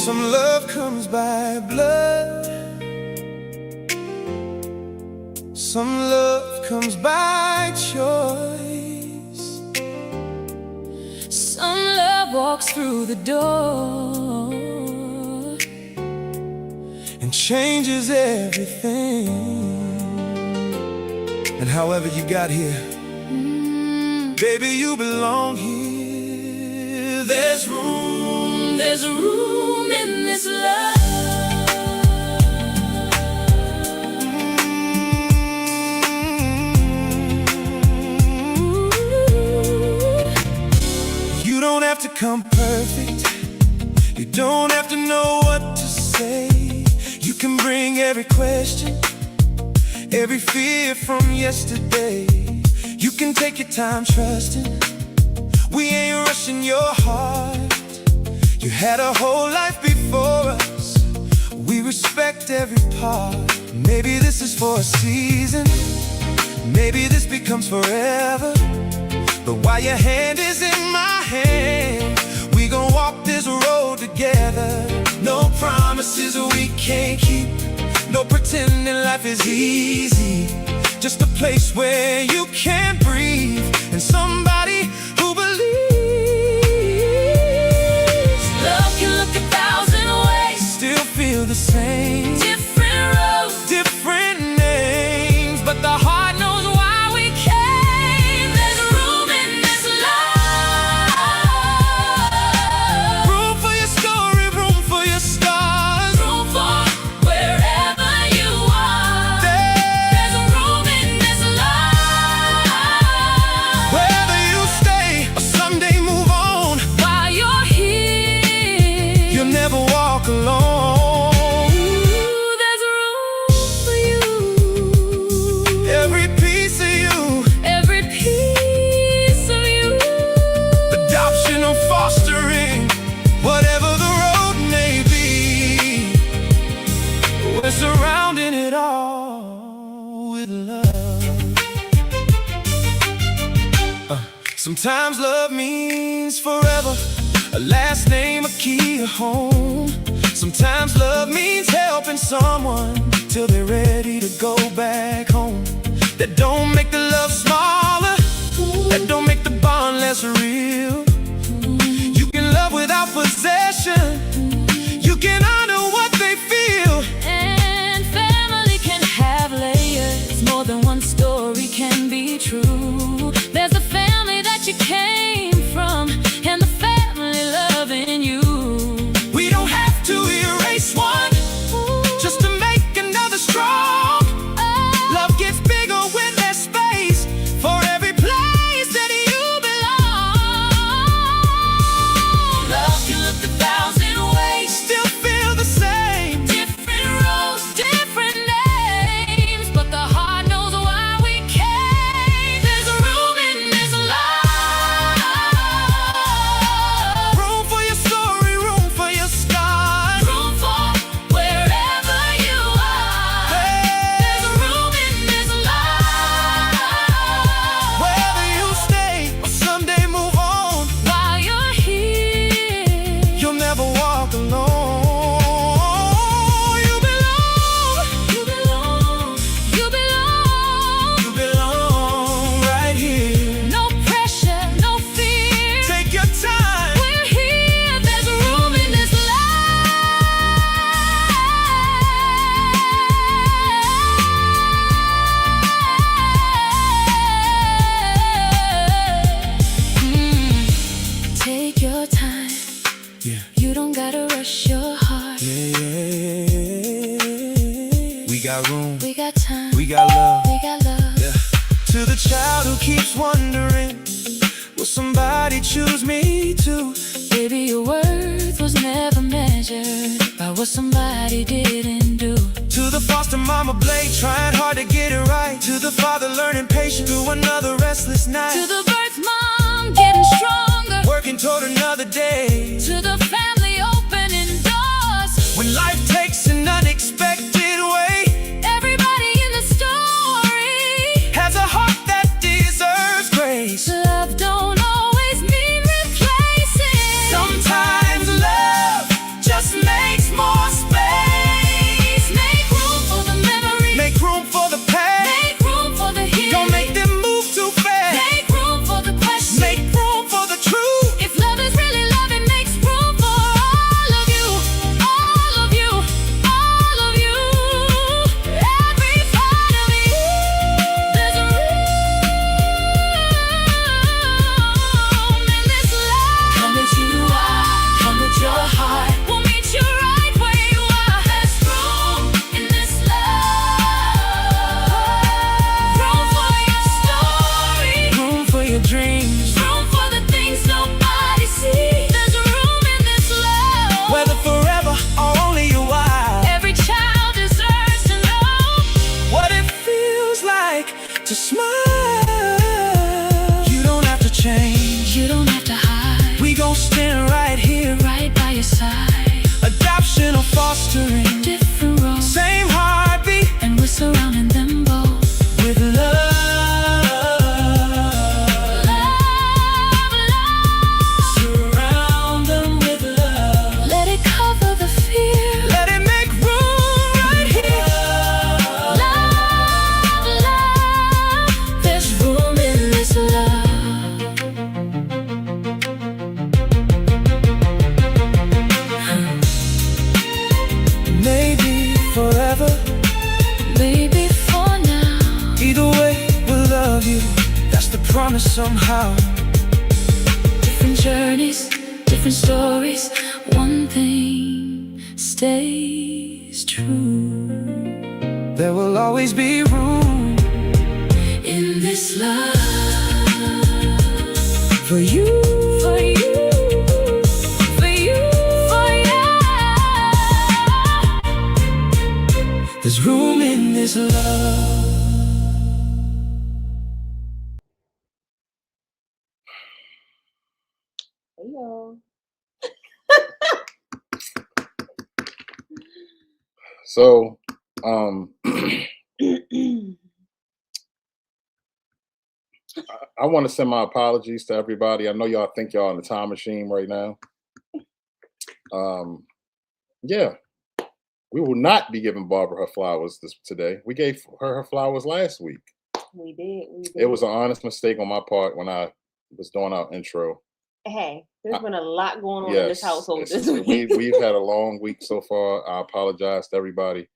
Some love comes by blood, some love comes by choice. Some love walks through the door and changes everything. And however you got here, baby, you belong here. There's room in this love. You don't have to come perfect, you don't have to know what to say. You can bring every question, every fear from yesterday. You can take your time trusting, we ain't rushing your heart. You had a whole life before us, we respect every part. Maybe this is for a season, maybe this becomes forever. But while your hand is in my hand, we gon' walk this road together. No promises we can't keep, no pretending life is easy. Just a place where you can breathe, and somebody who believes. Love can look 1,000 ways, Still feel the same, different roads, different names, but the heart knows why we came. there's room in this love. Room for your story, room for your scars. Room for wherever you are. There's room in this love. Whether you stay or someday move on, While you're here, you'll never walk alone. there's room for you. Every piece of you, Every piece of you. adoption or fostering, whatever the road may be, we're surrounding it all with love. Sometimes love means forever, a last name, a key, a home. Sometimes love means helping someone till they're ready to go back home. That don't make the love smaller, that don't make the bond less real. You can love without possession, you can honor what they feel. And family can have layers, more than one story can be true. There's the family that you came from, and the family loving you. We don't have to erase one just to make another strong. Love gets bigger when there's space for every place that you belong. Love can look 1,000 ways, Still feel the same, different roads, different names, but the heart knows why we came. There's room in this love. room for your story, room for your scars. Room for wherever you are. There's room in this love. Whether you stay or someday move on, While you're here, you'll never walk alone. You belong, you belong, you belong right here. No pressure, no fear. Take your time, We're here, there's room in this life. Take your time, yeah. you don't gotta rush your heart. Yeah. We got room, We got time, we got love. we got love. Yeah. To the child who keeps wondering, will somebody choose me too? Baby, your worth was never measured by what somebody didn't do. To the foster mama Blake, trying hard to get it right. To the father learning patience through another restless night. To the birth mom getting stronger, Working toward another day. to the family opening doors. When life takes an unexpected way, Everybody in the story has a heart that deserves grace. love don't always mean replacing. Sometimes love just makes to smile. You don't have to change, You don't have to hide. we gon' stand right here. Right by your side. Adoption or fostering, Different roles, same heartbeat, and we're surrounding them both. with love. Surround them with love. Let it cover the fear. Let it make room right here. Love, there's room in this love. Maybe forever, Maybe for now. either way, we'll love you. That's the promise somehow. Different journeys, different stories. One thing stays true. There will always be room In this love. for you. For you. For you. For you. There's room in this love. Hey y'all. So, I want to send my apologies to everybody. I know y'all think y'all in the time machine right now. Yeah, we will not be giving Barbara her flowers today. We gave her her flowers last week. We did. It was an honest mistake on my part when I was doing our intro. Hey, there's been a lot going on in this Yes, household it's- this week. we've had a long week so far. I apologize to everybody.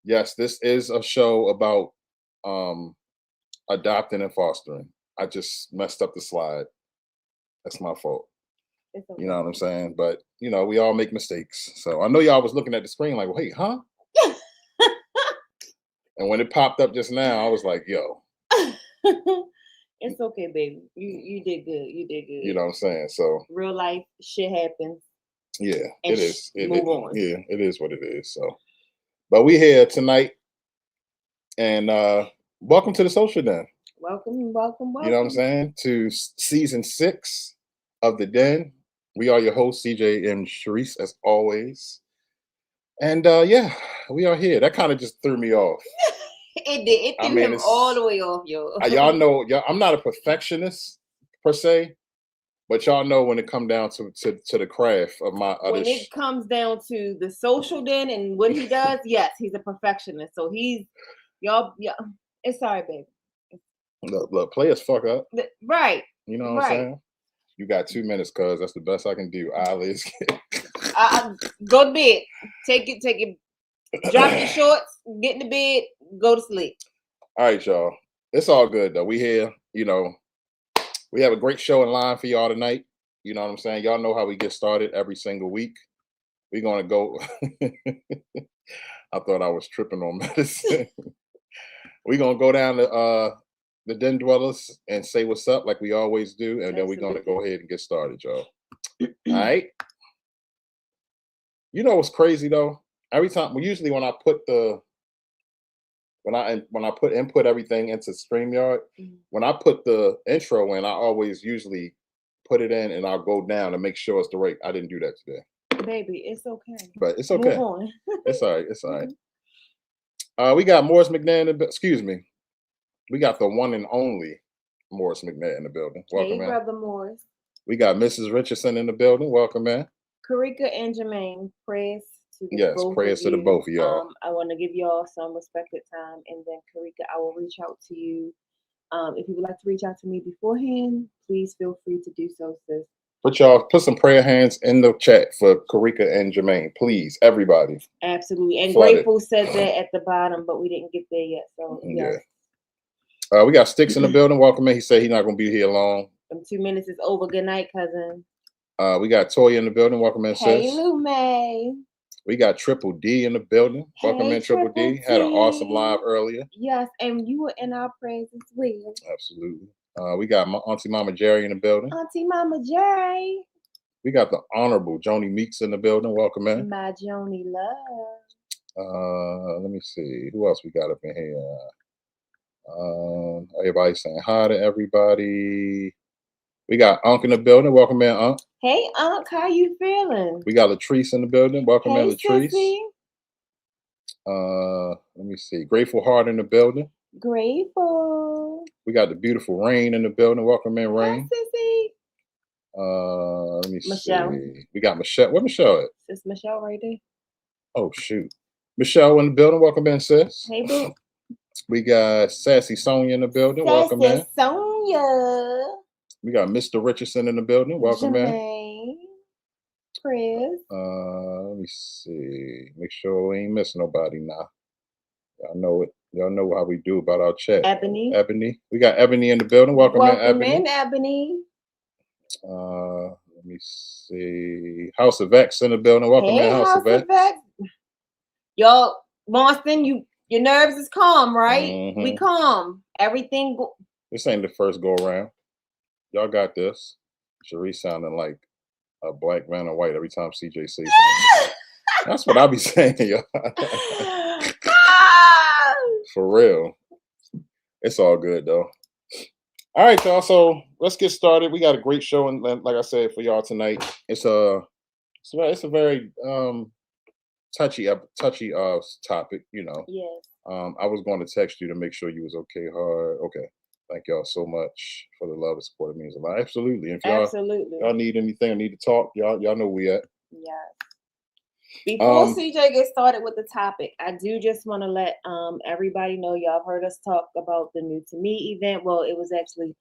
Yes, this is a show about adopting and fostering. I just messed up the slide. That's my fault. It's okay. You know what I'm saying? But you know, we all make mistakes. So I know y'all was looking at the screen like, wait, huh? And when it popped up just now, I was like, yo, It's okay, baby. You did good. You did good. you know what I'm saying? So Real life shit happens. yeah, And it is. move on. Yeah, it is what it is. So, but we here tonight, and welcome to the social den. Welcome, welcome, welcome. You know what I'm saying? To season 6 of the Den. We are your hosts, CJ and Reese, as always. And yeah, we are here. That kind of just threw me off. It did. It I threw mean, him it's- all the way off, yo. Y'all know, I'm not a perfectionist per se, but y'all know when it come down to the craft of my other. When it comes down to the social den and what he does, yes, he's a perfectionist. So he's y'all. Yeah, it's sorry, baby. look, players fuck up. Right. You know what I'm Right. saying? You got 2 minutes, cuz that's the best I can do. Eyelids. Go to bed. Take it. Drop your shorts. Get in the bed. Go to sleep. All right, y'all. It's all good though. We here. You know, we have a great show in line for y'all tonight. You know what I'm saying? Y'all know how we get started every single week. We're gonna go. I thought I was tripping on medicine. We're gonna go down to the Den Dwellers and say what's up like we always do, and then we're gonna go ahead and get started, y'all. All right. You know what's crazy though? Every time, usually when I put input everything into StreamYard, when I put the intro in, I always usually put it in and I'll go down and make sure it's the right. I didn't do that today. Baby, it's okay. But it's okay. Move on. It's all right. It's all right. We got Morris McNair excuse me. We got the one and only Morris McNair in the building. Welcome, Hey, man. Brother Morris. We got Mrs. Richardson in the building. Welcome, man. Karika and Jermaine, prayers to the Yes, both prayers of to the you. both of y'all. I want to give y'all some respected time, and then Karika, I will reach out to you. If you would like to reach out to me beforehand, please feel free to do so, sis. Put some prayer hands in the chat for Karika and Jermaine, please, everybody. Absolutely. And Flooded. Grateful said that at the bottom, but we didn't get there yet. So Yeah. yes. We got Sticks in the building. Welcome in. He said he's not going to be here long. Them 2 minutes is over. Good night, cousin. We got Toya in the building. Welcome in, Hey, sis. Lou May. We got Triple D in the building. Welcome Hey, in, Triple D. Triple Had an awesome D. live earlier. Yes, and you were in our prayers as well. Absolutely. We got Auntie Mama Jerry in the building. Auntie Mama Jerry. We got the Honorable Joni Meeks in the building. Welcome in. My Joni love. Let me see. Who else we got up in here? Everybody saying hi to everybody. We got Unc in the building. Welcome in, Unc. Hey, Unc, how you feeling? We got Latrice in the building. Welcome in, Hey, Latrice. Sissy. Let me see. Grateful Heart in the building. Grateful. We got the beautiful Rain in the building. Welcome in, Hi, Rain. Sissy. Let me Michelle. see. We got Michelle. Where Michelle at? Sis Michelle right there. Oh shoot. Michelle in the building. Welcome in, sis. Hey, boo. We got Sassy Sonia in the building. Welcome in. Sassy Sonia. We got Mr. Richardson in the building. Welcome in. Jermaine. Chris. Let me see. Make sure we ain't missing nobody now. Y'all know it. Y'all know how we do about our chat. Ebony. Ebony. We got Ebony in the building. Welcome in, Ebony. Ebony. Let me see. House of X in the building. Welcome in, House of X. Yo, Boston, your nerves is calm, right? Mhm. We calm. Everything. This ain't the first go around. Y'all got this. Reese sounding like a black man or white every time CJ says something. That's what I be saying, y'all. For real. It's all good though. All right, y'all. So let's get started. We got a great show, and like I said, for y'all tonight, it's a very touchy topic. You know. Yes. I was going to text you to make sure you was okay. Hard. Okay. Thank y'all so much for the love and support. It means a lot. Absolutely. If y'all need anything or need to talk, y'all know where we at. Yes. Before CJ gets started with the topic, I do just want to let everybody know y'all have heard us talk about the New to Me event. Well, it was actually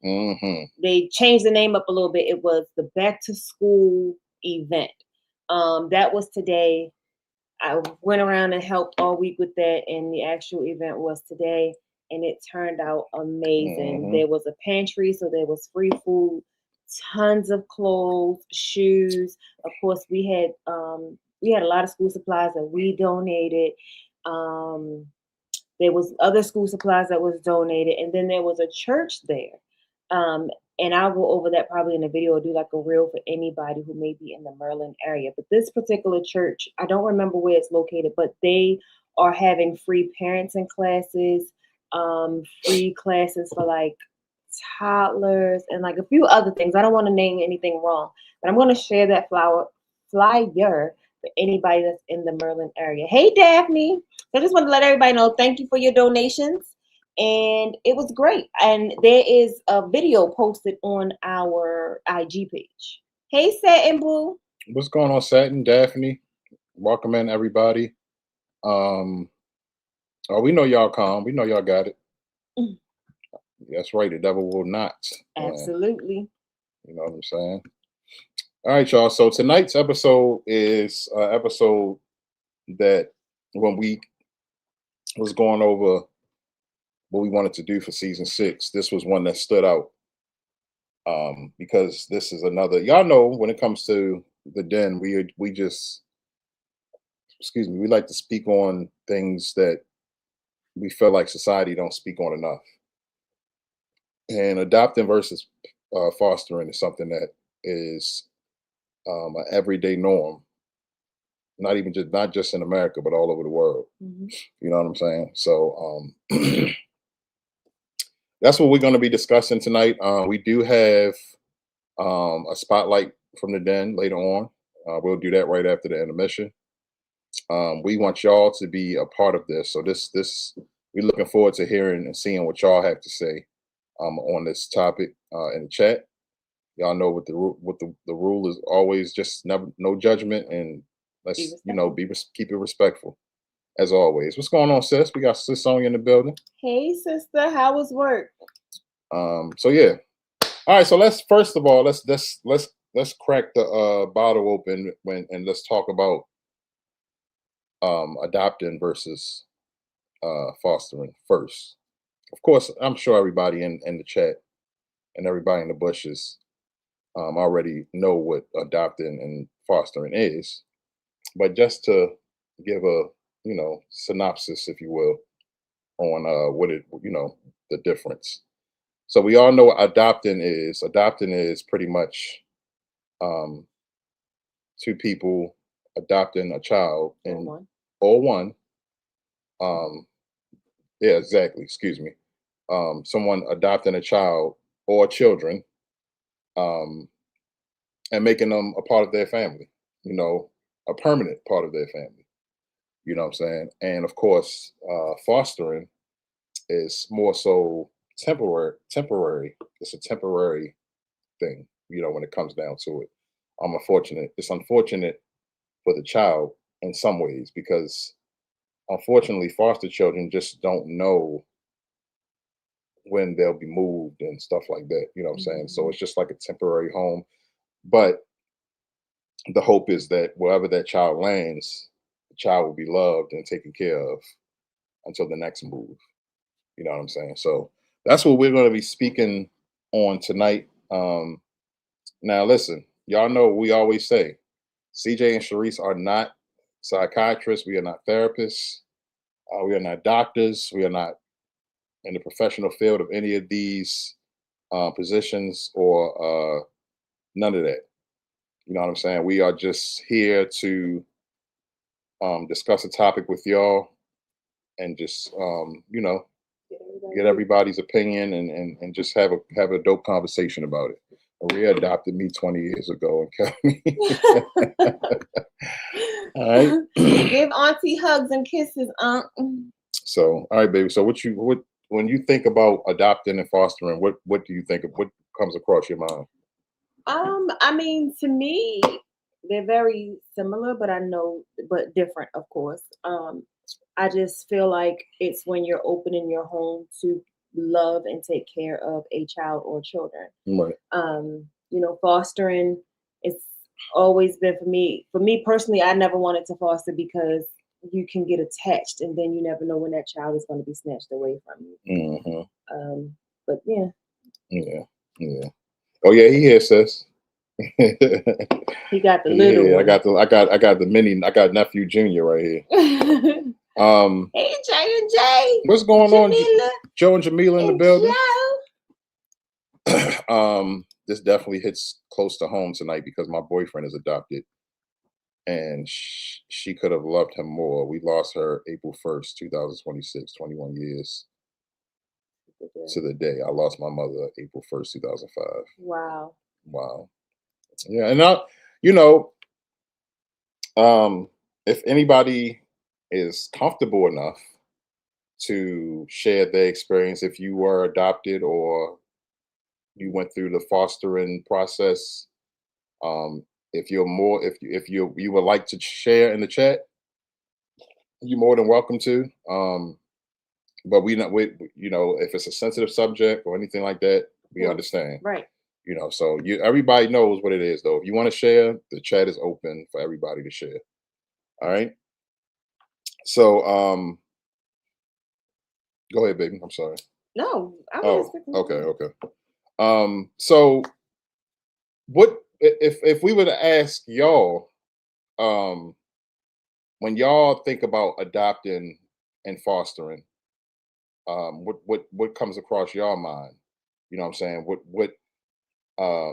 they changed the name up a little bit. It was the Back to School event. That was today. I went around and helped all week with that, and the actual event was today, and it turned out amazing. There was a pantry, so there was free food, tons of clothes, shoes. Of course, we had a lot of school supplies that we donated. There was other school supplies that was donated, and then there was a church there. And I'll go over that probably in a video or do like a reel for anybody who may be in the Maryland area. But this particular church, I don't remember where it's located, but they are having free parenting classes, free classes for like toddlers and like a few other things. I don't want to name anything wrong, but I'm going to share that flyer for anybody that's in the Maryland area. Hey, Daphne. So I just want to let everybody know, thank you for your donations. And it was great. And there is a video posted on our IG page. Hey, Satin Boo. What's going on, Satin, Daphne? Welcome in, everybody. We know y'all calm. We know y'all got it. That's right. The devil will not. Absolutely. You know what I'm saying? All right, y'all. So tonight's episode is an episode that when we was going over what we wanted to do for season 6, this was one that stood out. Because this is another, y'all know, when it comes to the den, we just, we like to speak on things that we feel like society don't speak on enough. And adopting versus fostering is something that is an everyday norm. Not just in America, but all over the world. You know what I'm saying? So that's what we're going to be discussing tonight. We do have a spotlight from the den later on. We'll do that right after the intermission. We want y'all to be a part of this. So this we're looking forward to hearing and seeing what y'all have to say on this topic in the chat. Y'all know what the rule is, always just no judgment, and let's keep it respectful as always. What's going on, sis? We got Sis Sonia in the building. Hey, sister, how was work? So yeah. All right, so let's first of all let's crack the bottle open and let's talk about adopting versus fostering first. Of course, I'm sure everybody in the chat and everybody in the bushes already know what adopting and fostering is, but just to give a synopsis, if you will, on what the difference. So we all know what adopting is. Adopting is pretty much two people adopting a child or one. Yeah, exactly. Excuse me. someone adopting a child or children, um, and making them a part of their family, a permanent part of their family. You know what I'm saying? And of course, fostering is more so temporary. It's a temporary thing, when it comes down to it. It's unfortunate for the child in some ways because unfortunately foster children just don't know when they'll be moved and stuff like that. You know what I'm saying? So it's just like a temporary home. But the hope is that wherever that child lands, the child will be loved and taken care of until the next move. You know what I'm saying? So that's what we're going to be speaking on tonight. Now, listen, y'all know we always say CJ and Sharice are not psychiatrists. We are not therapists. We are not doctors. We are not in the professional field of any of these positions or none of that. You know what I'm saying? We are just here to discuss a topic with y'all and just get everybody's opinion and just have a dope conversation about it. Maria adopted me 20 years ago and kept me. All right. Give Auntie hugs and kisses, Aunt. So, all right, baby. So, what when you think about adopting and fostering, what do you think of? What comes across your mind? I mean, to me, they're very similar, but different, of course. I just feel like it's when you're opening your home to love and take care of a child or children. Right. Fostering, it's always been for me. For me personally, I never wanted to foster because you can get attached and then you never know when that child is going to be snatched away from you. Mm-hmm. But yeah. Yeah. Yeah. Oh yeah, he here, sis. He got the little one. I got the mini. I got nephew Junior right here. Hey Jay and Jay. What's going Jamila, on? Joe and Jamila in the building. Joe. This definitely hits close to home tonight because my boyfriend is adopted, and she could have loved him more. We lost her April 1st, 2026, 21 years to the day. I lost my mother April 1st, 2005. Wow. Yeah, and you know, if anybody is comfortable enough to share their experience, if you were adopted or you went through the fostering process, if you would like to share in the chat, you're more than welcome to. But if it's a sensitive subject or anything like that, we understand. Right. So everybody knows what it is though. If you want to share, the chat is open for everybody to share. All right. So go ahead, baby. I'm sorry. No, Okay. So what if we were to ask y'all, when y'all think about adopting and fostering, what comes across your mind? You know what I'm saying?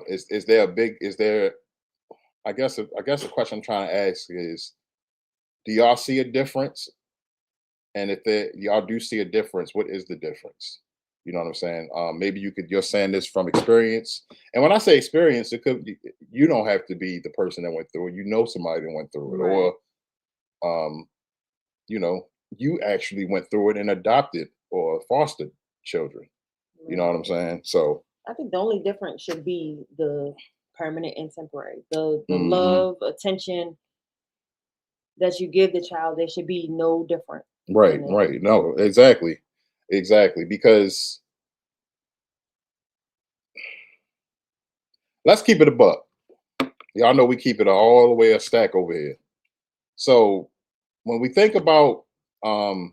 Is there I guess the question I'm trying to ask is, do y'all see a difference? And if y'all do see a difference, what is the difference? You know what I'm saying? Maybe you're saying this from experience. And when I say experience, you don't have to be the person that went through it. You know somebody that went through it, right. Or you actually went through it and adopted or fostered children. Right. You know what I'm saying? So I think the only difference should be the permanent and temporary. The mm-hmm. love, attention that you give the child, there should be no different. Right. No, exactly. Because let's keep it a buck. Y'all know we keep it all the way a stack over here. So when we think about, you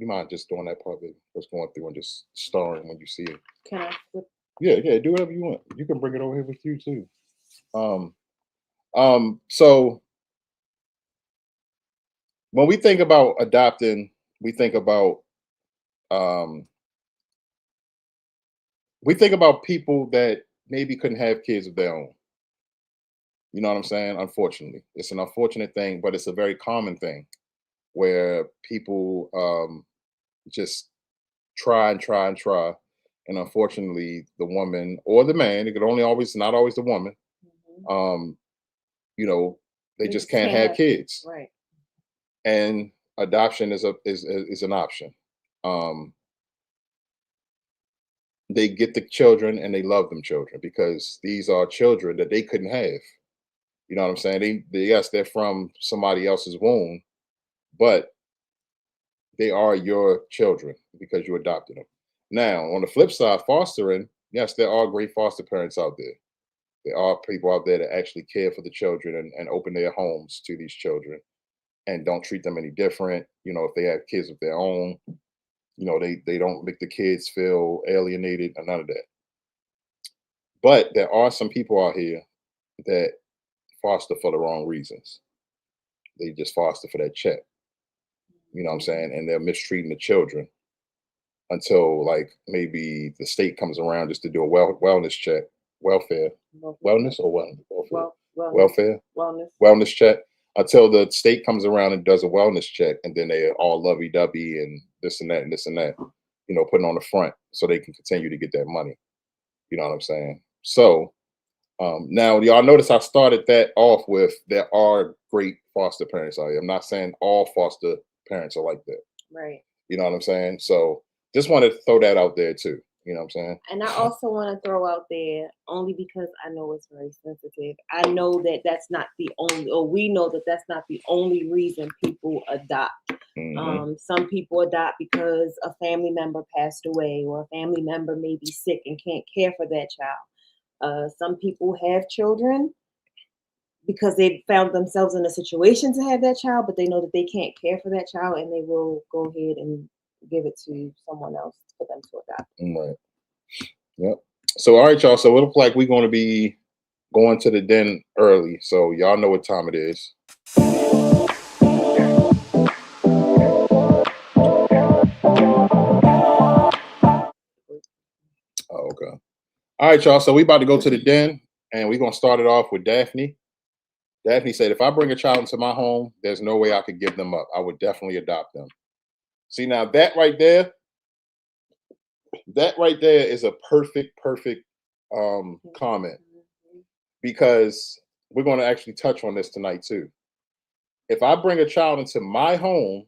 mind just doing that part, baby? Just going through and just starring when you see it. Can I flip? Yeah, do whatever you want. You can bring it over here with you too. So when we think about adopting, we think about people that maybe couldn't have kids of their own. You know what I'm saying? Unfortunately, it's an unfortunate thing, but it's a very common thing where people just try and try and try. And unfortunately, the woman or the man, it could only always not always the woman, Mhm. um, you know, they They just just can't can't have have kids. right. And adoption is an option. Um, they get the children and they love them children because these are children that they couldn't have. You know what I'm saying? They yes, they're from somebody else's womb, but they are your children because you adopted them. Now, on the flip side, fostering, yes, there are great foster parents out there. There are people out there that actually care for the children and open their homes to these children and don't treat them any different. If they have kids of their own, they don't make the kids feel alienated or none of that. But there are some people out here that foster for the wrong reasons. They just foster for that check. You know what I'm saying? And they're mistreating the children until like maybe the state comes around just to do a wellness check, welfare, wellness or welfare, Wellness. welfare, Wellness. wellness check until the state comes around and does a wellness check, and then they're all lovey dovey and this and that and this and that, putting on the front so they can continue to get that money. You know what I'm saying? So now y'all notice I started that off with there are great foster parents out here. I'm not saying all foster parents are like that. Right. You know what I'm saying? So just wanted to throw that out there too. You know what I'm saying? And I also want to throw out there, only because I know it's very sensitive. I know that that's not the only, or we know that that's not the only reason people adopt. Some people adopt because a family member passed away, or a family member may be sick and can't care for that child. Some people have children because they found themselves in a situation to have that child, but they know that they can't care for that child, and they will go ahead and give it to someone else for them to adopt. Right. Yep. So all right, y'all. So it looks like we're going to be going to the den early. So y'all know what time it is. Oh, okay. All right, y'all. So we about to go to the den, and we're gonna start it off with Daphne. Daphne said, "If I bring a child into my home, there's no way I could give them up. I would definitely adopt them." See, now that right there is a perfect comment, because we're going to actually touch on this tonight too. If I bring a child into my home,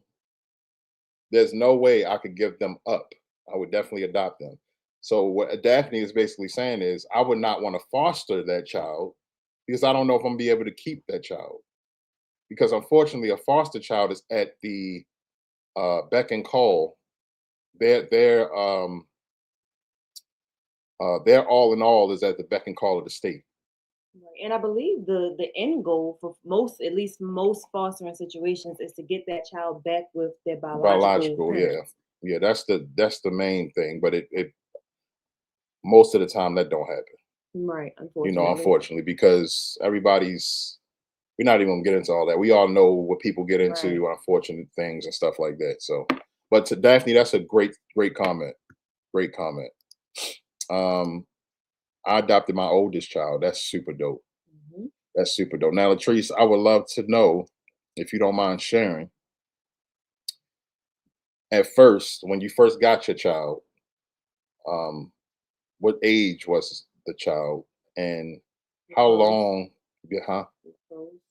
there's no way I could give them up. I would definitely adopt them. So what Daphne is basically saying is, I would not want to foster that child because I don't know if I'm gonna be able to keep that child. Because unfortunately, a foster child is at the beck and call. Their all in all is at the beck and call of the state. Right. And I believe the end goal for most, at least most fostering situations, is to get that child back with their biological Biological, yeah, parents. yeah. That's the main thing. But it most of the time that don't happen. Right, unfortunately. Unfortunately, because we're not even gonna get into all that. We all know what people get into, Right. unfortunate things and stuff like that. So, but to Daphne, that's a great comment. Great comment. Um, I adopted my oldest child. That's super dope. Mhm. That's super dope. Now, Latrice, I would love to know, if you don't mind sharing, at first, when you first got your child, um, what age was the child and We how froze. long? Yeah, huh? We froze.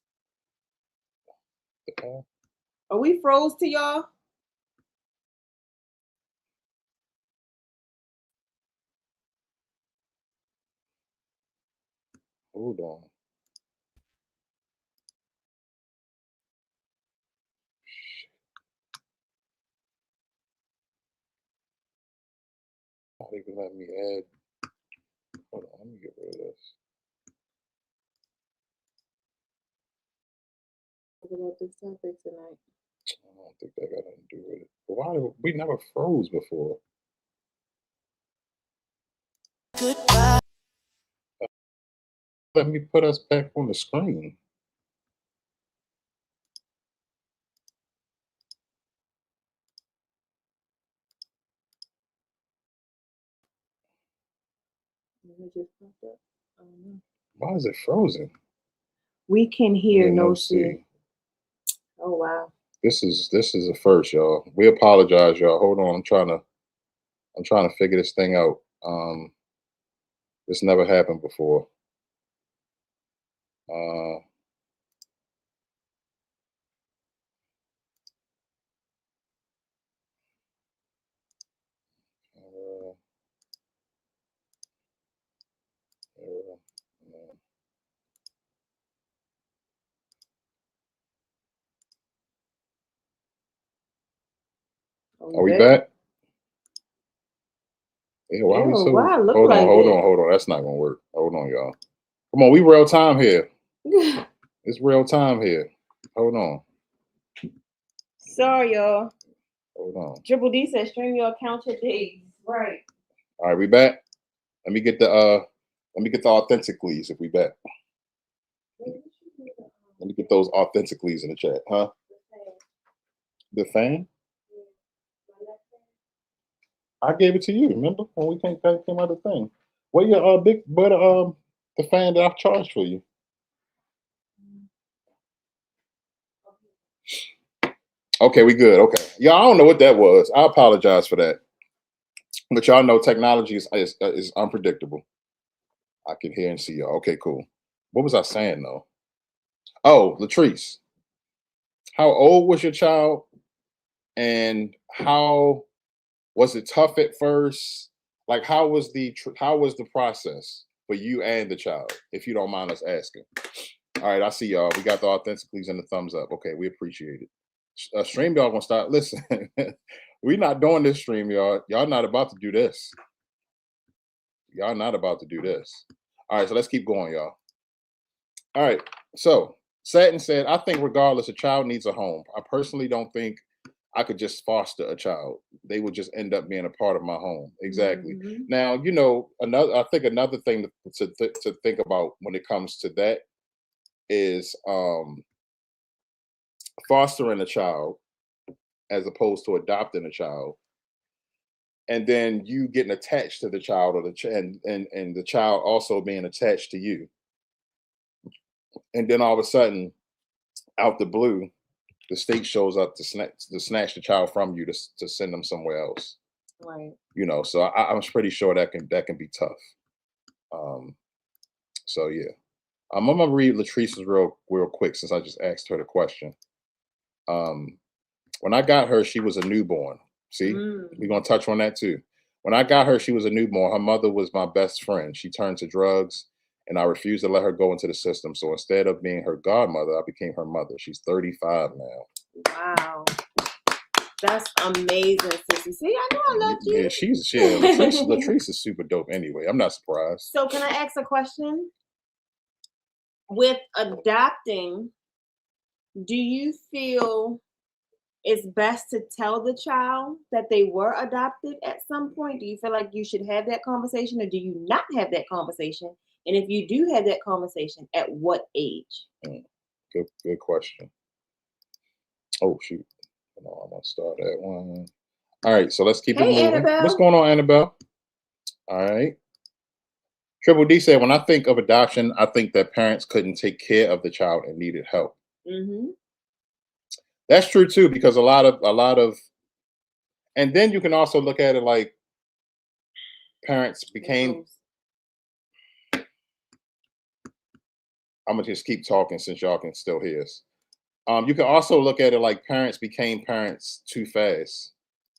Uh, Are we froze to y'all? Hold on. Not even let me add. Hold on. Let me get rid of this. Talk about this topic tonight. I don't think that got nothing to do with it. But why we never froze before? Let me put us back on the screen. It just popped up. I don't know. Why is it frozen? We can hear, Yeah, no no see. see. Oh wow. This is a first, y'all. We apologize, y'all. Hold on, I'm trying to I'm trying to figure this thing out. This never happened before. Uh, uh, Are we back? Yeah, why are we so? Why I look Hold on, like hold that? on, hold on. That's not gonna work. Hold on, y'all. Come on, we real time here. It's real time here. Hold on. Sorry, y'all. Hold on. Triple D said stream your account your days. Right. All right, we back. Let me get the authenticallys if we back. Let me get those authenticallys in the chat, huh? The fan? I gave it to you, remember? When we came out of the thing. What your big but the fan that I've charged for you? Okay, we good. Okay. Y'all, I don't know what that was. I apologize for that. But y'all know technology is unpredictable. I can hear and see y'all. Okay, cool. What was I saying though? Oh, Latrice. How old was your child? And how was it tough at first? Like how was the process for you and the child, if you don't mind us asking? All right, I see y'all. We got the authenticallys and the thumbs up. Okay, we appreciate it. Stream y'all gonna start. Listen, we're not doing this stream, y'all. Y'all not about to do this. Y'all not about to do this. All right, so let's keep going, y'all. All right, so Satin said, I think regardless, a child needs a home. I personally don't think I could just foster a child. They would just end up being a part of my home. Exactly. Mm-hmm. Now, I think another thing to think about when it comes to that is fostering a child as opposed to adopting a child, and then you getting attached to the child, or and the child also being attached to you, and then all of a sudden, out the blue, the state shows up to snatch the child from you to send them somewhere else. Right. So I'm pretty sure that can be tough. So yeah, I'm gonna read Latrice's real quick since I just asked her the question. When I got her, she was a newborn. See, we're gonna touch on that too. When I got her, she was a newborn. Her mother was my best friend. She turned to drugs, and I refused to let her go into the system. So instead of being her godmother, I became her mother. She's 35 now. Wow. That's amazing, sissy. See, I know I love you. Yeah, Latrice is super dope anyway. I'm not surprised. So can I ask a question? With adopting, do you feel it's best to tell the child that they were adopted at some point? Do you feel like you should have that conversation, or do you not have that conversation? And if you do have that conversation, at what age? Good question. Oh shoot. I'm gonna start that one. All right, so let's keep it moving. Annabelle. What's going on, Annabelle? All right. Triple D said, when I think of adoption, I think that parents couldn't take care of the child and needed help. Mm-hmm. That's true too, because a lot of, and then you can also look at it like parents became. I'm gonna just keep talking since y'all can still hear us. You can also look at it like parents became parents too fast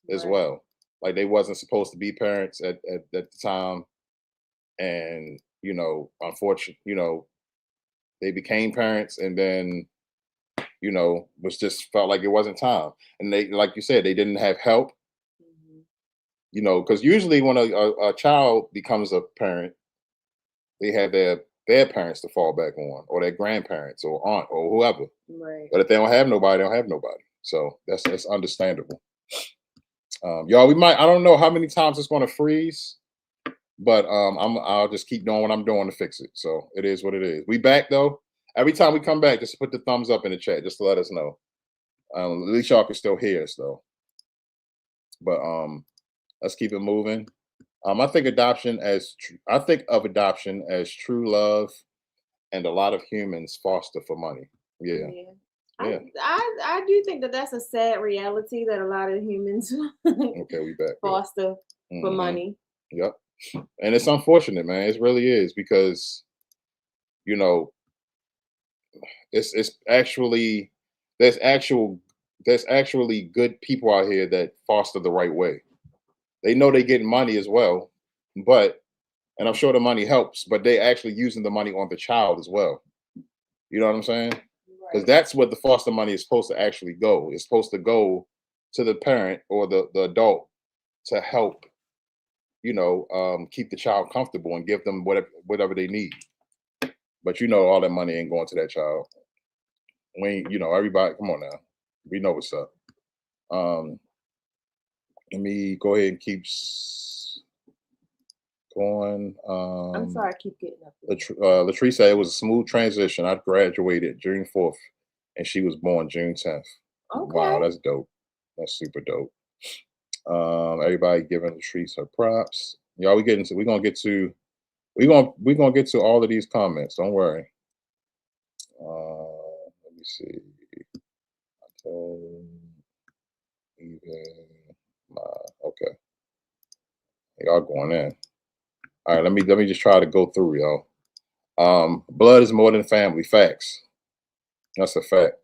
as well. Like they wasn't supposed to be parents at the time. And, unfortunately, they became parents and then, was just felt like it wasn't time. And they, like you said, they didn't have help, because usually when a child becomes a parent, they have their parents to fall back on, or their grandparents or aunt or whoever. Right. But if they don't have nobody, they don't have nobody. So that's understandable. Y'all, I don't know how many times it's going to freeze, but I'll just keep doing what I'm doing to fix it. So it is what it is. We back though. Every time we come back, just put the thumbs up in the chat, just to let us know. At least y'all can still hear us though. But let's keep it moving. I think of adoption as true love, and a lot of humans foster for money. Yeah. I do think that that's a sad reality that a lot of humans Okay, we back. foster for Mhm. money. Yep. And it's unfortunate, man. It really is because, you know, it's actually there's actual there's actually good people out here that foster the right way. They know they getting money as well, but and I'm sure the money helps, but they actually using the money on the child as well. You know what I'm saying? Because Right. that's what the foster money is supposed to actually go. It's supposed to go to the parent or the adult to help, keep the child comfortable and give them whatever they need. But all that money ain't going to that child. Everybody, come on now. We know what's up. Um, Let me go ahead and keep going. I'm sorry, I keep getting up there. Latrice said it was a smooth transition. I graduated June 4th and she was born June 10th. Wow, Okay. that's dope. That's super dope. Everybody giving Latrice her props. Y'all, we're gonna get to all of these comments. Don't worry. Let me see. Um, Even okay. Y'all going in. All right, let me just try to go through, y'all. Blood is more than family. Facts. That's a fact.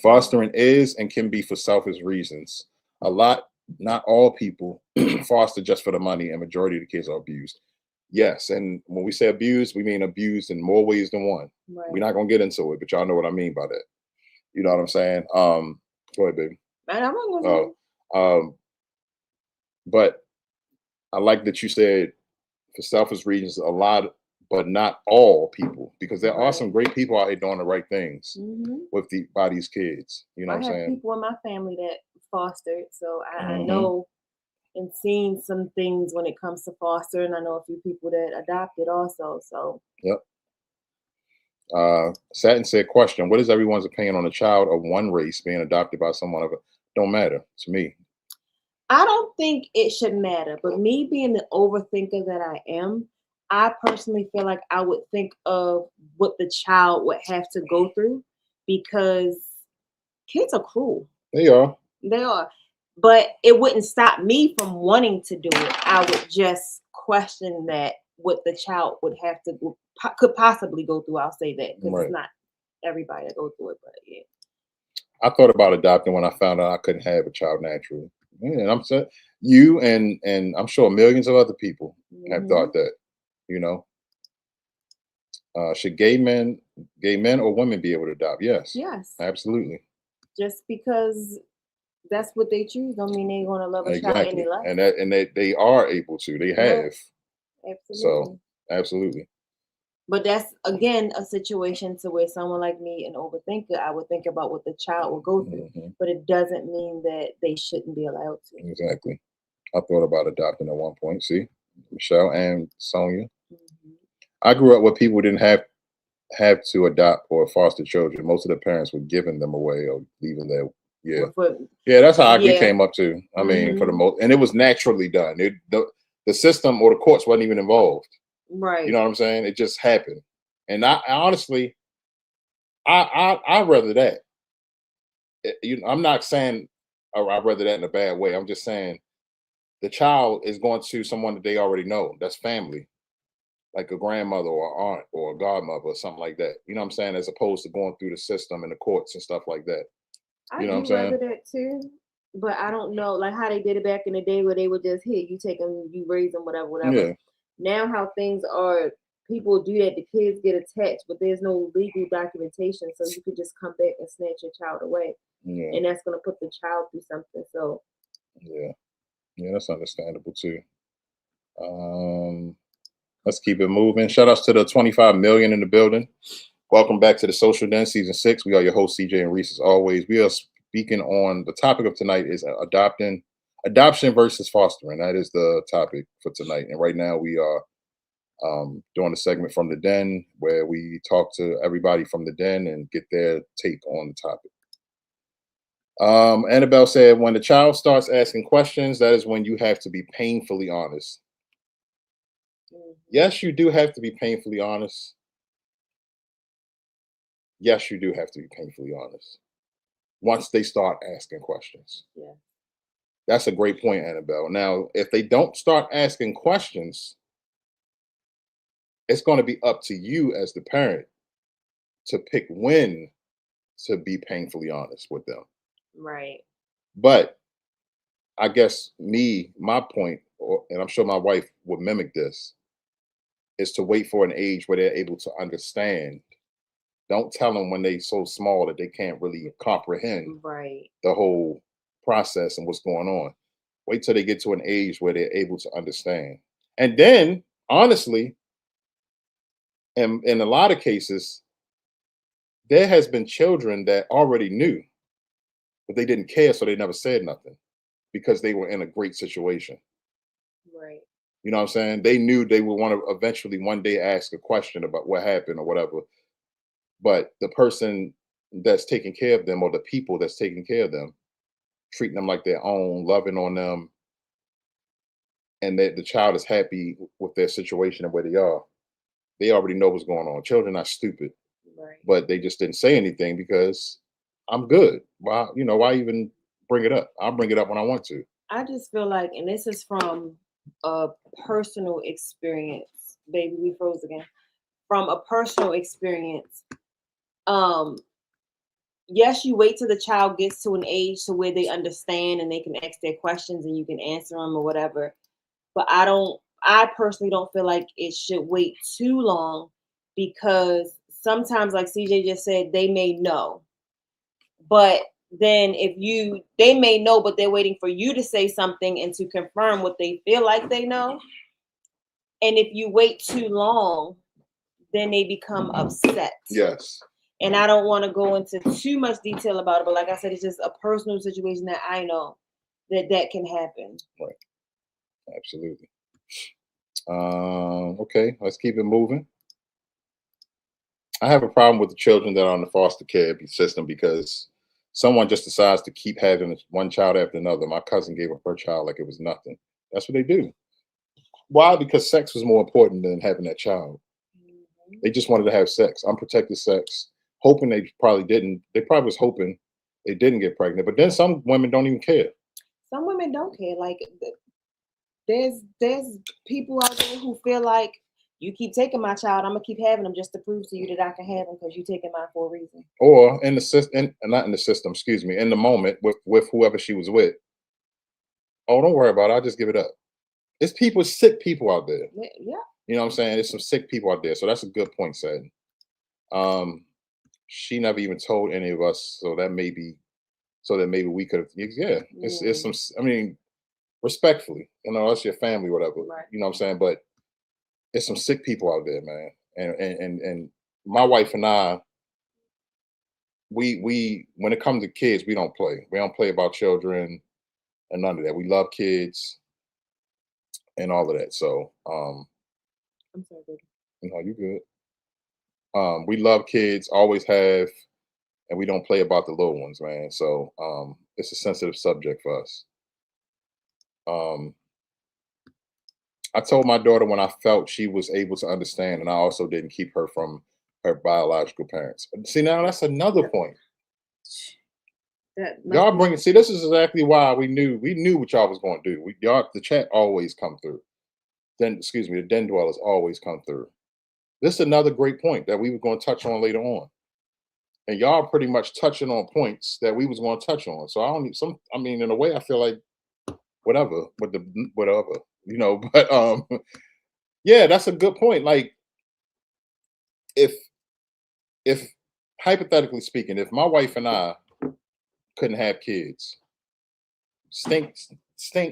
Fostering is and can be for selfish reasons. A lot, not all people foster just for the money, and majority of the kids are abused. Yes, and when we say abused, we mean abused in more ways than one. We're Right. not gonna get into it, but y'all know what I mean by that. You know what I'm saying? Go ahead, baby. And I'm not gonna Oh, um, but I like that you said for selfish reasons, a lot, but not all people, because there are some Right. great people out here doing the right things Hmm. with by these kids. You know I what I'm have saying? people in my family that fostered, so I Hmm. know and seen some things when it comes to foster, and I know a few people that adopted also. So Yep. Satin said, question: what is everyone's opinion on a child of one race being adopted by someone of a? Don't matter to me. I don't think it should matter, but me being the overthinker that I am, I personally feel like I would think of what the child would have to go through because kids are cruel. They are. They are. But it wouldn't stop me from wanting to do it. I would just question that what the child would have to could possibly go through. I'll say that because it's Right. not everybody that goes through it, but yeah. I thought about adopting when I found out I couldn't have a child naturally. Yeah, and I'm saying you and I'm sure millions of other people have Hmm. thought that. You know, should gay men or women be able to adopt? Yes, Yes. absolutely, Just because that's what they choose don't mean they're gonna love a child any exactly, less. and they are able to. They Right. have so Absolutely. absolutely. But that's again a situation to where someone like me, an overthinker, I would think about what the child will go through. Hmm. But it doesn't mean that they shouldn't be allowed to. Exactly. I thought about adopting at one point. See, Michelle and Sonia. Mhm. I grew up where people didn't have to adopt or foster children. Most of the parents were giving them away or leaving their yeah. But Yeah, that's how we yeah. came up to. I mean, for the Hmm. most, and it was naturally done. The system or the courts wasn't even involved. You Right. know what I'm saying? It just happened. And I honestly, I rather that. I'm not saying I'd rather that in a bad way. I'm just saying the child is going to someone that they already know. That's family, like a grandmother or aunt or a godmother or something like that. You know what I'm saying? As opposed to going through the system and the courts and stuff like that. I You know what I'm do saying? rather that too. But I don't know, like how they did it back in the day where they would just hit you, take them, you raise them, whatever, whatever. Yeah, Now how things are, people do that. The kids get attached, but there's no legal documentation, so you could just come back and snatch your child away, yeah, and that's gonna put the child through something. So yeah, yeah. That's understandable too. Um, let's keep it moving. Shout outs to the 25 million in the building. Welcome back to the Social Den Season 6. We are your hosts, CJ and Reese, as always. We are speaking on the topic of tonight is adoption versus fostering. That is the topic for tonight. And right now we are doing a segment from the den where we talk to everybody from the den and get their take on the topic. Annabelle said, when the child starts asking questions, that is when you have to be painfully honest. mhm. Yes, you do have to be painfully honest. Yes, you do have to be painfully honest once they start asking questions. Yeah. That's a great point, Annabelle. Now, if they don't start asking questions, it's going to be up to you as the parent to pick when to be painfully honest with them. Right. But I guess my point, and I'm sure my wife would mimic this, is to wait for an age where they're able to understand. Don't tell them when they're so small that they can't really comprehend Right. the whole process and what's going on. Wait till they get to an age where they're able to understand. And then, honestly, in a lot of cases, there has been children that already knew, but they didn't care, so they never said nothing because they were in a great situation. Right. You know what I'm saying? They knew they would want to eventually one day ask a question about what happened or whatever. But the person that's taking care of them, or the people that's taking care of them, treating them like their own, loving on them, and that the child is happy with their situation and where they are, they already know what's going on. Children are stupid, Right. but they just didn't say anything because I'm good. Why, why even bring it up? I'll bring it up when I want to. I just feel like, and this is from a personal experience, baby, we froze again. From a personal experience, um, yes, you wait till the child gets to an age to where they understand and they can ask their questions and you can answer them or whatever. But I personally don't feel like it should wait too long, because sometimes, like CJ just said, they may know. But then they may know, but they're waiting for you to say something and to confirm what they feel like they know. And if you wait too long, then they become upset. Yes. And I don't want to go into too much detail about it, but like I said, it's just a personal situation that I know that can happen. Right. Absolutely. Okay, let's keep it moving. I have a problem with the children that are on the foster care system because someone just decides to keep having one child after another. My cousin gave up her child like it was nothing. That's what they do. Why? Because sex was more important than having that child. Mhm. They just wanted to have sex, unprotected sex, hoping they probably didn't. They probably was hoping they didn't get pregnant. But then some women don't even care. Some women don't care. Like there's people out there who feel like, you keep taking my child, I'm gonna keep having them just to prove to you that I can have them because you're taking mine for a reason. Or in the system, not in the system, excuse me, in the moment with whoever she was with. Oh, don't worry about it. I'll just give it up. It's people, sick people out there. Yeah. You know what I'm saying? There's some sick people out there. So that's a good point, said. She never even told any of us, so that maybe we could have. Yeah, it's some. I mean, respectfully, that's your family, whatever. Right. You know what I'm saying? But it's some sick people out there, man. And my wife and I, we when it comes to kids, we don't play. We don't play about children and none of that. We love kids and all of that. So, I'm sorry, baby. you good. We love kids, always have, and we don't play about the little ones, man. So, it's a sensitive subject for us. Um, I told my daughter when I felt she was able to understand, and I also didn't keep her from her biological parents. See, now that's another point. That Y'all must bring it. See, this is exactly why we knew what y'all was going to do. The chat always come through. Then, excuse me, the den dwellers always come through. This is another great point that we were going to touch on later on, and y'all pretty much touching on points that we was going to touch on. So I don't need some. I mean, in a way, I feel like whatever, whatever, But yeah, that's a good point. Like, if if hypothetically speaking, if my wife and I couldn't have kids, stink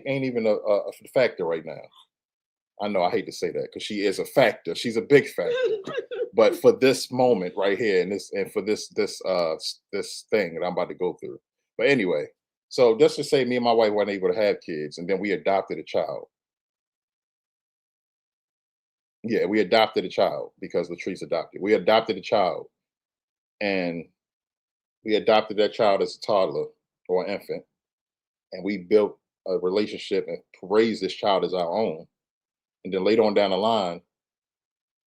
ain't even a factor right now. I know I hate to say that because she is a factor. She's a big factor. But for this moment right here, and for this thing that I'm about to go through. But anyway, so just to say, me and my wife weren't able to have kids, and then we adopted a child. Yeah, we adopted a child because Latrice adopted. We adopted a child, and we adopted that child as a toddler or an infant, and we built a relationship and raised this child as our own. And then later on down the line,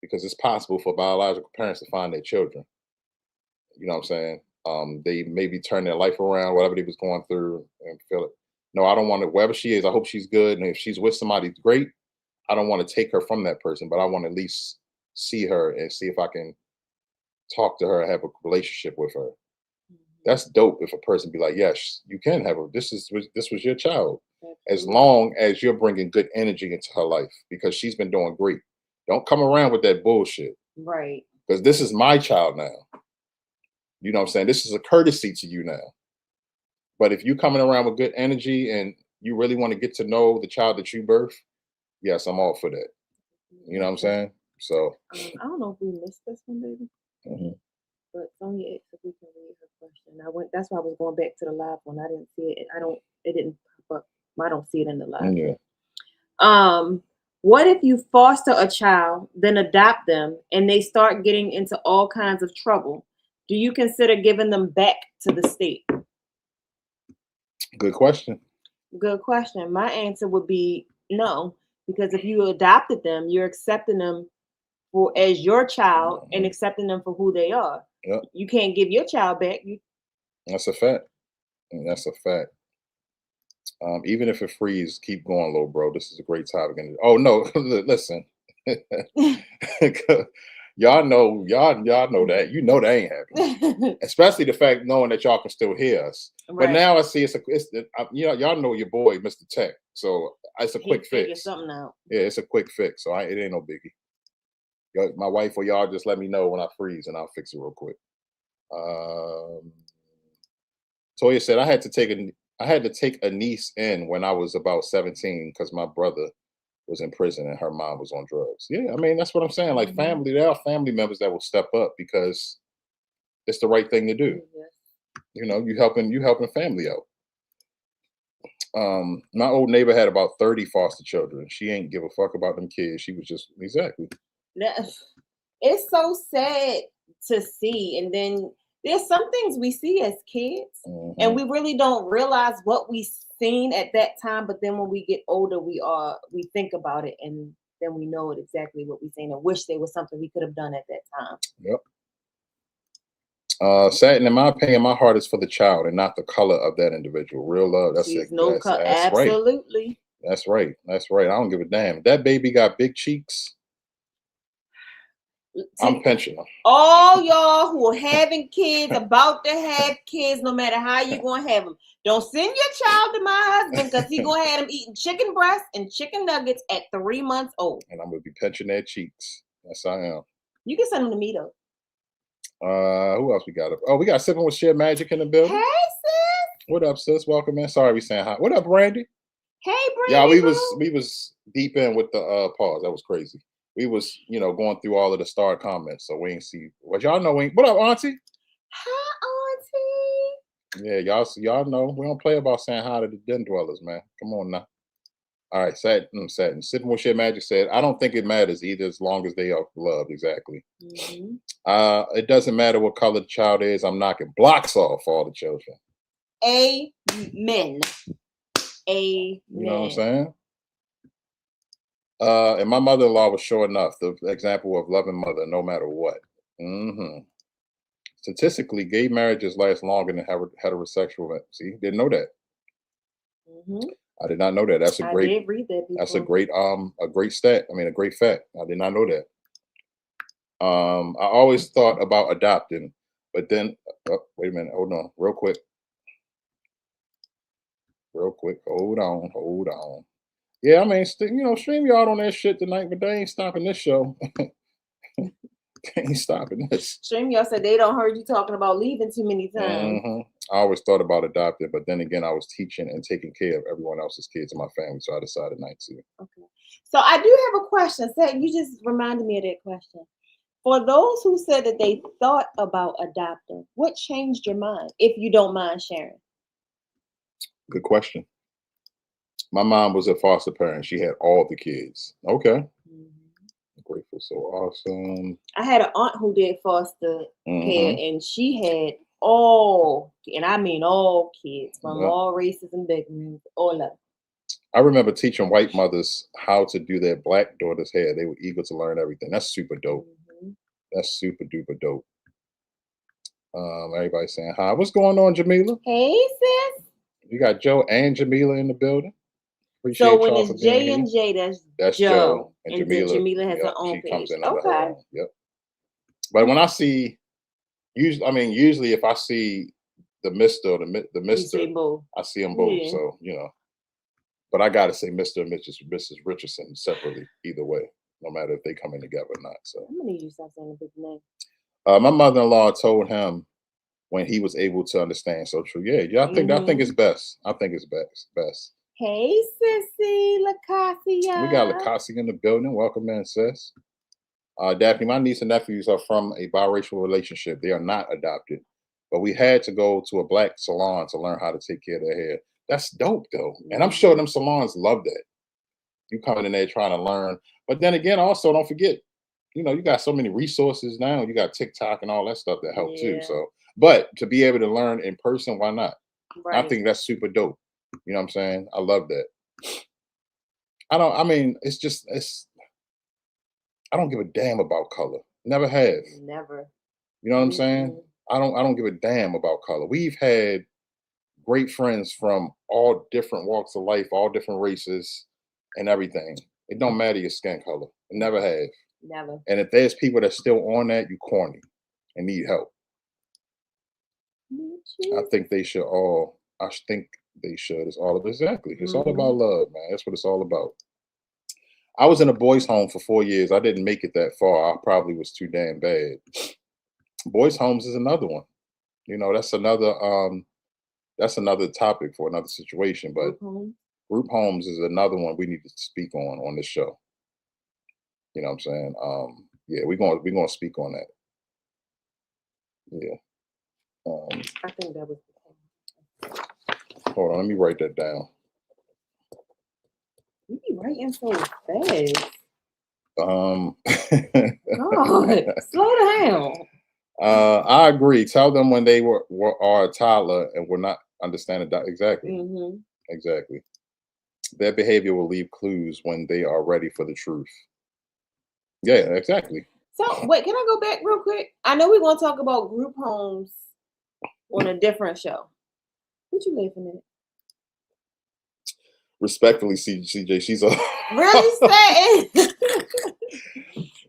because it's possible for biological parents to find their children. You know what I'm saying? They maybe turn their life around, whatever they was going through, and feel it. no, I don't want to, wherever she is, I hope she's good. And if she's with somebody great, I don't want to take her from that person, but I want to at least see her and see if I can talk to her and have a relationship with her. That's dope if a person be like, yes, you can have her. This was your child. As long as you're bringing good energy into her life, because she's been doing great. Don't come around with that bullshit. Right. Because this is my child now. You know what I'm saying? This is a courtesy to you now. But if you coming around with good energy and you really want to get to know the child that you birth, yes, I'm all for that. You know what I'm saying? So I don't know if we missed this one, baby. mhm. But Sonia asked if we can read her question. That's why I was going back to the live one. I didn't see it. It didn't pop up. I don't see it in the live. Yeah. What if you foster a child, then adopt them, and they start getting into all kinds of trouble? Do you consider giving them back to the state? Good question. Good question. My answer would be no, because if you adopted them, you're accepting them as your child and accepting them for who they are. Yep. You can't give your child back. That's a fact. That's a fact. Even if it frees, keep going, little bro. This is a great topic. And oh no, listen. y'all know that. You know that ain't happening. Especially the fact knowing that y'all can still hear us. Right. But now I see y'all know your boy, Mr. Tech. So it's a quick fix. Something out. Yeah, it's a quick fix. So it ain't no biggie. My wife or y'all just let me know when I freeze and I'll fix it real quick. Toya said I had to take a niece in when I was about 17 because my brother was in prison and her mom was on drugs. Yeah, I mean that's what I'm saying. Like family, there are family members that will step up because it's the right thing to do. You know, you helping family out. My old neighbor had about 30 foster children. She ain't give a fuck about them kids. She was just exactly. It's so sad to see, and then there's some things we see as kids, and we really don't realize what we seen at that time. But then when we get older, we think about it, and then we know it exactly what we seen, and wish there was something we could have done at that time. Yep. Satin, in my opinion, my heart is for the child and not the color of that individual. Real love. That's it. That's absolutely. Right. That's right. That's right. I don't give a damn. That baby got big cheeks. I'm pinching them. All y'all who are having kids, about to have kids, no matter how you gonna have them, don't send your child to my husband because he gonna have them eating chicken breast and chicken nuggets at 3 months old. And I'm gonna be pinching their cheeks. Yes, I am. You can send them to me though. Who else we got up? Oh, we got Sipping with Sheer Magic in the building. Hey sis. What up, sis? Welcome in. Sorry we saying hi. What up, Brandy? Hey Brandy. Yeah, we was deep in with the pause. That was crazy. We was, going through all of the star comments, so we ain't see what y'all know. What up, Auntie? Hi, Auntie. Yeah, y'all know we don't play about saying hi to the den dwellers, man. Come on now. All right, Satin. Sipping with Shit Magic said, I don't think it matters either as long as they are loved. Exactly. It doesn't matter what color the child is. I'm knocking blocks off all the children. Amen. You know what I'm saying? And my mother-in-law was sure enough the example of loving mother no matter what. Statistically, gay marriages last longer than heterosexual. See, didn't know that. I did not know that. That's a great. I did read that before. That's a great stat. I mean, a great fact. I did not know that. I always thought about adopting, but then wait a minute. Hold on, real quick. Hold on. Yeah, I mean, stream y'all on that shit tonight, but they ain't stopping this show. They ain't stopping this. Stream y'all said they don't heard you talking about leaving too many times. I always thought about adopting, but then again, I was teaching and taking care of everyone else's kids in my family, so I decided not to. Okay. So I do have a question. You just reminded me of that question. For those who said that they thought about adopting, what changed your mind, if you don't mind sharing? Good question. My mom was a foster parent. She had all the kids. Okay. Grateful, so awesome. I had an aunt who did foster care, and she had all kids from all races and backgrounds, all of them. I remember teaching white mothers how to do their black daughters' hair. They were eager to learn everything. That's super dope. That's super duper dope. Everybody saying hi. What's going on, Jamila? Hey, sis. You got Joe and Jamila in the building. So Appreciate when y'all for it's being J here. and J, that's That's Joe, Joe and and then Jamila. Jamila has her Yep, own she comes page. in under her Okay. own. Yep. But when I see, usually if I see the Mister or the You say Mister, both. I see them both. Yeah. So but I gotta say Mister and Mrs. Richardson separately, either way, no matter if they come in together or not. So I'm gonna need you to stop saying the big name. my mother-in-law told him when he was able to understand. So true. Yeah, yeah. I think it's best. I think it's best. Hey, Sissy We got Lacasia. Lakasi in the building. Welcome in, sis. Daphne, my niece and nephews are from a biracial relationship. They are not adopted, but we had to go to a black salon to learn how to take care of their hair. That's dope, though. And I'm sure them salons love that. You coming in there trying to learn. But then again, also don't forget, you got so many resources now. You got TikTok and all that stuff that help too. Yeah. So, but to be able to learn in person, why not? I Right. think that's super dope. You know what I'm saying? I love that. I don't give a damn about color. Never have. Never. You know what I'm saying? I don't give a damn about color. We've had great friends from all different walks of life, all different races and everything. It don't matter your skin color. It never have. Never. And if there's people that's still on that, you corny and need help. I think they should all. I think they should. It's all exactly. It's all about love, man. That's what it's all about. I was in a boys' home for 4 years. I didn't make it that far. I probably was too damn bad. Boys' homes is another one. That's another topic for another situation. But group homes is another one we need to speak on this show. You know what I'm saying? Yeah, we're gonna speak on that. Yeah. I think that was. Hold on, let me write that down. You be writing so fast. Um, God, slow down. I agree. Tell them when they are a toddler and were not understanding that exactly. Exactly. Their behavior will leave clues when they are ready for the truth. Yeah, exactly. So wait, can I go back real quick? I know we're gonna talk about group homes on a different show. What you laughing at? Respectfully, CJ, she's a Really sad.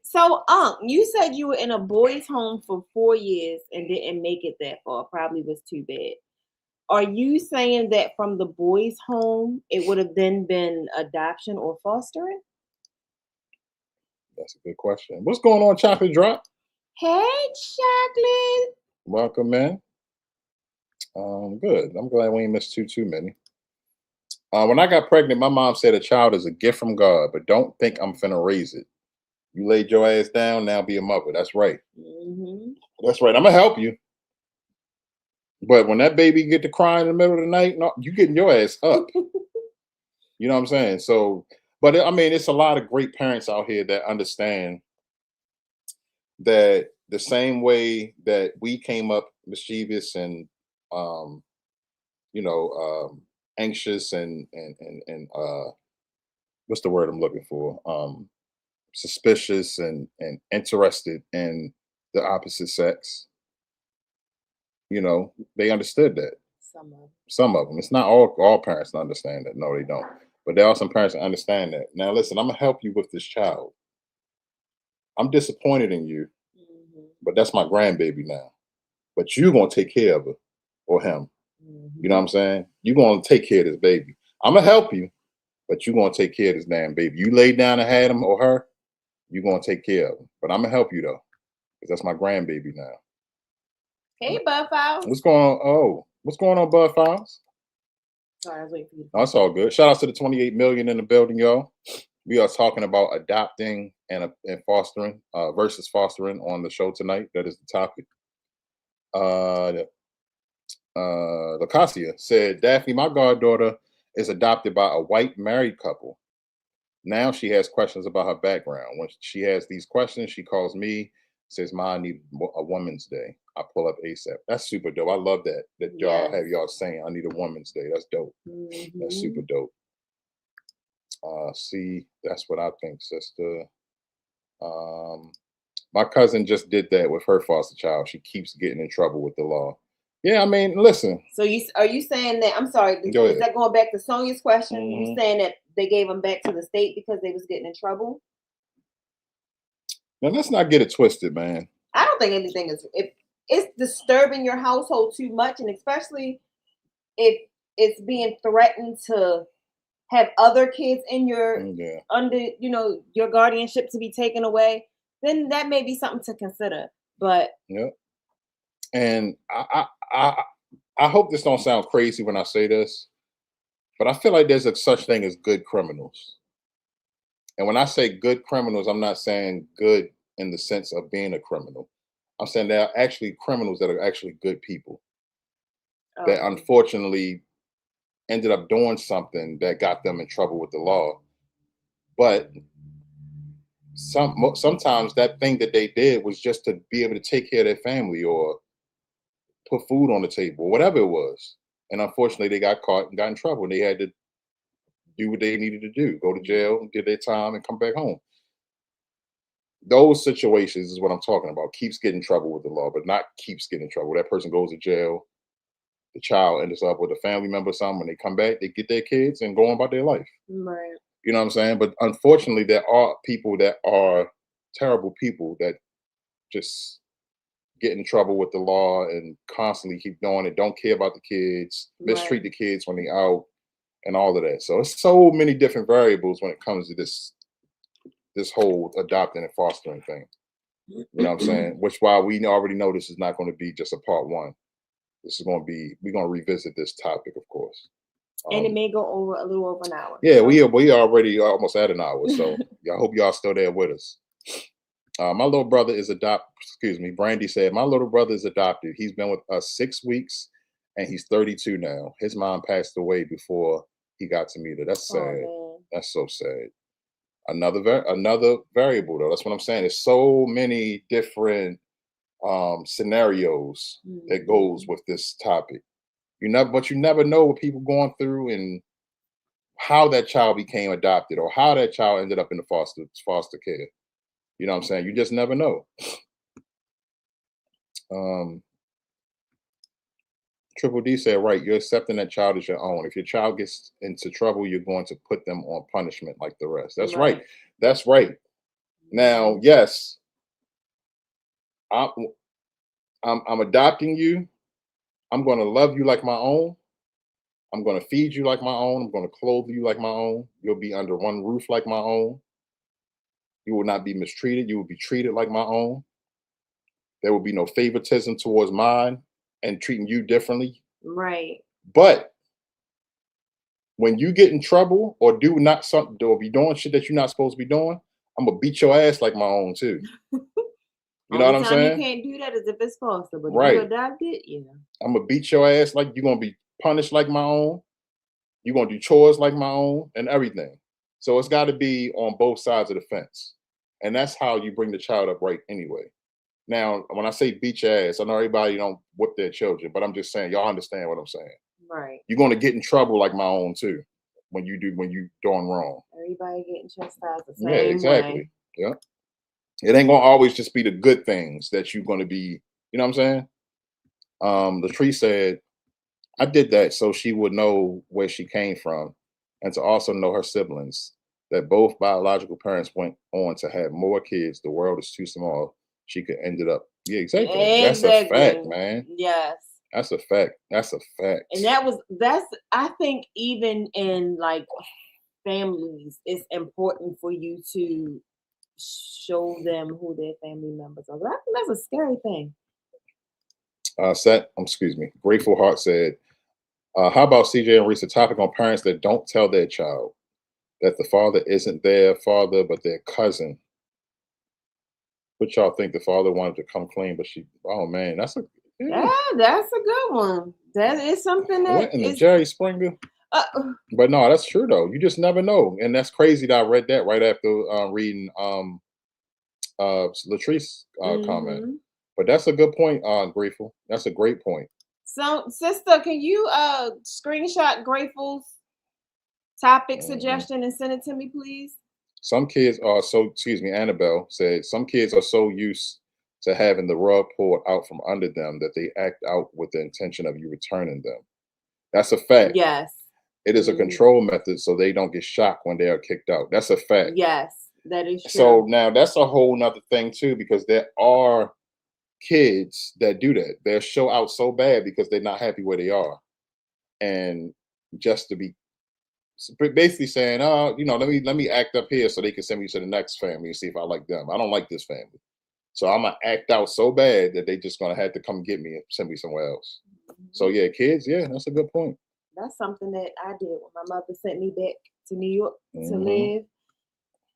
So, you said you were in a boys' home for 4 years and didn't make it that far. Probably was too bad. Are you saying that from the boys' home, it would have then been adoption or fostering? That's a good question. What's going on, Chocolate Drop? Hey, chocolate. Welcome, man. Good. I'm glad we ain't missed too many. When I got pregnant, my mom said a child is a gift from God, but don't think I'm finna raise it. You laid your ass down, now be a mother. That's right. That's right. I'm gonna help you. But when that baby get to crying in the middle of the night, no, you getting your ass up. You know what I'm saying? So, but I mean, it's a lot of great parents out here that understand that the same way that we came up mischievous and um, anxious and what's the word I'm looking for? Suspicious and interested in the opposite sex. They understood that. Some of them. It's not all parents understand that. No, they don't. But there are some parents that understand that. Now, listen, I'm gonna help you with this child. I'm disappointed in you, but that's my grandbaby now. But you're gonna take care of her or him. You know what I'm saying? You're gonna take care of this baby. I'm gonna help you, but you're gonna take care of this damn baby. You laid down and had him or her, you're gonna take care of him. But I'm gonna help you though, because that's my grandbaby now. Hey, Bud Files. What's going on? Oh, what's going on, Bud Files? Sorry, I was waiting for you. That's all good. Shout out to the 28 million in the building, y'all. We are talking about adopting and fostering versus fostering on the show tonight. That is the topic. Lacasia said, Daphne, my goddaughter is adopted by a white married couple. Now she has questions about her background. When she has these questions, she calls me, says, Ma, I need a woman's day. I pull up ASAP. That's super dope. I love that y'all have y'all saying, I need a woman's day. That's dope. That's super dope. See, that's what I think, sister. My cousin just did that with her foster child. She keeps getting in trouble with the law. Yeah, I mean, listen. So are you saying that? I'm sorry. Go Is ahead. that going back to Sonia's question? You Mhm. saying that they gave them back to the state because they was getting in trouble? Now let's not get it twisted, man. I don't think anything is. If it's disturbing your household too much, and especially if it's being threatened to have other kids in your Yeah. under your guardianship to be taken away, then that may be something to consider. But Yeah. And I hope this don't sound crazy when I say this, but I feel like there's a such thing as good criminals. And when I say good criminals, I'm not saying good in the sense of being a criminal. I'm saying there are actually criminals that are actually good people that um, unfortunately ended up doing something that got them in trouble with the law. But sometimes that thing that they did was just to be able to take care of their family or put food on the table, whatever it was. And unfortunately, they got caught and got in trouble. And they had to do what they needed to do: go to jail, get their time, and come back home. Those situations is what I'm talking about. Keeps getting in trouble with the law, but not keeps getting in trouble. That person goes to jail. The child ends up with a family member or something. When they come back, they get their kids and go on about their life. right, You know what I'm saying? But unfortunately, there are people that are terrible people that just get in trouble with the law and constantly keep doing it, don't care about the kids, right. mistreat the kids when they out, and all of that. So it's so many different variables when it comes to this whole adopting and fostering thing. You know what I'm saying? Which why we already know this is not going to be just a part one. This is going to be we're going to revisit this topic, of course. And it Um, may go over a little over an hour. yeah, So we already almost at an hour, so I hope y'all still there with us. My little brother is adopted. Excuse me, Brandy said my little brother is adopted. He's been with us 6 weeks, and he's 32 now. His mom passed away before he got to meet her. That's oh sad. man. That's so sad. Another variable though. That's what I'm saying. There's so many different scenarios that goes Mhm. with this topic. But you never know what people going through and how that child became adopted or how that child ended up in the foster care. You know what I'm saying? You just never know. Um, Triple D said, right, you're accepting that child as your own. If your child gets into trouble, you're going to put them on punishment like the rest. That's right. Right. That's right. Now, Mhm. yes, I'm, I'm adopting you. I'm going to love you like my own. I'm going to feed you like my own. I'm going to clothe you like my own. You'll be under one roof like my own. You will not be mistreated. You will be treated like my own. There will be no favoritism towards mine and treating you differently. Right. But when you get in trouble or do not something or be doing shit that you're not supposed to be doing, I'm gonna beat your ass like my own too. You know what Only I'm time you saying? can't do that is if it's foster, but if you Right. adopt it, yeah. I'm gonna beat your ass like you're gonna be punished like my own. You're gonna do chores like my own and everything. So it's got to be on both sides of the fence, and that's how you bring the child up right anyway. Now, when I say beat your ass, I know everybody don't whip their children, but I'm just saying y'all understand what I'm saying. Right. You're gonna get in trouble like my own too when you doing wrong. Everybody getting chastised the Yeah, same exactly. way. Yeah. It ain't gonna always just be the good things that you're gonna be, you know what I'm saying? The tree said, I did that so she would know where she came from and to also know her siblings, that both biological parents went on to have more kids. The world is too small. She could ended up. Yeah, exactly. That's a fact, Exactly. man. Yes. That's a fact. That's a fact. And that's I think even in like families, it's important for you to show them who their family members are. But I think that's a scary thing. Excuse me. Grateful Heart said, how about CJ and Reese, a topic on parents that don't tell their child that the father isn't their father, but their cousin. What y'all think? The father wanted to come clean, but oh man, that's a, yeah. Yeah, that's a good one. That is something that What in the is Jerry Springer? uh, But no, that's true though. You just never know, and that's crazy that I read that right after reading Latrice's comment. mhm. But that's a good point, Grateful. That's a great point. So sister, can you screenshot Grateful's topic Mhm. suggestion and send it to me, please? Some kids are so. Excuse me, Annabelle said some kids are so used to having the rug pulled out from under them that they act out with the intention of you returning them. That's a fact. Yes. It is a control method so they don't get shocked when they are kicked out. That's a fact. Yes, that is true. So now that's a whole nother thing too, because there are kids that do that. They'll show out so bad because they're not happy where they are. And just to be basically saying, oh, let me act up here so they can send me to the next family and see if I like them. I don't like this family. So I'm gonna act out so bad that they just gonna have to come get me and send me somewhere else. So yeah, kids, yeah, that's a good point. That's something that I did when my mother sent me back to New York to live.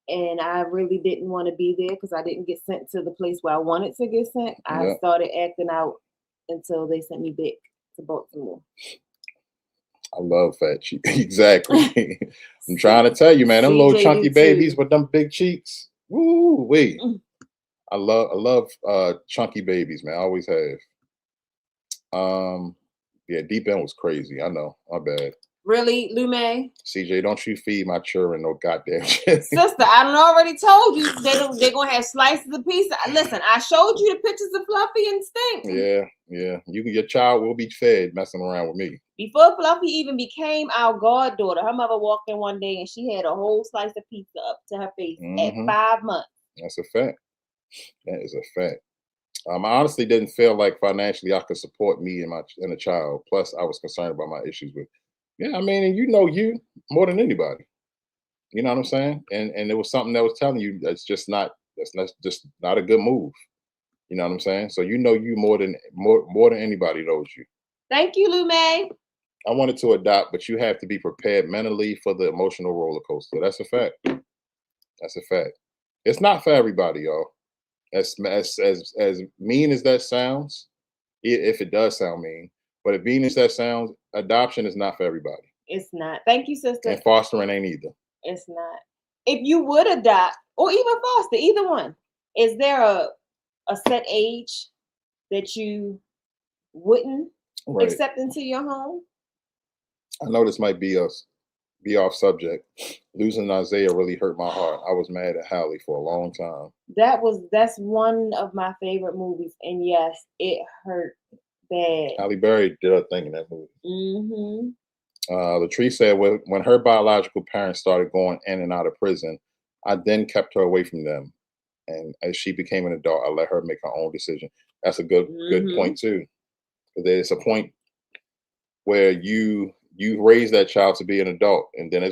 And I really didn't want to be there because I didn't get sent to the place where I wanted to get sent. I started acting out until they sent me back to Baltimore. I love fat cheeks. Exactly. I'm trying to tell you, man, them little chunky babies with them big cheeks. Woo wee. I love chunky babies, man. I always have. Yeah, Deep End was crazy. I know. My bad. Really, Lume? CJ, don't you feed my children no goddamn shit. Sister, I done already told you they're gonna have slices of pizza. Listen, I showed you the pictures of Fluffy and Stink. Yeah. Your child will be fed messing around with me. Before Fluffy even became our goddaughter, her mother walked in one day and she had a whole slice of pizza up to her face at 5 months. That's a fact. That is a fact. I honestly didn't feel like financially I could support me and a child. Plus, I was concerned about my issues with. Yeah, I mean, and you more than anybody. You know what I'm saying? And it was something that was telling you that's just not a good move. You know what I'm saying? So you more than anybody knows you. Thank you, Lume. I wanted to adopt, but you have to be prepared mentally for the emotional roller coaster. That's a fact. That's a fact. It's not for everybody, y'all. As mean as that sounds, if it does sound mean, but as mean as that sounds, adoption is not for everybody. It's not. Thank you, sister. And fostering ain't either. It's not. If you would adopt or even foster, either one, is there a set age that you wouldn't accept into your home? I know this might be off subject. Losing Isaiah really hurt my heart. I was mad at Hallie for a long time. That's one of my favorite movies, and yes, it hurt bad. Halle Berry did her thing in that movie. Latrice said when her biological parents started going in and out of prison, I then kept her away from them, and as she became an adult, I let her make her own decision. That's a good point too, because there's a point where you raise that child to be an adult, and then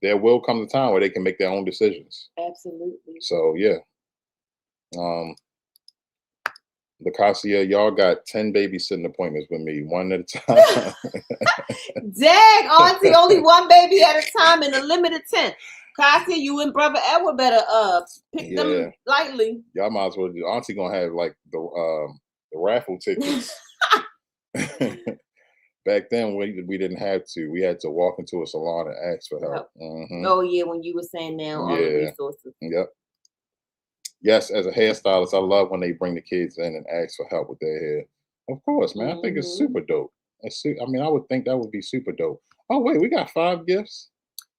there will come a time where they can make their own decisions. Absolutely. So yeah. Lacasia, y'all got 10 babysitting appointments with me, one at a time. Dang, Auntie, only one baby at a time in a limited 10. Cassia, you and Brother Edward better pick them lightly. Y'all might as well do. Auntie gonna have like the raffle tickets. Back then, we didn't have to. We had to walk into a salon and ask for help. Oh yeah, when you were saying now all the resources. Yep. Yes, as a hairstylist, I love when they bring the kids in and ask for help with their hair. Of course, man. I think it's super dope. I would think that would be super dope. Oh wait, we got 5 gifts.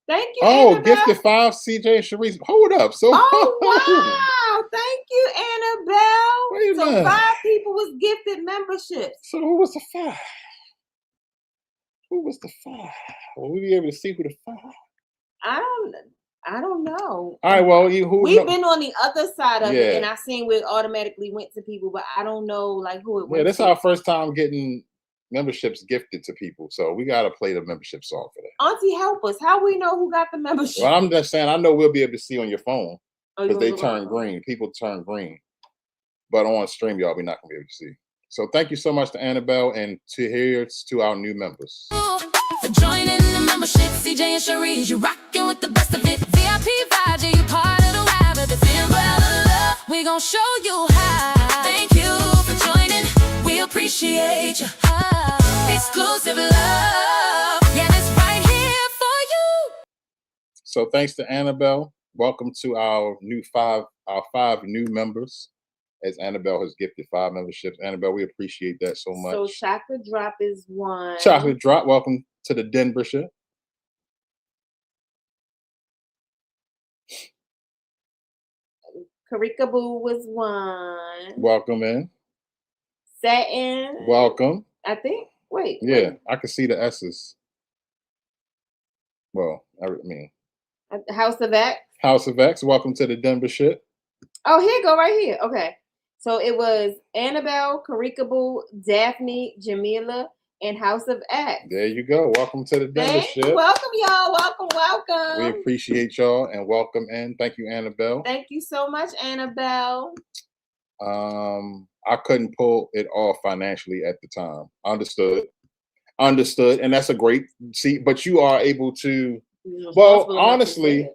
Thank you. Oh, Annabelle. gifted 5, CJ and Sharice. Hold up. So wow. Thank you, Annabelle. Wait a minute. 5 people was gifted memberships. So who was the 5? Who was the 5? Will we be able to see who the 5? I don't know. All right, well, we've been on the other side of it, and I seen where it automatically went to people, but I don't know like who it went. Yeah, this is our first time getting memberships gifted to people, so we gotta play the membership song for that. Auntie, help us. How we know who got the membership? Well, I'm just saying, I know we'll be able to see on your phone because they turn green. People turn green, but on stream, y'all be not gonna be able to see. So thank you so much to Annabelle, and here's to our new members. For joining the membership, CJ and Sharice, you rockin' with the best of it. VIP vibes, yeah, you part of the ride, but the symbol of love, we gon' show you how. Thank you for joining, we appreciate you. Exclusive love, yeah, that's right here for you. So thanks to Annabelle. Welcome to our 5 new members. As Annabelle has gifted 5 memberships. Annabelle, we appreciate that so much. So Chocolate Drop is one. Chocolate Drop, welcome to the Denver ship. Karika Boo was one. Welcome in. Satin. Welcome. I think. Wait. Yeah, Wait. I can see the S's. Well, I mean, House of X. House of X. Welcome to the Denver shit. Oh, here you go, right here. Okay. So it was Annabelle, Karika Boo, Daphne, Jamila, and House of X. There you go. Welcome to the Denver shit. Welcome, y'all. Welcome, We welcome. appreciate y'all and welcome in. Thank you, Annabelle. Thank you so much, Annabelle. I couldn't pull it off financially at the time. Understood, and that's a great but you are able to. Well, honestly,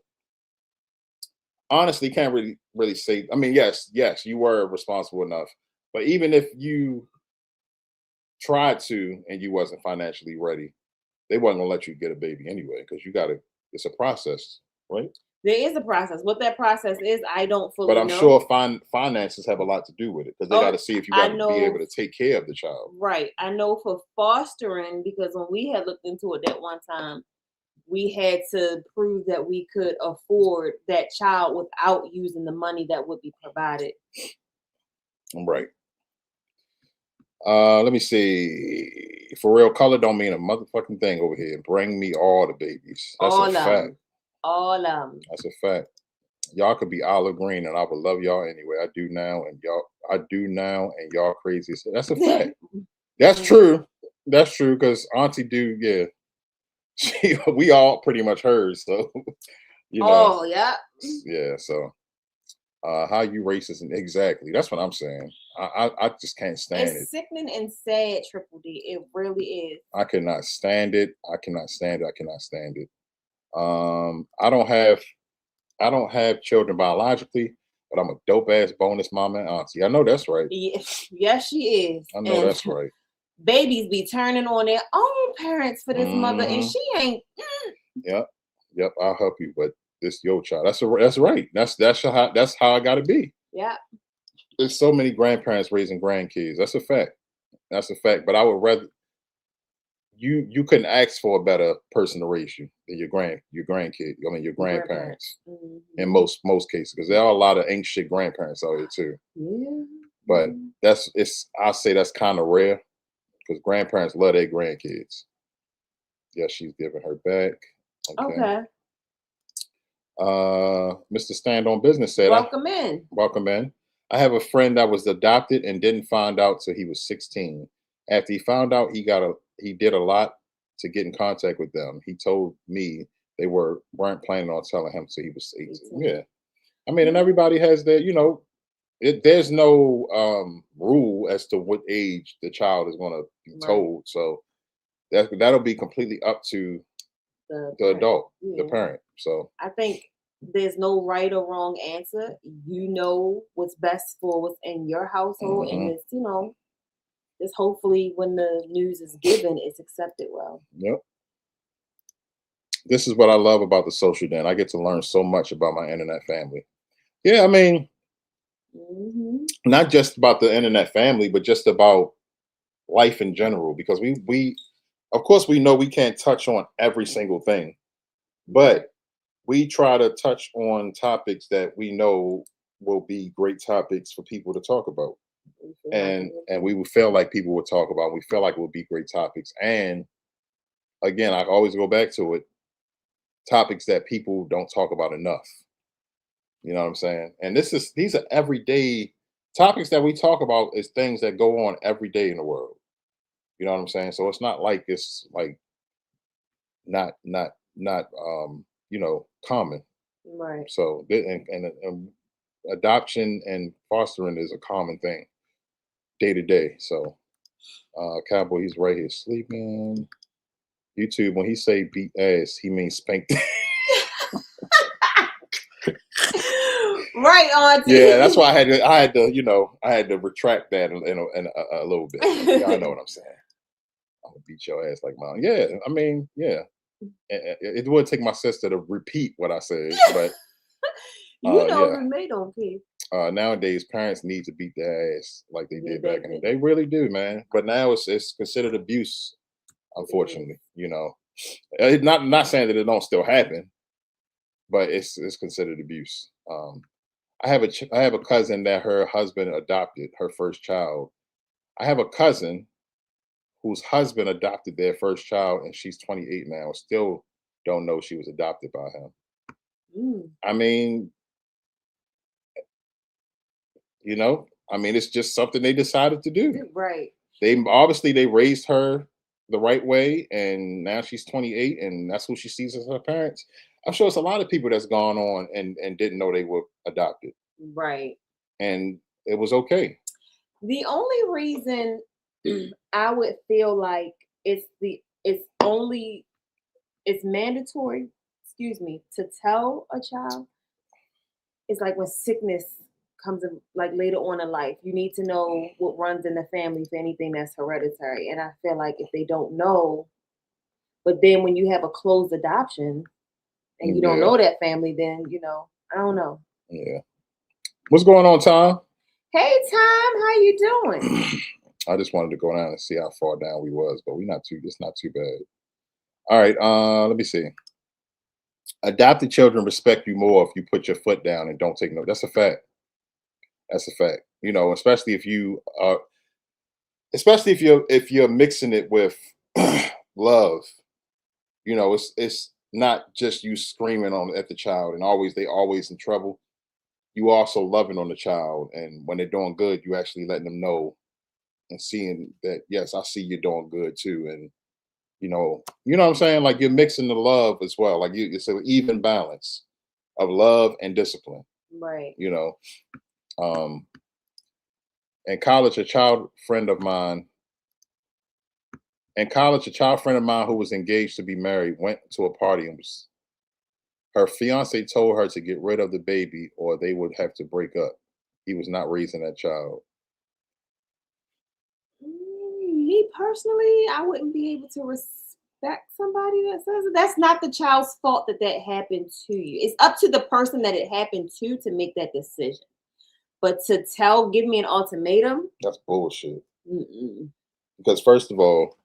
can't really say. I mean, yes, you were responsible enough, but even if you tried to and you wasn't financially ready, they wasn't gonna let you get a baby anyway because you got to. It's a process, right? There is a process. What that process is, I don't fully know. But I'm sure finances have a lot to do with it because they got to see if you got to be able to take care of the child. Right. I know for fostering, because when we had looked into it that one time, we had to prove that we could afford that child without using the money that would be provided. Right. Let me see. For real, color don't mean a motherfucking thing over here. Bring me all the babies. That's a fact. All of them. That's a fact. Y'all could be olive green, and I would love y'all anyway. I do now, and y'all crazy. So that's a fact. That's true. That's true. Because Auntie do, yeah. We all pretty much hers. So you know. Oh yeah. Yeah. So. How you racist? And exactly. That's what I'm saying. I just can't stand it. It's sickening and sad, Triple D. It really is. I cannot stand it. I cannot stand it. I don't have children biologically, but I'm a dope ass bonus mama and auntie. I know that's right. Yes, she is. I know that's right. Babies be turning on their own parents for this mother, and she ain't. Yep. I'll help you, but this your child. That's right. That's how I gotta be. Yeah. There's so many grandparents raising grandkids. That's a fact. But I would rather you couldn't ask for a better person to raise you than your grandkid. I mean your grandparents. In most cases, because there are a lot of ain't shit grandparents out here too. Yeah. But I say that's kind of rare because grandparents love their grandkids. Yeah, she's giving her back. Okay. Mr. Stand on Business said, Welcome in. I have a friend that was adopted and didn't find out till he was 16. After he found out, he did a lot to get in contact with them. He told me they weren't planning on telling him till he was 18. Yeah. I mean, and everybody has their, there's no rule as to what age the child is going to be told. So that'll be completely up to the adult, the parent. So I think there's no right or wrong answer. You know what's best for what's in your household, and it's it's hopefully when the news is given, it's accepted well. Yep. This is what I love about the social den. I get to learn so much about my internet family. Yeah, I mean, not just about the internet family, but just about life in general. Because we of course we know we can't touch on every single thing, but we try to touch on topics that we know will be great topics for people to talk about. And we would feel like people would talk about. We feel like it would be great topics. And again, I always go back to it. Topics that people don't talk about enough. You know what I'm saying? And these are everyday topics that we talk about is things that go on every day in the world. You know what I'm saying? So it's not like it's like not common. Right. So and adoption and fostering is a common thing day to day. So Cowboy, he's right here sleeping. YouTube, when he say beat ass, he means spank. Right, Auntie. Yeah, that's why I had to retract that in a little bit. Y'all know what I'm saying. I'm gonna beat your ass like mom. Yeah, I mean, yeah. It would take my sister to repeat what I said, but they don't care. Nowadays, parents need to beat their ass like they did back in the day. They really do, man. But now it's considered abuse, unfortunately. Not saying that it don't still happen, but it's considered abuse. I have a cousin that her husband adopted her first child. I have a cousin whose husband adopted their first child, and she's 28 now. Still don't know she was adopted by him. Mm, I mean, I mean, it's just something they decided to do. right. They obviously they raised her the right way, and now she's 28, and that's who she sees as her parents. I'm sure it's a lot of people that's gone on and didn't know they were adopted, Right. and it was okay. The only reason I would feel like it's mandatory, excuse me, to tell a child is like when sickness comes in, like later on in life. You need to know what runs in the family for anything that's hereditary. And I feel like if they don't know, but then when you have a closed adoption and you don't Yeah, know that family, then I don't know. yeah. What's going on, Tom? Hey Tom, how you doing? I just wanted to go down and see how far down we was, but we not too. It's not too bad. All right. Let me see. Adopted children respect you more if you put your foot down and don't take no. That's a fact. That's a fact. Especially if you are, especially if you're mixing it with love. It's not just you screaming on at the child and they always in trouble. You also loving on the child, and when they're doing good, you actually letting them know and seeing that yes, I see you're doing good too, and what I'm saying. Like you're mixing the love as well. Like it's an even balance of love and discipline. Right. You know, um, in college, a child friend of mine. In college, a child friend of mine who was engaged to be married went to a party and her fiance told her to get rid of the baby or they would have to break up. He was not raising that child. Me personally, I wouldn't be able to respect somebody that says it. That's not the child's fault that that happened to you. It's up to the person that it happened to make that decision. But to give me an ultimatum, That's bullshit. mm-mm. Because first of all,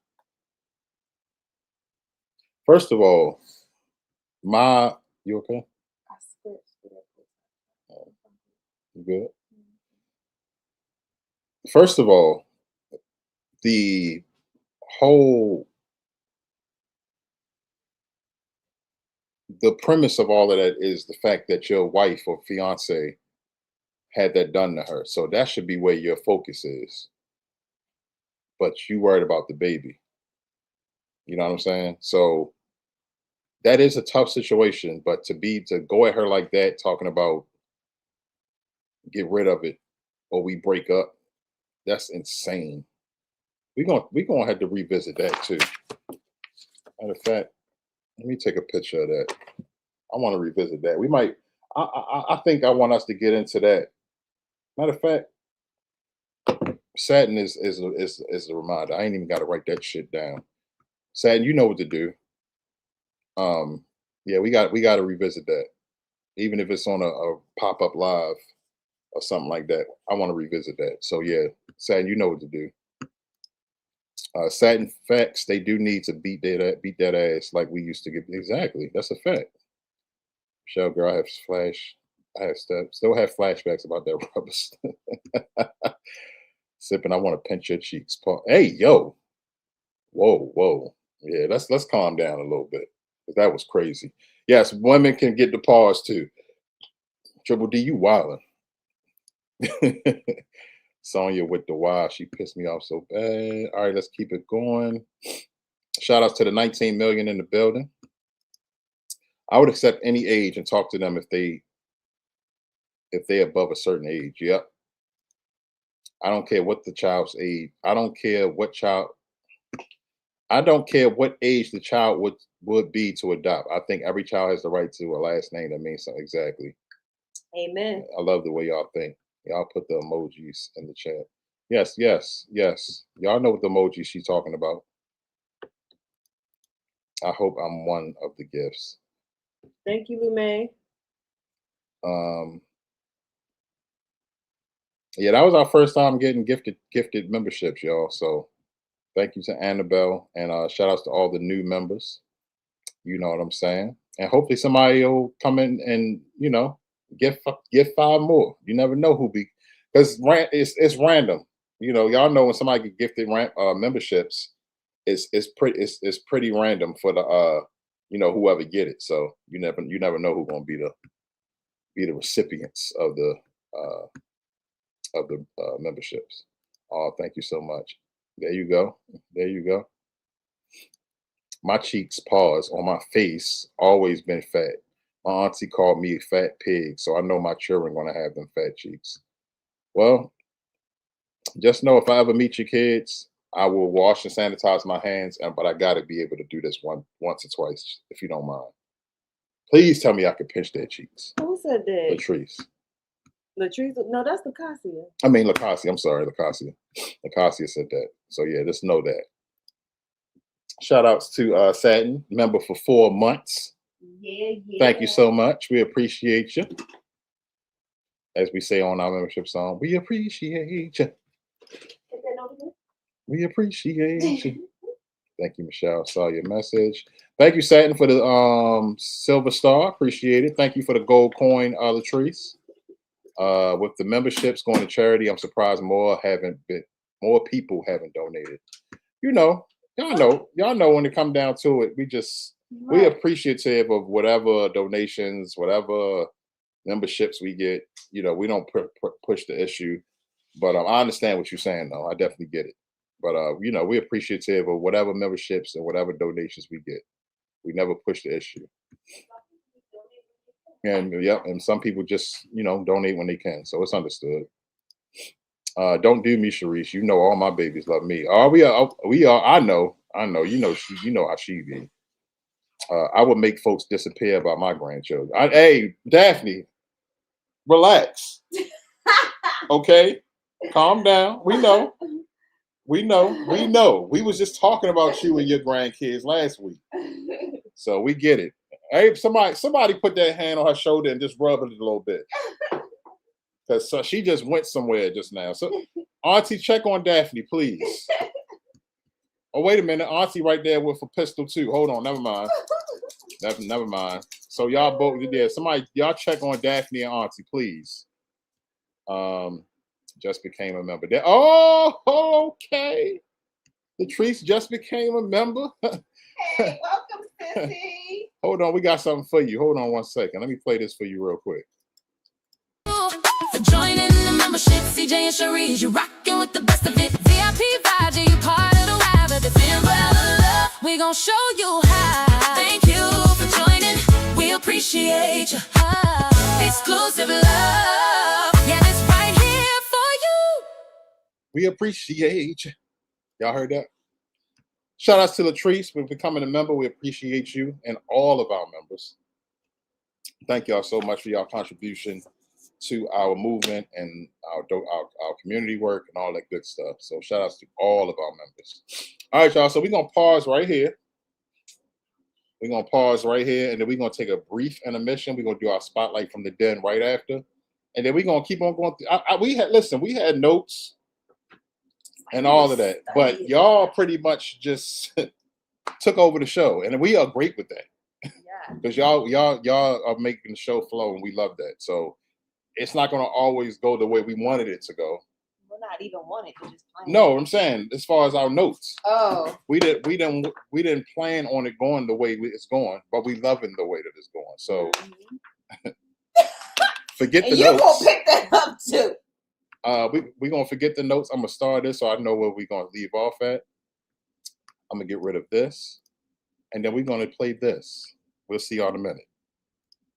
my you okay? I swear. You good? First of all, the whole the premise of all of that is the fact that your wife or fiance had that done to her. So that should be where your focus is. But you worried about the baby. You know what I'm saying? So that is a tough situation. But to go at her like that, talking about get rid of it or we break up, that's insane. We're gonna have to revisit that too. Matter of fact, let me take a picture of that. I want to revisit that. We might. I think I want us to get into that. Matter of fact, Satin is a reminder. I ain't even got to write that shit down. Satin, you know what to do. Um, yeah, we got to revisit that, even if it's on a pop up live or something like that. I want to revisit that. So yeah, Satin, you know what to do. Satin facts, they do need to beat that ass like we used to get. Exactly, that's a fact. Michelle, girl, I have still have flashbacks about that rubber. Sipping, I want to pinch your cheeks. Hey, yo, whoa. Yeah, let's calm down a little bit. 'Cause that was crazy. Yes, women can get the pause too. Triple D, you wildin'. Sonya with the wild, she pissed me off so bad. All right, let's keep it going. Shout outs to the 19 million in the building. I would accept any age and talk to them if they above a certain age. Yep. I don't care what the child's age. I don't care what age the child would be to adopt. I think every child has the right to a last name that means something. Exactly. Amen. I love the way y'all think. Y'all put the emojis in the chat. Yes. Y'all know what the emojis she's talking about. I hope I'm one of the gifts. Thank you, Lume. Yeah, that was our first time getting gifted memberships, y'all. So thank you to Annabelle and shout outs to all the new members. You know what I'm saying? And hopefully somebody will come in and, Get 5 more. You never know who be, because it's random. You know, y'all know when somebody get gifted memberships, it's pretty random for the you know, whoever get it. So you never know who's gonna be the recipients of the memberships. Oh, thank you so much. There you go. There you go. My cheeks, pause, on my face, always been fat. My auntie called me a fat pig, so I know my children gonna have them fat cheeks. Well, just know if I ever meet your kids, I will wash and sanitize my hands, but I gotta be able to do this once or twice, if you don't mind. Please tell me I can pinch their cheeks. Who said that? Latrice. Latrice? No, that's Lacasia. I mean Lacasia. I'm sorry, Lacasia. Lacasia said that. So yeah, just know that. Shout outs to Satin, member for 4 months. Yeah. Thank you so much. We appreciate you. As we say on our membership song, we appreciate you. We appreciate you. Thank you, Michelle. Saw your message. Thank you, Satin, for the silver star. Appreciate it. Thank you for the gold coin, Latrice. With the memberships going to charity, I'm surprised more people haven't donated. You know, y'all know when it come down to it, we appreciative of whatever donations, whatever memberships we get. You know, we don't push the issue, but I understand what you're saying, though. I definitely get it. But you know, we appreciative of whatever memberships and whatever donations we get. We never push the issue. And some people just, you know, donate when they can, so it's understood. Don't do me, Sharice. You know all my babies love me. We are. I know. You know how she be. I would make folks disappear about my grandchildren. Hey, Daphne, relax. Okay, calm down. We know. We was just talking about you and your grandkids last week, so we get it. Hey, somebody put their hand on her shoulder and just rub it a little bit, because she just went somewhere just now. So, Auntie, check on Daphne, please. Oh, wait a minute, Auntie, right there with a pistol too. Hold on, never mind. Never mind. So y'all both there. Somebody, y'all check on Daphne and Auntie, please. Just became a member. Oh, okay. Latrice just became a member. Hey, welcome, Sissy. Hold on, we got something for you. Hold on 1 second. Let me play this for you real quick. For joining the membership, CJ and Cherise, you rocking with the best of it. VIP vibes, yeah, you part of the ride of this umbrella love. We gon' show you how. Thank you for joining. We appreciate you. Exclusive love. Yeah, it's right here for you. We appreciate you. Y'all heard that? Shout outs to Latrice for becoming a member. We appreciate you and all of our members. Thank y'all so much for your contribution to our movement and our community work and all that good stuff. So shout outs to all of our members. All right, y'all. So we're going to pause right here. We're going to pause right here, and then we're going to take a brief intermission. We're going to do our spotlight from the den right after. And then we're going to keep on going through. We had notes and all of that, but y'all pretty much just took over the show, and we are great with that. Yeah, because y'all are making the show flow, and we love that. So it's not going to always go the way we wanted it to go. We're not even wanting to just plan. No, I'm saying as far as our notes. Oh, we didn't plan on it going the way it's going, but we loving the way that it's going. So forget the notes. You gonna pick that up too. We're gonna forget the notes. I'm gonna start this so I know where we're gonna leave off at. I'm gonna get rid of this, and then we're gonna play this. We'll see y'all in a minute.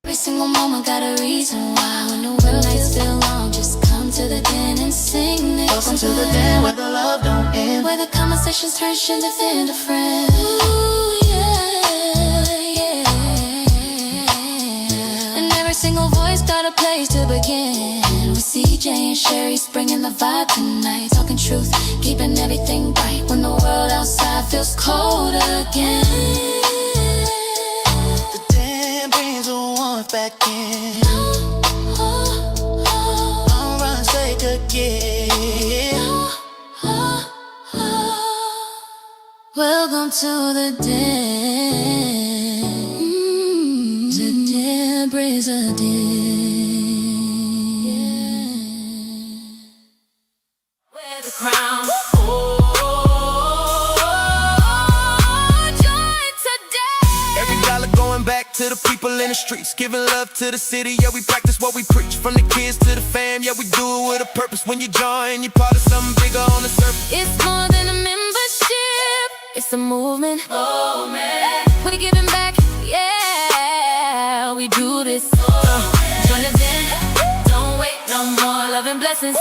Every single moment got a reason why. When the world lights feel long, just come to the den and sing this. Welcome to the den where the love don't end, where the conversations turn shit into friends. Ooh, yeah. And every single voice got a place to begin. With CJ and Sherry bringing the vibe tonight, talking truth, keeping everything bright. When the world outside feels cold again, the den brings the warmth back in. Don't run, say again. Welcome to the den. The den brings a den. in the streets, giving love to the city. Yeah, we practice what we preach. From the kids to the fam, yeah, we do it with a purpose. When you join, you're part of something bigger on the surface. It's more than a membership, it's a movement. Oh man, we giving back, yeah, we do this. Join us in, don't wait no more. Love and blessings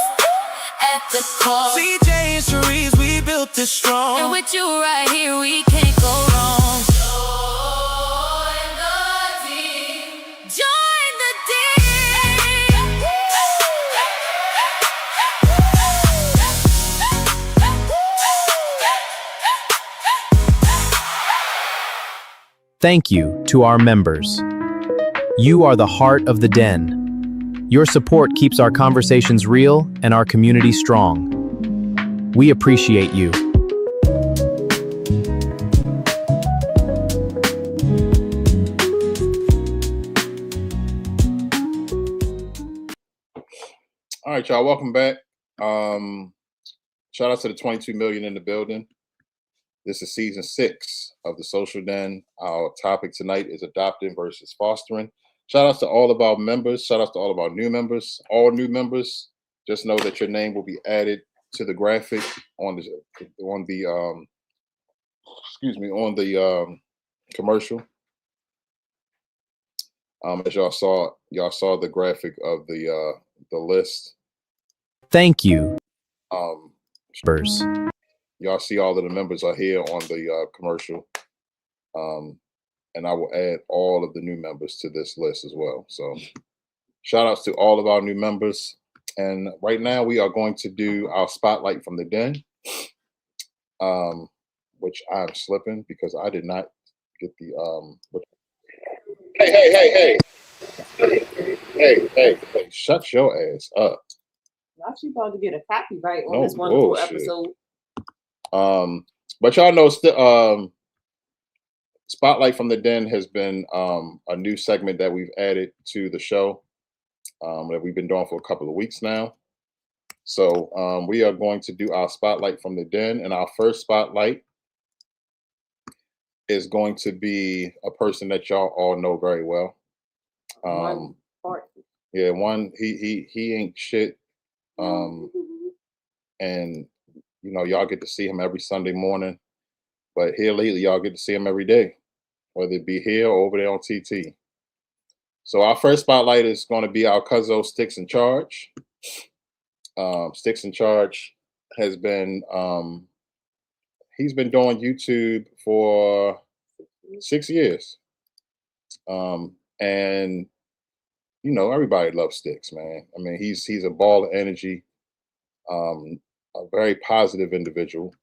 at the core. CJ and Reese, we built this strong. And with you right here, we can't go wrong. Join the team. Thank you to our members. You are the heart of the Den. Your support keeps our conversations real and our community strong. We appreciate you. All right, y'all, welcome back. Shout out to the 22 million in the building. This is season 6 of the Social Den. Our topic tonight is adopting versus fostering. Shout out to all of our members. Shout out to all of our new members. All new members, just know that your name will be added to the graphic on the commercial. As y'all saw the graphic of the list. Thank you. Members. Y'all see all of the members are here on the commercial. And I will add all of the new members to this list as well. So shout outs to all of our new members. And right now we are going to do our spotlight from the den, which I'm slipping because I did not get the, hey, shut your ass up. Now she about to get a copyright on No this wonderful bullshit. episode. But y'all know Spotlight from the Den has been a new segment that we've added to the show that we've been doing for a couple of weeks now. So we are going to do our Spotlight from the Den, and our first Spotlight is going to be a person that y'all all know very well. Yeah, he ain't shit. And you know, y'all get to see him every Sunday morning. But here lately, y'all get to see him every day, whether it be here or over there on TT. So our first spotlight is going to be our Cuzzo Sticks in Charge. Sticks in Charge has been, he's been doing YouTube for 6 years. And, you know, everybody loves Sticks, man. I mean, he's a ball of energy, a very positive individual.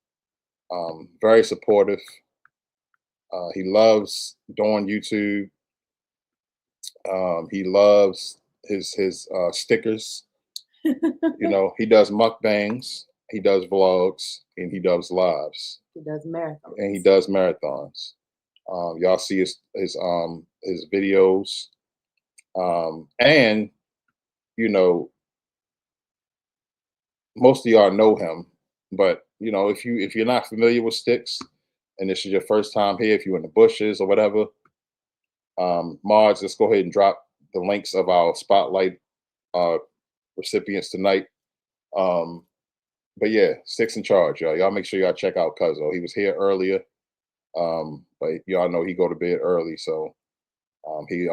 Very supportive. He loves doing YouTube. He loves his stickers. You know, he does mukbangs, he does vlogs, and he does lives. He does marathons. And he does marathons. Y'all see his videos. And you know, most of y'all know him, but you know, if you're not familiar with Sticks and this is your first time here, if you're in the bushes or whatever, mods, let's go ahead and drop the links of our spotlight recipients tonight. But yeah, Sticks in Charge, y'all. Y'all make sure y'all check out Cuzzo. He was here earlier, but y'all know he go to bed early, so he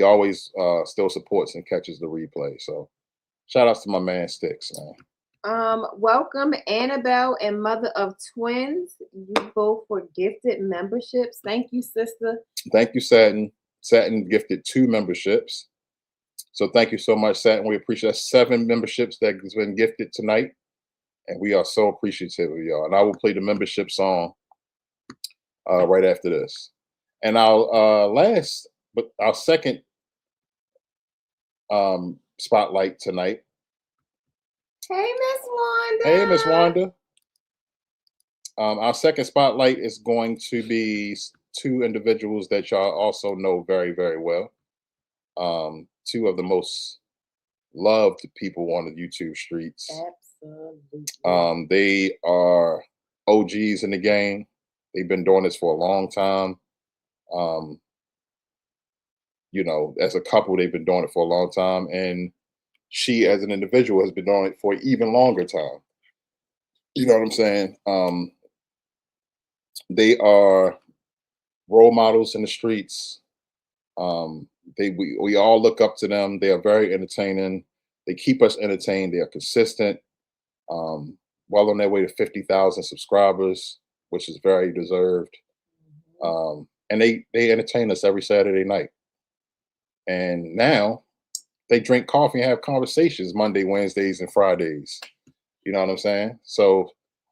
always still supports and catches the replay. So shout outs to my man Sticks, man. Welcome Annabelle and mother of twins. You both were gifted memberships. Thank you, sister. Thank you, Satin. Satin gifted 2 memberships. So thank you so much, Satin. We appreciate 7 memberships that has been gifted tonight. And we are so appreciative of y'all. And I will play the membership song right after this. And our second spotlight tonight. Hey, Miss Wanda. Hey, Miss Wanda. Our second spotlight is going to be 2 individuals that y'all also know very, very well. 2 of the most loved people on the YouTube streets. Absolutely. They are OGs in the game. They've been doing this for a long time. You know, as a couple, they've been doing it for a long time, and she, as an individual, has been doing it for an even longer time. You know what I'm saying? They are role models in the streets. We all look up to them. They are very entertaining. They keep us entertained. They are consistent. Um, well on their way to 50,000 subscribers, which is very deserved. And they entertain us every Saturday night. And now they drink coffee and have conversations Monday, Wednesdays, and Fridays. You know what I'm saying? So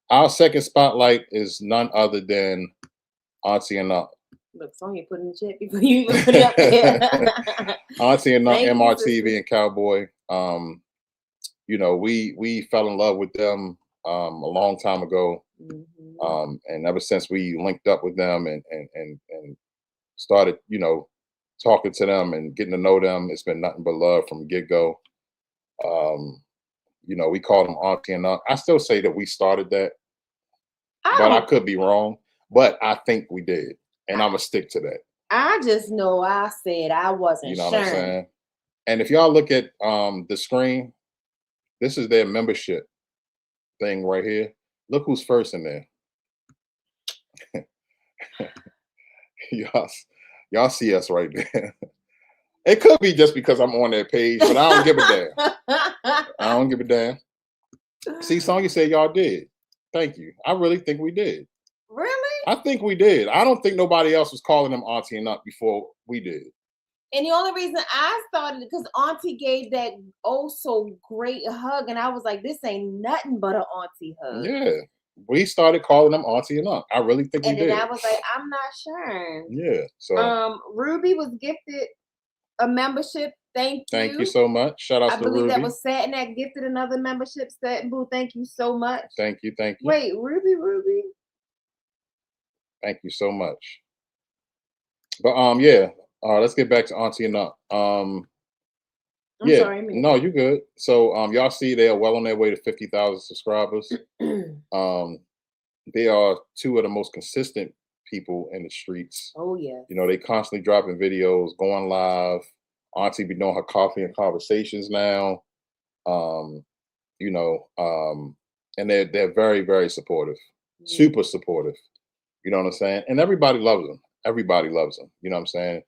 our second spotlight is none other than Auntie and Look, Sonya put in the chat before you even put it up there. Auntie and Thank you, MRTV sister. and Cowboy. You know, we fell in love with them a long time ago. And ever since we linked up with them and started, you know, talking to them and getting to know them, it's been nothing but love from the get-go. You know, we call them Auntie and I still say that we started that, but I could be wrong. But I think we did, and I'm gonna stick to that. I just know I said I wasn't You know sure. what I'm saying? And if y'all look at the screen, this is their membership thing right here. Look who's first in there. y'all see us right there. It could be just because I'm on their page, but I don't give a damn. I don't give a damn. See, Sonya said y'all did. Thank you. I really think we did. Really? I think we did. I don't think nobody else was calling them Auntie and Up before we did. And the only reason I started because Auntie gave that oh so great hug, and I was like, this ain't nothing but an Auntie hug. Yeah. We started calling them Auntie and Up. I really think we And did. then I was like, I'm not sure. Yeah. So Ruby was gifted a membership. Thank you. Thank you so much. Shout out to Ruby. I believe that was Satnac gifted another membership. Sat and Boo, thank you so much. Thank you. Thank you. Wait, Ruby. Thank you so much. But yeah. Let's get back to Auntie and Up. I'm yeah, sorry, man. no, you good. So y'all see they are well on their way to 50,000 subscribers. They are two of the most consistent people in the streets. Oh yeah. You know, they constantly dropping videos, going live. Auntie be doing her coffee and conversations now. You know, and they're very, very supportive, super supportive. You know what I'm saying? And everybody loves them. Everybody loves them. You know what I'm saying?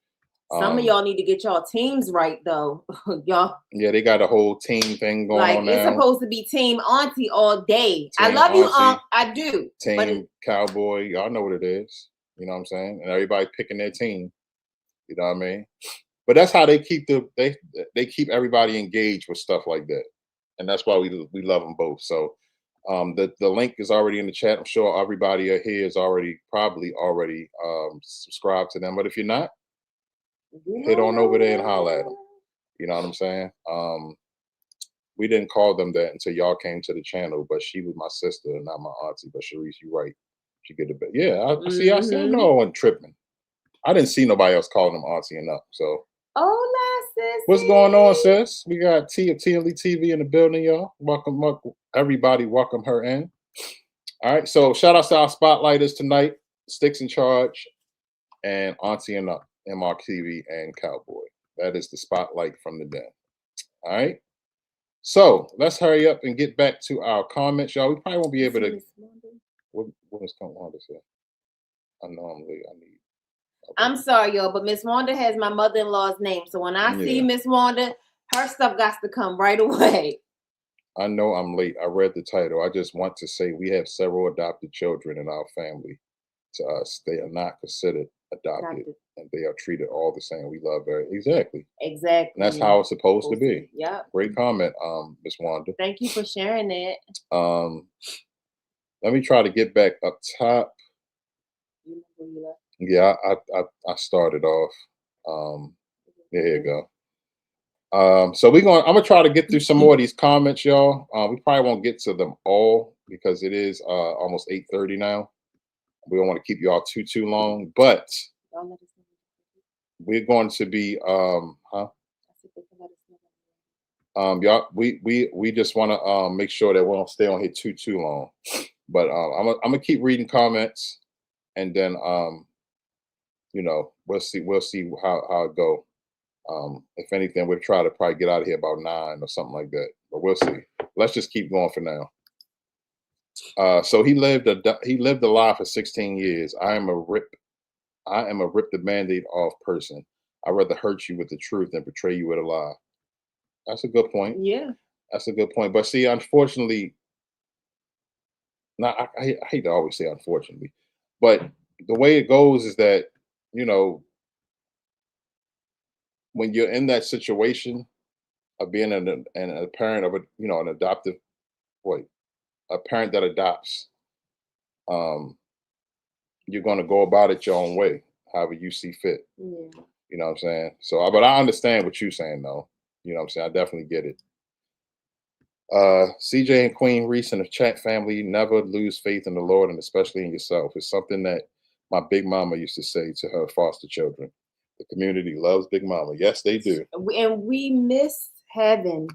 Some of y'all need to get y'all teams right though. Y'all. Yeah, they got a whole team thing going on now. It's supposed to be Team Auntie all day. Team I love you, Auntie, I do. Team Cowboy, y'all know what it is. You know what I'm saying? And everybody picking their team. You know what I mean? But that's how they keep they keep everybody engaged with stuff like that. And that's why we love them both. So the link is already in the chat. I'm sure everybody here is probably already subscribed to them. But if you're not, head on over there and holler at them. You know what I'm saying? We didn't call them that until y'all came to the channel, but she was my sister, not my auntie. But Reese, you right. She get the best. Yeah, I see. I said no, I wasn't tripping. I didn't see nobody else calling them Auntie and Up. So, hola, sis. What's going on, sis? We got T of TLE TV in the building, y'all. Welcome, everybody. Welcome her in. All right. So, shout out to our spotlighters tonight: Sticks in Charge and Auntie and Up, MRTV and Cowboy. That is the spotlight from the den. All right. So let's hurry up and get back to our comments, y'all. We probably won't be able to. What is Wanda say? I know I'm late. I need. I'm sorry, y'all, but Miss Wanda has my mother-in-law's name. So when I see Miss Wanda, her stuff got to come right away. I know I'm late. I read the title. I just want to say we have several adopted children in our family. To us, they are not considered adopted, and they are treated all the same. We love her. Exactly. And that's how it's supposed to be. Yeah. Great comment, Miss Wanda. Thank you for sharing that. Let me try to get back up top. Yeah, I started off. There you go. So I'm gonna try to get through some more of these comments, y'all. We probably won't get to them all because it is almost 8:30 now. We don't want to keep y'all too long, but we're going to be y'all, we just want to make sure that we don't stay on here too long. But I'm gonna keep reading comments, and then you know, we'll see how it go. If anything, we'll try to probably get out of here about 9 or something like that. But we'll see. Let's just keep going for now. So he lived a lie for 16 years. I am a rip the Band-Aid off person. I'd rather hurt you with the truth than betray you with a lie. That's a good point. Yeah. That's a good point. But see, unfortunately, I hate to always say unfortunately, but the way it goes is that, you know, when you're in that situation of being a parent of an adoptive, wait, a parent that adopts, um, you're going to go about it your own way, however you see fit. Yeah. You know what I'm saying? So, but I understand what you're saying, though. You know what I'm saying? I definitely get it. CJ and Queen Reese and the chat family, never lose faith in the Lord and especially in yourself. It's something that my big mama used to say to her foster children. The community loves Big Mama. Yes, they do. And we miss having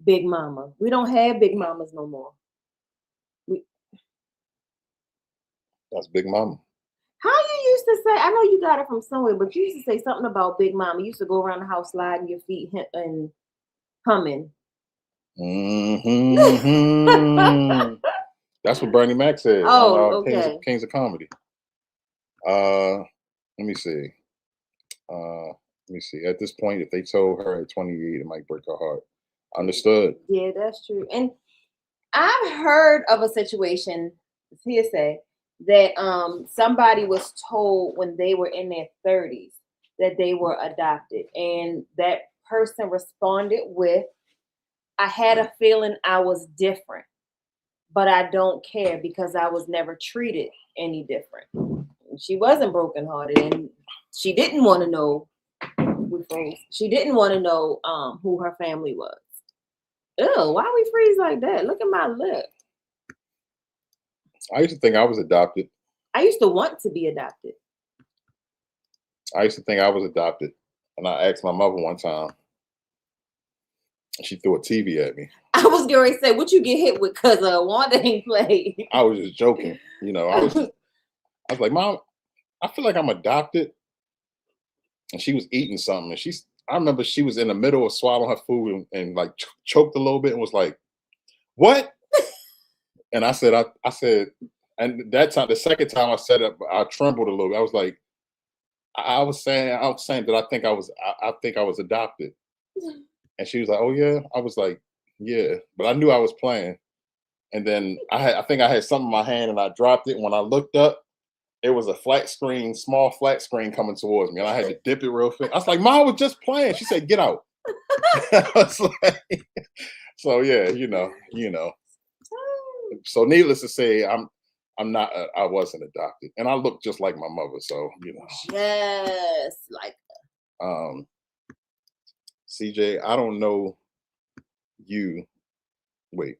Big Mama. We don't have Big Mamas no more. That's Big Mama. How you used to say, I know you got it from somewhere, but you used to say something about Big Mama. You used to go around the house sliding your feet and humming. Mm-hmm. That's what Bernie Mac said. Oh, on, okay. Kings of Comedy. Let me see. At this point, if they told her at 28, it might break her heart. Understood. Yeah, that's true. And I've heard of a situation, hearsay, that somebody was told when they were in their 30s that they were adopted, and that person responded with, I had a feeling I was different, but I don't care because I was never treated any different. She wasn't brokenhearted, and she didn't want to know. She didn't want to know who her family was. Ew, why we freeze like that? Look at my lip. I used to think I was adopted. I used to want to be adopted. I used to think I was adopted. And I asked my mother one time, and she threw a TV at me. I was going to say, what you get hit with because Wanda ain't played. I was just joking. You know, I was like, Mom, I feel like I'm adopted. And she was eating something. And I remember she was in the middle of swallowing her food and like choked a little bit and was like, what? And I said, and that time, the second time I said it, I trembled a little bit. I was like, I was saying that I think I was adopted. And she was like, oh yeah. I was like, yeah, but I knew I was playing. And then I think I had something in my hand and I dropped it. And when I looked up, it was a small flat screen coming towards me. And I had to dip it real quick. I was like, Mom was just playing. She said, get out. I was like, so yeah, you know. So needless to say, I wasn't adopted. And I look just like my mother. So, you know. Yes, like CJ, I don't know you. Wait,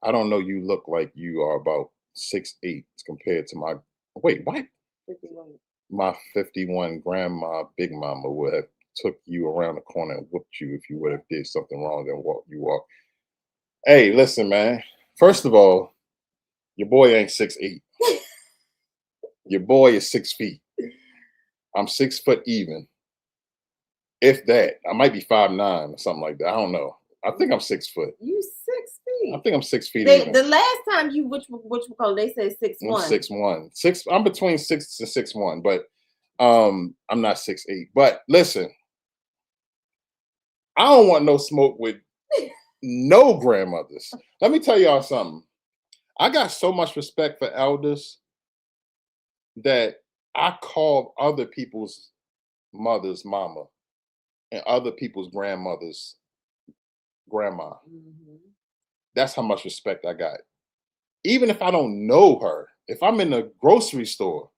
I don't know you look like you are about 6'8" compared to my. Wait, what? 51. My 51 grandma, Big Mama, would have took you around the corner and whooped you if you would have did something wrong and walk. Hey, listen, man. First of all, your boy ain't 6'8". Your boy is 6 feet. I'm 6 foot even. If that, I might be 5'9" or something like that. I don't know. I think I'm 6 foot. You 6 feet. I think I'm 6 feet. The last time you which they said 6'1". 6'1". I'm between 6 to 6'1", but I'm not 6'8". But listen, I don't want no smoke with no grandmothers. Let me tell y'all something. I got so much respect for elders that I call other people's mothers mama and other people's grandmothers grandma. Mm-hmm. That's how much respect I got. Even if I don't know her, if I'm in the grocery store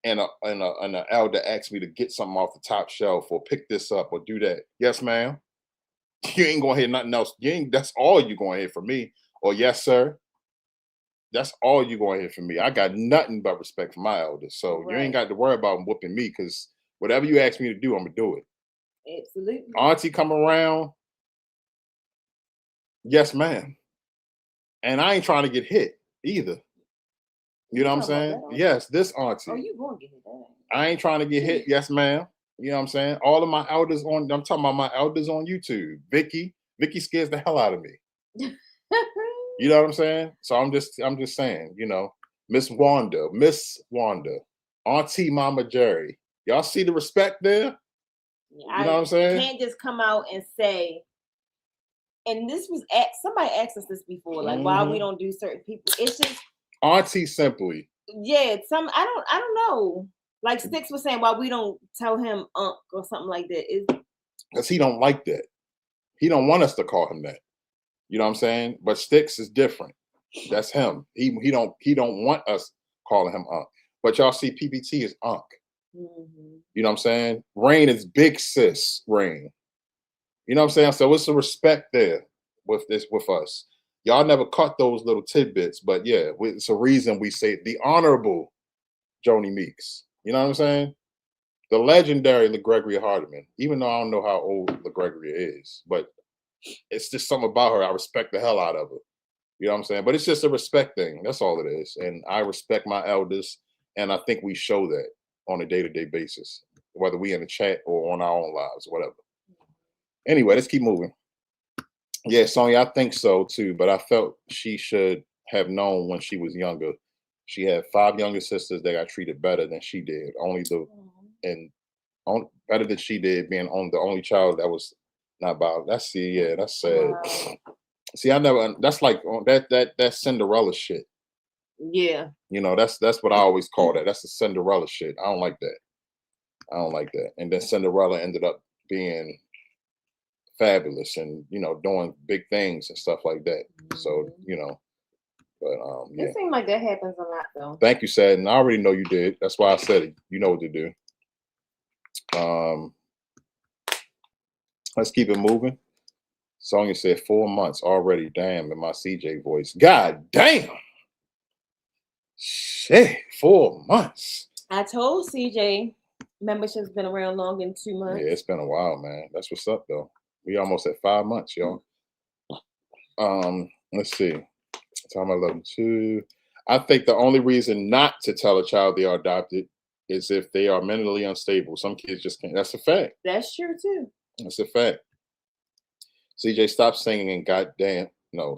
and an elder asks me to get something off the top shelf or pick this up or do that, yes, ma'am. You ain't gonna hear nothing else. That's all you're gonna hear from me. Or yes, sir. That's all you're gonna hear from me. I got nothing but respect for my elders. So Right. You ain't got to worry about whooping me because whatever you ask me to do, I'm gonna do it. Absolutely. Auntie come around. Yes, ma'am. And I ain't trying to get hit either. You know what I'm saying? Yes, this auntie. Oh, you gonna get hit? I ain't trying to get hit. Yes, ma'am. You know what I'm saying? All of my elders on, I'm talking about my elders on YouTube. Vicky scares the hell out of me. You know what I'm saying? So I'm just saying, you know, Miss Wanda, Auntie Mama Jerry. Y'all see the respect there? You know what I'm saying? Can't just come out and say, and this was somebody asked us this before, like why we don't do certain people. It's just Auntie simply. Yeah, I don't know. Like Sticks was saying, why we don't tell him Unc or something like that. Because he don't like that. He don't want us to call him that. You know what I'm saying? But Sticks is different. That's him. He don't want us calling him Unc. But y'all see PPT is Unc. Mm-hmm. You know what I'm saying? Rain is big sis Rain. You know what I'm saying? So it's a respect there with us. Y'all never caught those little tidbits, but yeah, it's a reason we say the honorable Joni Meeks. You know what I'm saying? The legendary LaGregoria Hardiman, even though I don't know how old LaGregoria is, but it's just something about her. I respect the hell out of her. You know what I'm saying? But it's just a respect thing. That's all it is. And I respect my elders. And I think we show that on a day-to-day basis, whether we in the chat or on our own lives, whatever. Anyway, let's keep moving. Yeah, Sonya, I think so too. But I felt she should have known when she was younger. She had 5 younger sisters that got treated better than she did. Better than she did, being on the only child that was not by. That's sad. Wow. See, that's like that Cinderella shit. Yeah. You know, that's what I always call that. That's the Cinderella shit. I don't like that. And then Cinderella ended up being fabulous and, you know, doing big things and stuff like that. Mm-hmm. So, you know, but yeah. It seems like that happens a lot though. Thank you, Sad. And I already know you did. That's why I said it. You know what to do. Let's keep it moving. Sonya said 4 months already. Damn, in my CJ voice. God damn. Shit, 4 months. I told CJ membership's been around longer than 2 months. Yeah, it's been a while, man. That's what's up though. We almost at 5 months, y'all. Let's see. Time 11-2. I think the only reason not to tell a child they are adopted is if they are mentally unstable. Some kids just can't. That's a fact. That's true too. That's a fact. CJ, stop singing and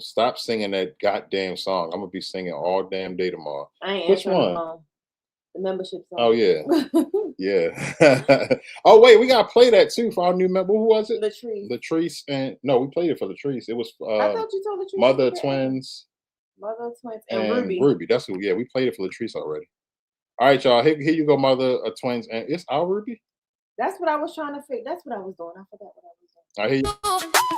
stop singing that goddamn song. I'm gonna be singing all damn day tomorrow. I ain't Which one? The membership song. Oh yeah. Yeah. Oh wait, we gotta play that too for our new member. Who was it? Latrice. And no, we played it for Latrice. It was I thought you told Latrice. Mother Twins and Ruby. That's who. Yeah, we played it for Latrice already. All right, y'all. Here you go, Mother Twins, and it's our Ruby. That's what I was trying to figure. That's what I was doing. I forgot what I was doing. I hear you.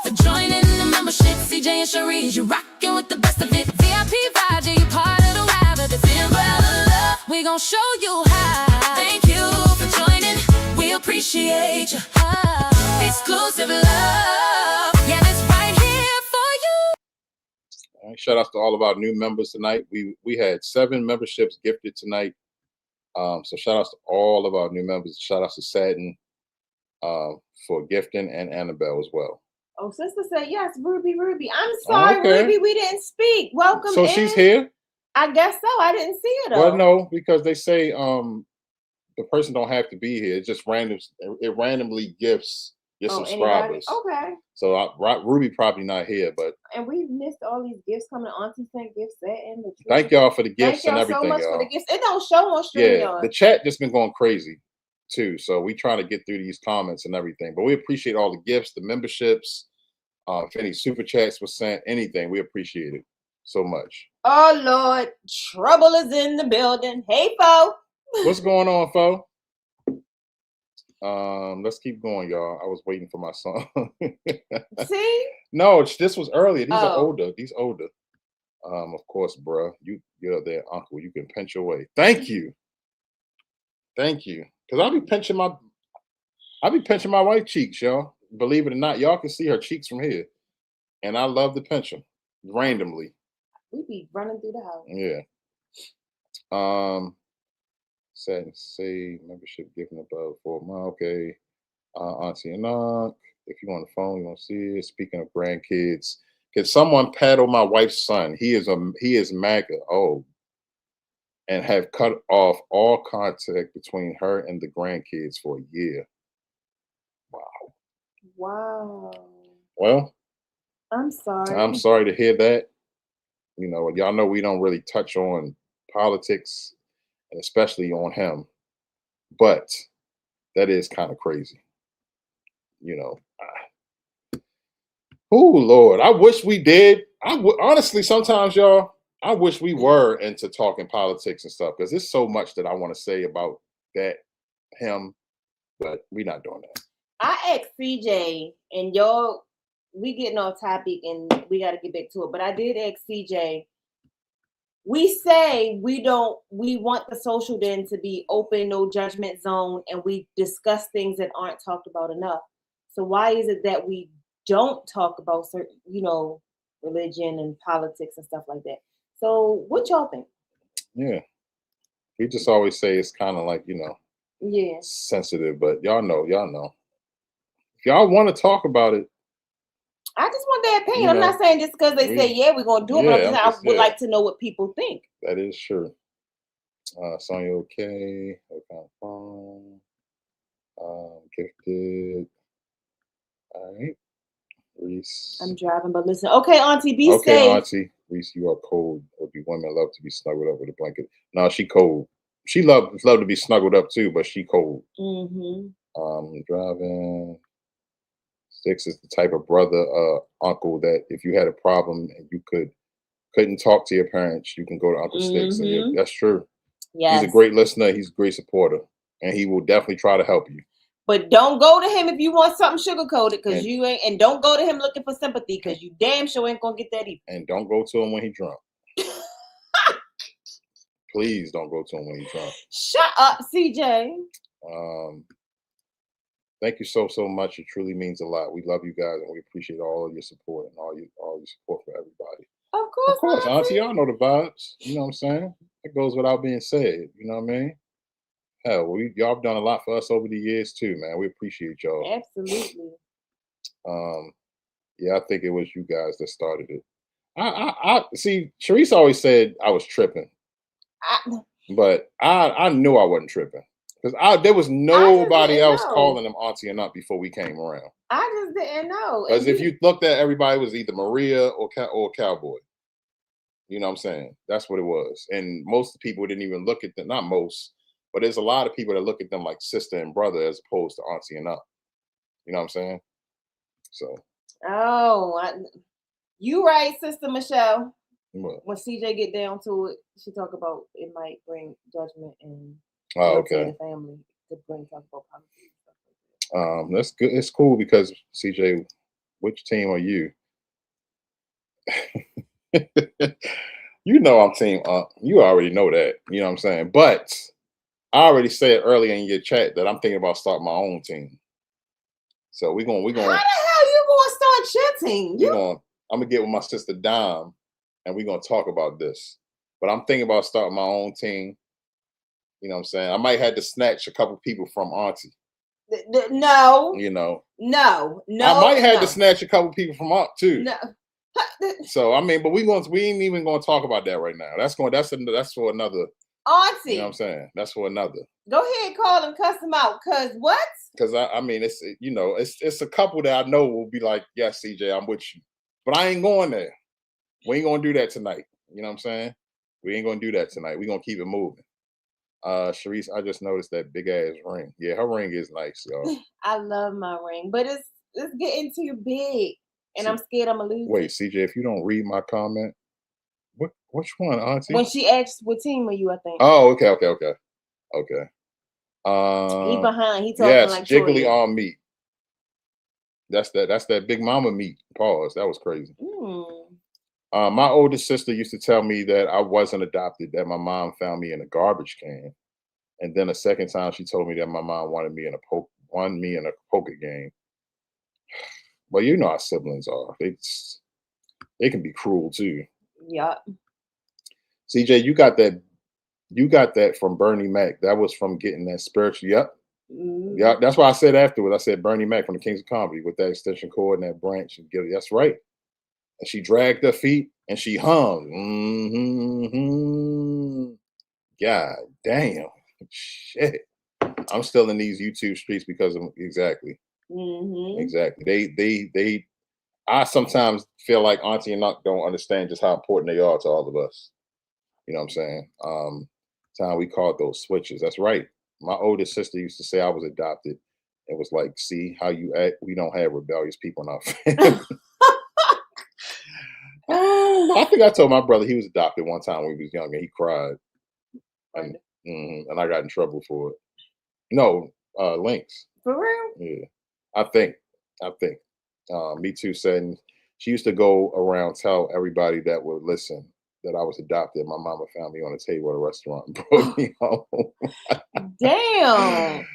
For joining the membership, CJ and Cherise, you rocking with the best of it. VIP vibes, yeah, you part of the ride of the umbrella love. We gon' show you how. Thank you for joining. We appreciate you. Exclusive love. Yeah, that's right here for you. All right, shout out to all of our new members tonight. We had 7 memberships gifted tonight. So shout outs to all of our new members. Shout outs to Sadden for gifting and Annabelle as well. Oh, sister said yes, Ruby. I'm sorry, Ruby, we didn't speak. Welcome. So she's here? I guess so. I didn't see her though. Well, no, because they say the person don't have to be here. It's just random. It randomly gifts your subscribers. Anybody? Okay. So Ruby probably not here, but and we missed all these gifts coming. Auntie sent gifts and the thank y'all for the gifts and everything. Thank y'all so much y'all. for the gifts. It don't show on stream. Yeah, the chat just been going crazy too. So we trying to get through these comments and everything. But we appreciate all the gifts, the memberships. If any super chats was sent, anything, we appreciate it so much. Oh Lord, trouble is in the building. Hey, Fo. What's going on, Fo? Let's keep going, y'all. I was waiting for my song. See? No, this was earlier. These are older. These older. Of course, bruh. You're there, uncle. You can pinch your way. Thank you. Thank you. Because I'll be pinching my white cheeks, y'all. Believe it or not, y'all can see her cheeks from here. And I love to pinch them randomly. We be running through the house. Yeah. Say membership given above 4 months. Okay. Auntie and Unc. If you on the phone, you want to see it. Speaking of grandkids, can someone paddle my wife's son? He is MAGA. Oh. And have cut off all contact between her and the grandkids for a year. Wow. Well, I'm sorry. I'm sorry to hear that. You know, y'all know we don't really touch on politics, and especially on him, but that is kind of crazy. You know, oh Lord, I wish we did. Honestly, sometimes y'all, I wish we were into talking politics and stuff because there's so much that I want to say about that him, but we're not doing that. I asked CJ, and y'all, we getting off topic, and we got to get back to it. But I did ask CJ. We say we want the social den to be open, no judgment zone, and we discuss things that aren't talked about enough. So why is it that we don't talk about certain, religion and politics and stuff like that? So what y'all think? Yeah, we just always say it's kind of like Yeah. sensitive, but y'all know. If y'all want to talk about it, I just want their opinion. I'm not saying just because they say, yeah, we're going to do it, but I would like to know what people think. That is true. Sonya, okay. Okay, phone. Gifted. All right. Reese. I'm driving, but listen. Okay, Auntie, be safe. Okay, Auntie. Reese, you are cold. Women love to be snuggled up with a blanket. No, she cold. She love to be snuggled up too, but she cold. Mm-hmm. Driving. Six is the type of brother, uncle that if you had a problem and you couldn't talk to your parents, you can go to Uncle Sticks. And that's true. Yes. He's a great listener. He's a great supporter, and he will definitely try to help you. But don't go to him if you want something sugar coated, because you ain't. And don't go to him looking for sympathy, because you damn sure ain't gonna get that either. And don't go to him when he's drunk. Please don't go to him when he's drunk. Shut up, CJ. Thank you so much. It truly means a lot. We love you guys, and we appreciate all of your support and all your support for everybody. Of course, Auntie, y'all know the vibes. You know what I'm saying? It goes without being said. You know what I mean? Hell, y'all have done a lot for us over the years too, man. We appreciate y'all. Absolutely. Yeah, I think it was you guys that started it. I see. Sharice always said I was tripping, but I knew I wasn't tripping. Because there was nobody else calling him auntie or not before we came around. I just didn't know. Because if you looked at everybody, it was either Maria or Cowboy. You know what I'm saying? That's what it was. And most people didn't even look at them. Not most, but there's a lot of people that look at them like sister and brother as opposed to auntie and up. You know what I'm saying? So. You right, Sister Michelle. What? When CJ get down to it, she talk about it might bring judgment and the family to bring talk about politics. That's good. It's cool because CJ, which team are you? You know I'm team you already know that. You know what I'm saying? But I already said earlier in your chat that I'm thinking about starting my own team. So we're gonna How the hell you gonna start your team? I'm gonna get with my sister Dom and we're gonna talk about this. But I'm thinking about starting my own team. You know what I'm saying? I might have to snatch a couple people from Auntie. No. No. I might have to snatch a couple people from Aunt too. No. So I mean, but we ain't even gonna talk about that right now. That's for another Auntie. You know what I'm saying? That's for another. Go ahead, call him, cuss him out. Cause what? Because I mean, it's a couple that I know will be like, yes, CJ, I'm with you. But I ain't going there. We ain't gonna do that tonight. You know what I'm saying? We ain't gonna do that tonight. We're gonna keep it moving. Sharice, I just noticed that big ass ring. Yeah, her ring is nice, y'all. I love my ring, but it's getting too big, and I'm scared I'm gonna lose. Wait, CJ, if you don't read my comment, which one, Auntie? When she asked what team are you, I think. Oh, okay. He behind. He talking like jiggly on meat. That's that big mama meat. Pause. That was crazy. My oldest sister used to tell me that I wasn't adopted, that my mom found me in a garbage can. And then a second time she told me that my mom wanted me in a poker game. Well, you know how siblings are. They can be cruel too. Yeah. CJ, you got that from Bernie Mac. That was from getting that spiritual. Yep. Yeah, that's why I said afterwards. I said Bernie Mac from the Kings of Comedy with that extension cord and that branch and get it. That's right. And she dragged her feet and she hummed. God damn. Shit. I'm still in these YouTube streets because of exactly. Exactly. They. I sometimes feel like Auntie and Uncle don't understand just how important they are to all of us. You know what I'm saying? Time we called those switches. That's right. My oldest sister used to say I was adopted. It was like, see how you act. We don't have rebellious people in our family. I think I told my brother he was adopted one time when he was young and he cried, and and I got in trouble for it. No, Lynx. For real? Yeah, I think. I think. Me too. Saying she used to go around tell everybody that would listen that I was adopted. My mama found me on a table at a restaurant and brought me home. Damn.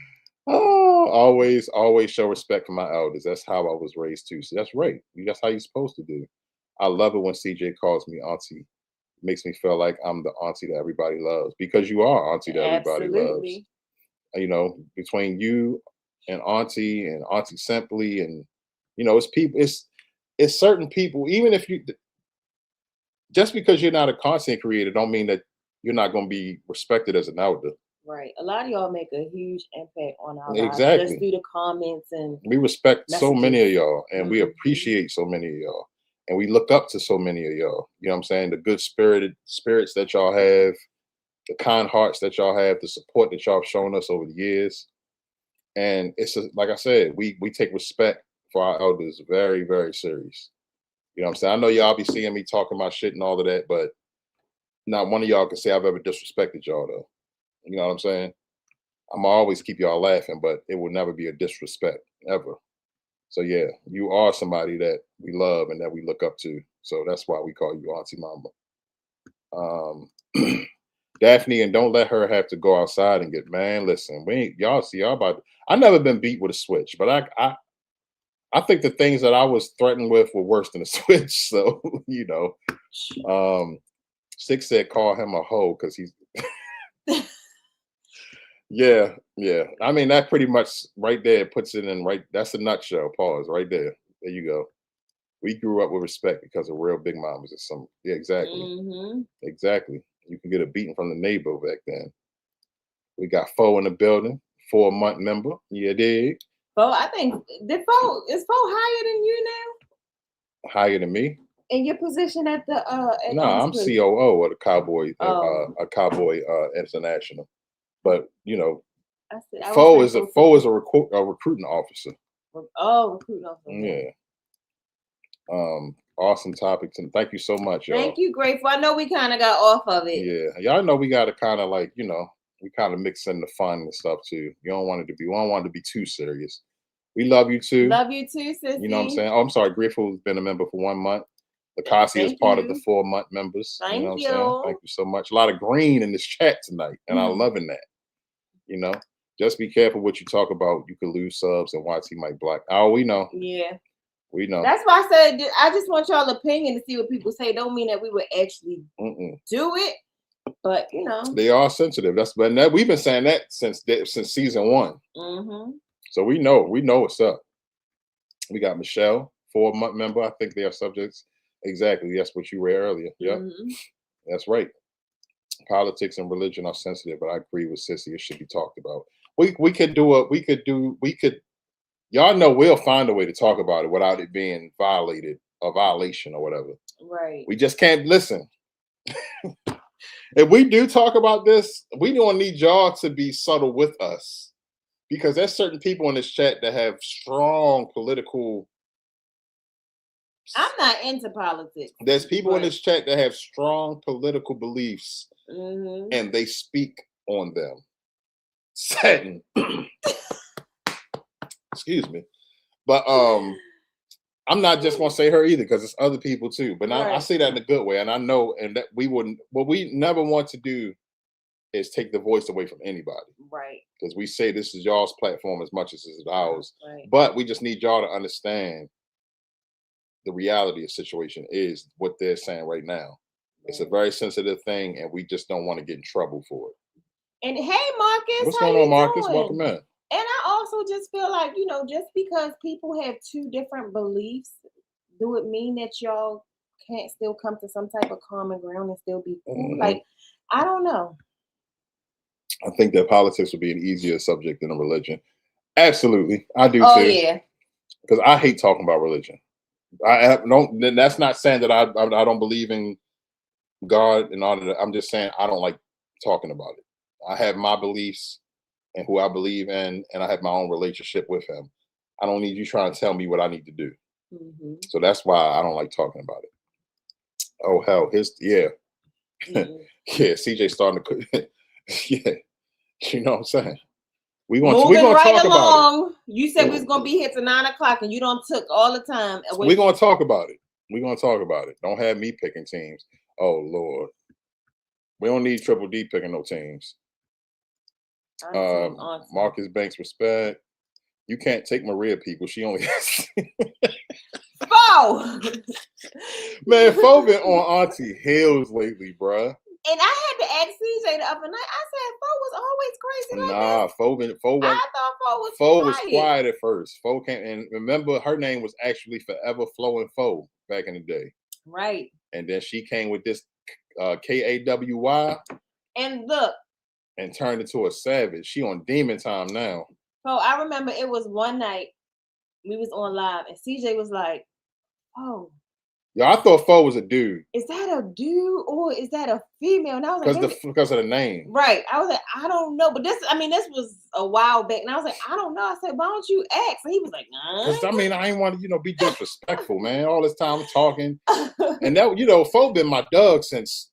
Oh, always show respect for my elders. That's how I was raised too. So that's right. That's how you're supposed to do. I love it when CJ calls me auntie. It makes me feel like I'm the auntie that everybody loves because you are auntie that everybody loves. Absolutely. You know, between you and Auntie Simply, and it's people, it's certain people. Even if you, just because you're not a content creator, don't mean that you're not going to be respected as an elder. Right. A lot of y'all make a huge impact on our lives just Exactly. through the comments and We respect so many of messages. y'all, and we appreciate so many of y'all, and we look up to so many of y'all. You know what I'm saying? The good spirits that y'all have, the kind hearts that y'all have, the support that y'all have shown us over the years. And like I said, we take respect for our elders very, very serious. You know what I'm saying? I know y'all be seeing me talking my shit and all of that, but not one of y'all can say I've ever disrespected y'all though. You know what I'm saying? I'm always keep y'all laughing, but it will never be a disrespect ever. So yeah, you are somebody that we love and that we look up to. So that's why we call you Auntie Mama. Daphne, and don't let her have to go outside and get, man. Listen, we ain't, y'all see y'all about. I never been beat with a switch, but I think the things that I was threatened with were worse than a switch. So Six said call him a hoe because he's. Yeah. I mean, that pretty much right there puts it in right. That's a nutshell. Pause right there. There you go. We grew up with respect because of real big mamas or some. Yeah, exactly. Exactly. You can get a beating from the neighbor back then. We got Foe in the building, 4-month member. Yeah, dig. Bo, I think is Bo higher than you now? Higher than me? In your position at the No, I'm COO of the Cowboy, Oh. a Cowboy International. But I Foe is a recruiting officer. Oh, recruiting officer. Yeah. Awesome topic. And thank you so much, y'all. Thank you, Grateful. I know we kind of got off of it. Yeah, y'all know we got to kind of like, we kind of mix in the fun and stuff too. We don't want it to be too serious. We love you too. Love you too, sissy. You know what I'm saying? Oh, I'm sorry. Grateful's been a member for 1 month. Lakasi is part of the 4-month members. Thank you know what you. I'm saying? Thank you so much. A lot of green in this chat tonight, and I'm loving that. Just be careful what you talk about. You could lose subs, and YT might block. Oh, we know. Yeah. We know. That's why I said I just want y'all opinion to see what people say. Don't mean that we would actually do it, but they are sensitive. We've been saying that since season 1. So we know what's up. We got Michelle, 4-month member. I think they are subjects. Exactly. That's what you read earlier. Yep. That's right. Politics and religion are sensitive, but I agree with Sissy. It should be talked about. We could. Y'all know we'll find a way to talk about it without it being a violation or whatever. Right. We just can't listen. If we do talk about this, we don't need y'all to be subtle with us, because there's certain people in this chat that have strong political. I'm not into politics. There's people in this chat that have strong political beliefs, and they speak on them. Satin. Excuse me. But I'm not just gonna say her either, because it's other people too. But I say that in a good way, and I know, and that we wouldn't. What we never want to do is take the voice away from anybody, right? Because we say this is y'all's platform as much as it's ours. Right. But we just need y'all to understand the reality of the situation is what they're saying right now. Right. It's a very sensitive thing, and we just don't want to get in trouble for it. And hey, Marcus, what's going on, Marcus? Welcome in. And I also just feel like, just because people have 2 different beliefs, do it mean that y'all can't still come to some type of common ground and still be cool? Like, I don't know. I think that politics would be an easier subject than a religion. Absolutely. I do too. Oh, yeah. because I hate talking about religion. Don't. That's not saying that I don't believe in God and all of that. I'm just saying I don't like talking about it. I have my beliefs and who I believe in, and I have my own relationship with Him. I don't need you trying to tell me what I need to do. Mm-hmm. So that's why I don't like talking about it. Oh hell, yeah, Mm-hmm. yeah. CJ starting to cook. Yeah, you know what I'm saying. We Moving gonna right talk about it. along. You said we was gonna be here till 9 o'clock, and you don't took all the time away. We're gonna talk about it. We're gonna talk about it. Don't have me picking teams. Oh Lord, we don't need Triple D picking no teams. Auntie. Marcus Banks, respect. You can't take Maria people. She only has Oh! man. Fo been on Auntie Hills lately, bruh. And I had to ask CJ the other night. I said, Fo was always crazy like Nah, this. Fo went. I thought Fo Fo was was quiet at first. Fo came and remember her name was actually Forever Flo and Fo back in the day. Right. And then she came with this KAWY And look, and turned into a savage. She on demon time now. so I remember it was one night we was on live, and CJ was like, "Oh, Yo, I thought Fo was a dude is that a dude or is that a female?" And I was like, because of the name. Right. I was like, I don't know. But this was a while back. And I was like, I don't know. I said, why don't you ask? And he was like, nah. Because I ain't want to, be disrespectful, man. All this time talking. And that, Fo been my dog since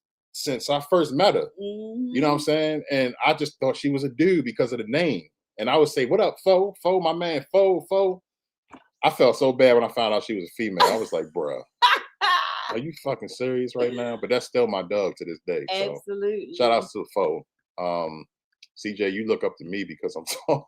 I first met her. Mm-hmm. You know what I'm saying? And I just thought she was a dude because of the name. And I would say, what up, Fo? Fo, my man, Fo. I felt so bad when I found out she was a female. I was like, bruh, are you fucking serious right now? But that's still my dog to this day. Absolutely. So shout out to Fo. CJ, you look up to me because I'm tall.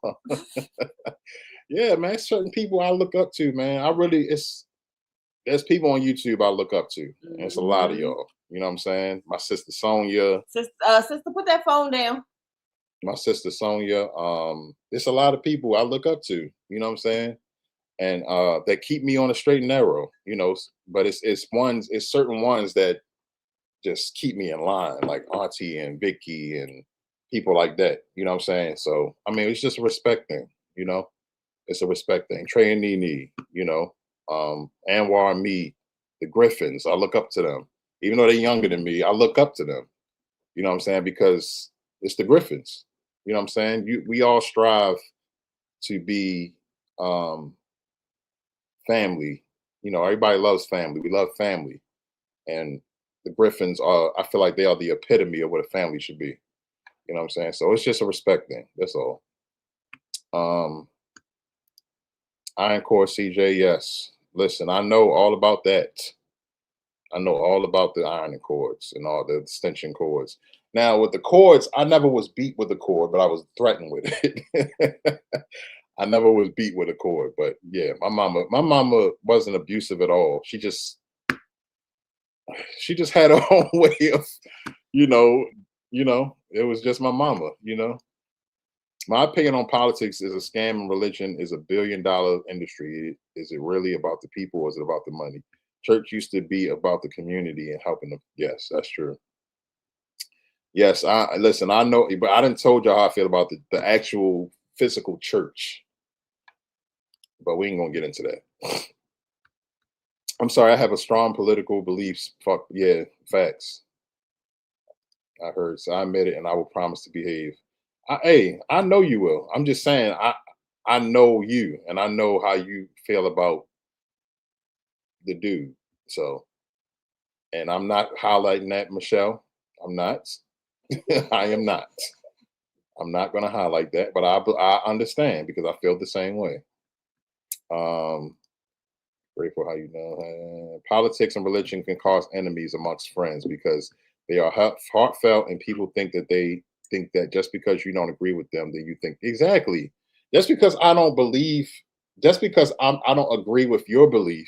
Yeah, man. Certain people I look up to, man. There's people on YouTube I look up to. And it's a lot of y'all. You know what I'm saying? My sister Sonia. Sister, put that phone down. My sister Sonia. It's a lot of people I look up to. You know what I'm saying? And that keep me on the straight and narrow. But it's certain ones that just keep me in line, like Auntie and Vicky and people like that. You know what I'm saying? So it's just a respect thing. It's a respect thing. Trey and Nene. Anwar and me, the Griffins. I look up to them, even though they're younger than me. I look up to them. You know what I'm saying? Because it's the Griffins. You know what I'm saying? We all strive to be family. Everybody loves family. We love family. And the Griffins I feel like they are the epitome of what a family should be. You know what I'm saying? So it's just a respect thing. That's all. Iron Core CJ, yes. Listen, I know all about that. I know all about the ironing cords and all the extension cords. Now with the cords, I never was beat with the cord, but I was threatened with it. I never was beat with a cord, but yeah, my mama wasn't abusive at all. She just had her own way of, it was just my mama. My opinion on politics is a scam and religion is a billion-dollar industry. Is it really about the people or is it about the money? Church used to be about the community and helping them. Yes, that's true. Yes, listen, I know, but I didn't told y'all how I feel about the actual physical church. But we ain't gonna get into that. I'm sorry, I have a strong political beliefs. Fuck yeah, facts. I heard, so I admit it, and I will promise to behave. I know you will. I'm just saying, I know you, and I know how you feel about the dude. So, and I'm not highlighting that, Michelle. I'm not. I am not. I'm not going to highlight that, but I understand because I feel the same way. Grateful how you know. Politics and religion can cause enemies amongst friends because they are heartfelt, and people think that just because you don't agree with them, then you think exactly. Just because I don't believe, just because I don't agree with your belief,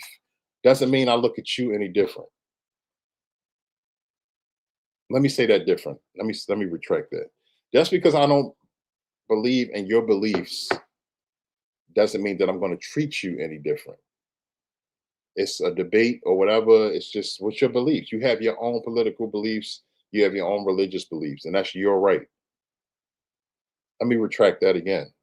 doesn't mean I look at you any different. Let me say that different. Let me retract that. Just because I don't believe in your beliefs doesn't mean that I'm going to treat you any different. It's a debate or whatever. It's just what's your beliefs. You have your own political beliefs. You have your own religious beliefs, and that's your right. Let me retract that again.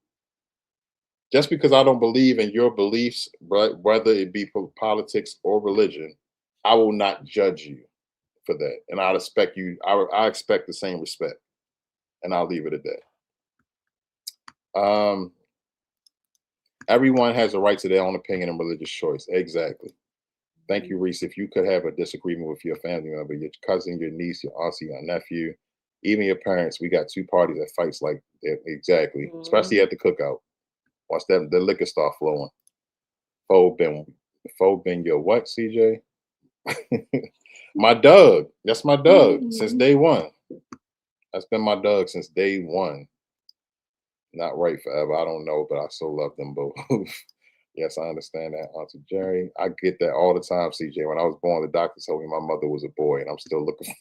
Just because I don't believe in your beliefs, but whether it be for politics or religion, I will not judge you for that, and I'd expect you. I expect the same respect, and I'll leave it at that. Everyone has a right to their own opinion and religious choice. Exactly. Thank you, Reese. If you could have a disagreement with your family member, your cousin, your niece, your auntie, your nephew, even your parents, we got two parties that fights like that. Exactly, especially at the cookout. Once that the liquor start flowing. Fo been your what, CJ? My Doug. That's my Doug since day one. That's been my Doug since day one. Not right forever. I don't know, but I so love them both. Yes, I understand that, Auntie Jerry. I get that all the time, CJ. When I was born, the doctor told me my mother was a boy, and I'm still looking.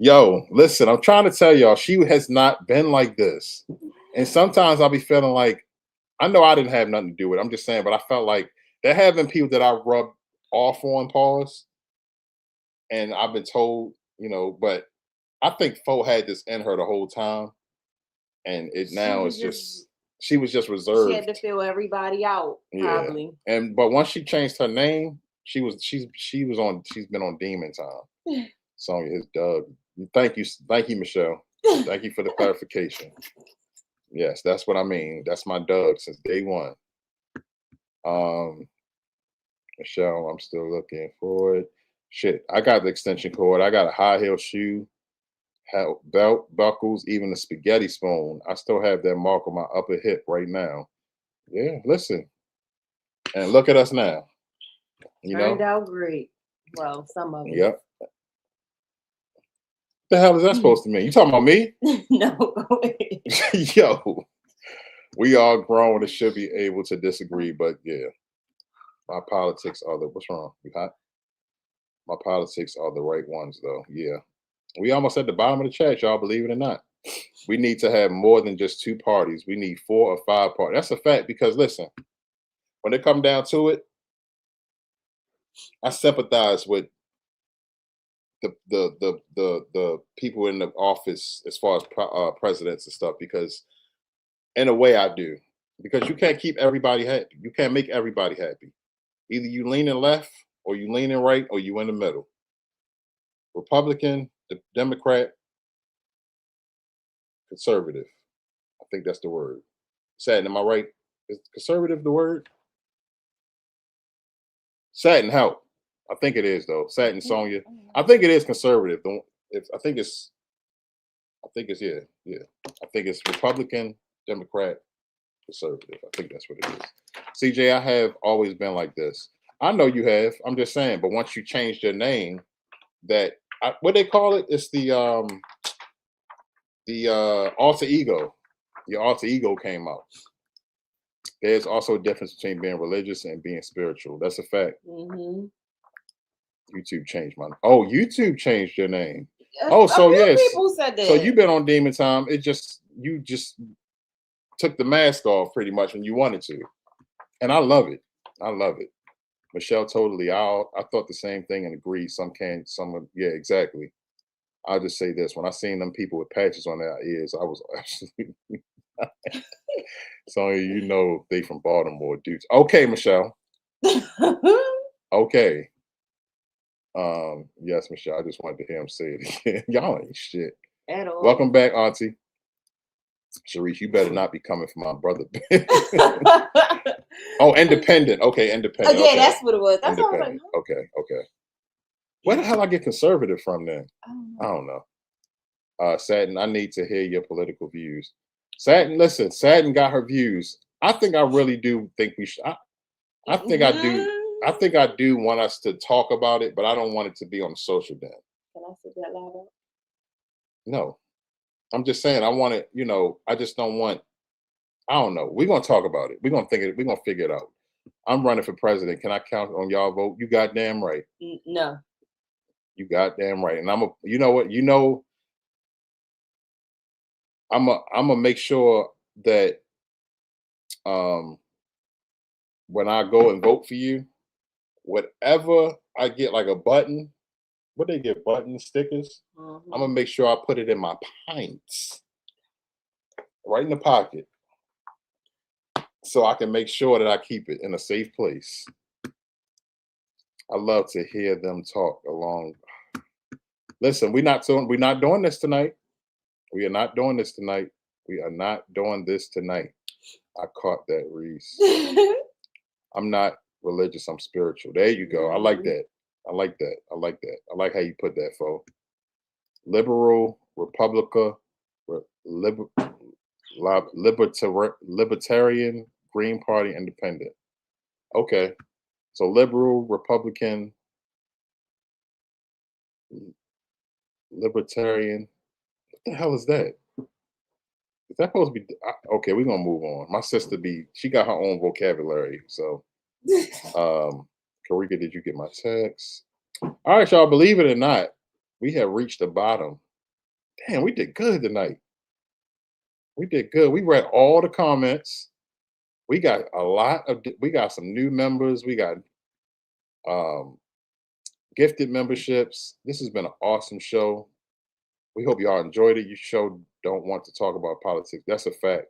Yo, listen, I'm trying to tell y'all, she has not been like this. And sometimes I'll be feeling like, I know I didn't have nothing to do with it. I'm just saying, but I felt like there have been people that I rubbed off on, pause, and I've been told, but I think Fo had this in her the whole time, and it now is just she was just reserved. She had to fill everybody out, probably. Yeah. And but once she changed her name, she's been on Demon Time. Sonya, his Doug. Thank you, Michelle. Thank you for the clarification. Yes, that's what I mean. That's my Doug since day one. Michelle, I'm still looking for it. Shit, I got the extension cord. I got a high heel shoe, belt, buckles, even a spaghetti spoon. I still have that mark on my upper hip right now. Yeah, listen. And look at us now. Turned out great. Well, some of it. Yep. The hell is that supposed to mean? You talking about me? No, go ahead. Yo, we are grown and should be able to disagree, but yeah, my politics are what's wrong? You hot? My politics are the right ones, though. Yeah, we almost at the bottom of the chat, y'all. Believe it or not, we need to have more than just two parties. We need 4 or 5 parties. That's a fact. Because listen, when it come down to it, I sympathize with the people in the office as far as presidents and stuff, because in a way I do, because you can't keep everybody happy. You can't make everybody happy. Either you leaning left or you leaning right or you in the middle. Republican, Democrat, conservative. I think that's the word. Satin, am I right? Is conservative the word? Satin, help. I think it is though. Satin, Sonya. I think it is conservative. I think it's yeah. I think it's Republican, Democrat, conservative. I think that's what it is. CJ, I have always been like this. I know you have. I'm just saying. But once you changed your name, what they call it? It's the alter ego. Your alter ego came out. There's also a difference between being religious and being spiritual. That's a fact. Mm-hmm. YouTube YouTube changed your name. Oh, so yes. People said that. So you've been on Demon Time. You just took the mask off pretty much when you wanted to. And I love it. I love it. Michelle, totally. I thought the same thing and agreed. Yeah, exactly. I'll just say this. When I seen them people with patches on their ears, I was absolutely so they from Baltimore, dudes. Okay, Michelle. Okay. Yes, Michelle. I just wanted to hear him say it again. Y'all ain't shit. At all. Welcome back, Auntie. Sharice, you better not be coming for my brother. Oh, independent. Okay, independent. Oh, yeah, okay. that's what it was. That's what I was like. Okay. Where the hell I get conservative from then? I don't know. Satin, I need to hear your political views. Satin, listen, Satin got her views. I think I really do think we should. I think I do. I think I do want us to talk about it, but I don't want it to be on the social den. Can I say that louder? No. I'm just saying I want it, I just don't want, I don't know. We're gonna talk about it. We're gonna figure it out. I'm running for president. Can I count on y'all vote? You goddamn right. No. You goddamn right. And I'm gonna make sure that when I go and vote for you, whatever I get, like a button, what they get, button stickers, I'm gonna make sure I put it in my pints. right in the pocket, so I can make sure that I keep it in a safe place. I love to hear them talk along. Listen, we're not doing this tonight. We are not doing this tonight. We are not doing this tonight. I caught that, Reese. I'm not religious. I'm spiritual. There you go. I like that. I like that. I like that. I like how you put that, fo. Liberal, Republica, Libertarian, Green Party, Independent. Okay. So liberal, Republican, Libertarian. What the hell is that? Is that supposed to be okay? We're gonna move on. My sister she got her own vocabulary. So Karika, did you get my text? All right, y'all, believe it or not, we have reached the bottom. Damn, we did good tonight. We did good. We read all the comments. We got we got some new members. We got gifted memberships. This has been an awesome show. We hope y'all enjoyed it. You don't want to talk about politics. That's a fact.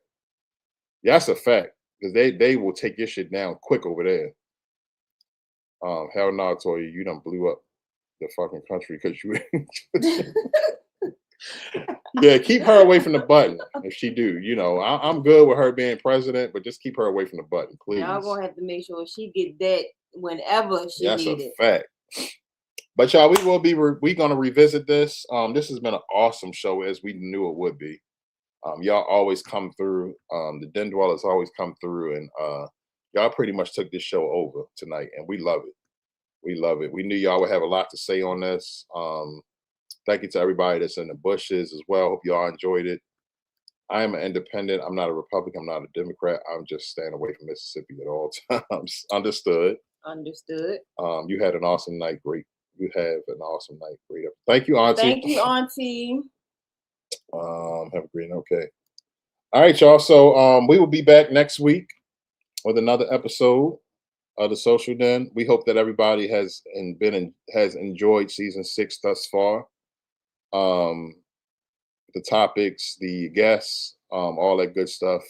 That's a fact. Because they will take your shit down quick over there. Hell no, Toya, you done blew up the fucking country because you yeah, keep her away from the button if she do. You know, I'm good with her being president, but just keep her away from the button, please. Y'all gonna have to make sure she get that whenever she That's need a it. fact. But y'all, we're gonna revisit this. This has been an awesome show, as we knew it would be. Y'all always come through. The Den Dwellers always come through, and y'all pretty much took this show over tonight, and we love it. We love it. We knew y'all would have a lot to say on this. Thank you to everybody that's in the bushes as well. Hope y'all enjoyed it. I am an independent. I'm not a Republican. I'm not a Democrat. I'm just staying away from Mississippi at all times. Understood. Understood. You had an awesome night. Great. You have an awesome night. Great. Thank you, Auntie. Thank you, Auntie. Have a great night. Okay. All right, y'all. So we will be back next week with another episode of the Social Den. We hope that everybody has enjoyed season 6 thus far. The topics, the guests, all that good stuff.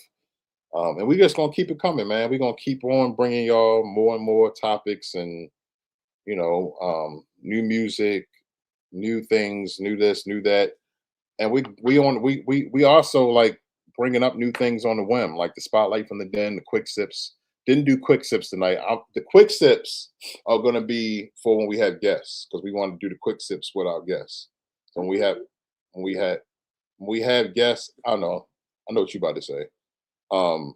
And we're just gonna keep it coming, man. We're gonna keep on bringing y'all more and more topics, and new music, new things, new this, new that. And we also like bringing up new things on the whim, like the spotlight from the Den, the quick sips. Didn't do quick sips tonight. The quick sips are going to be for when we have guests, because we want to do the quick sips with our guests. So when we have guests, I know what you about to say. When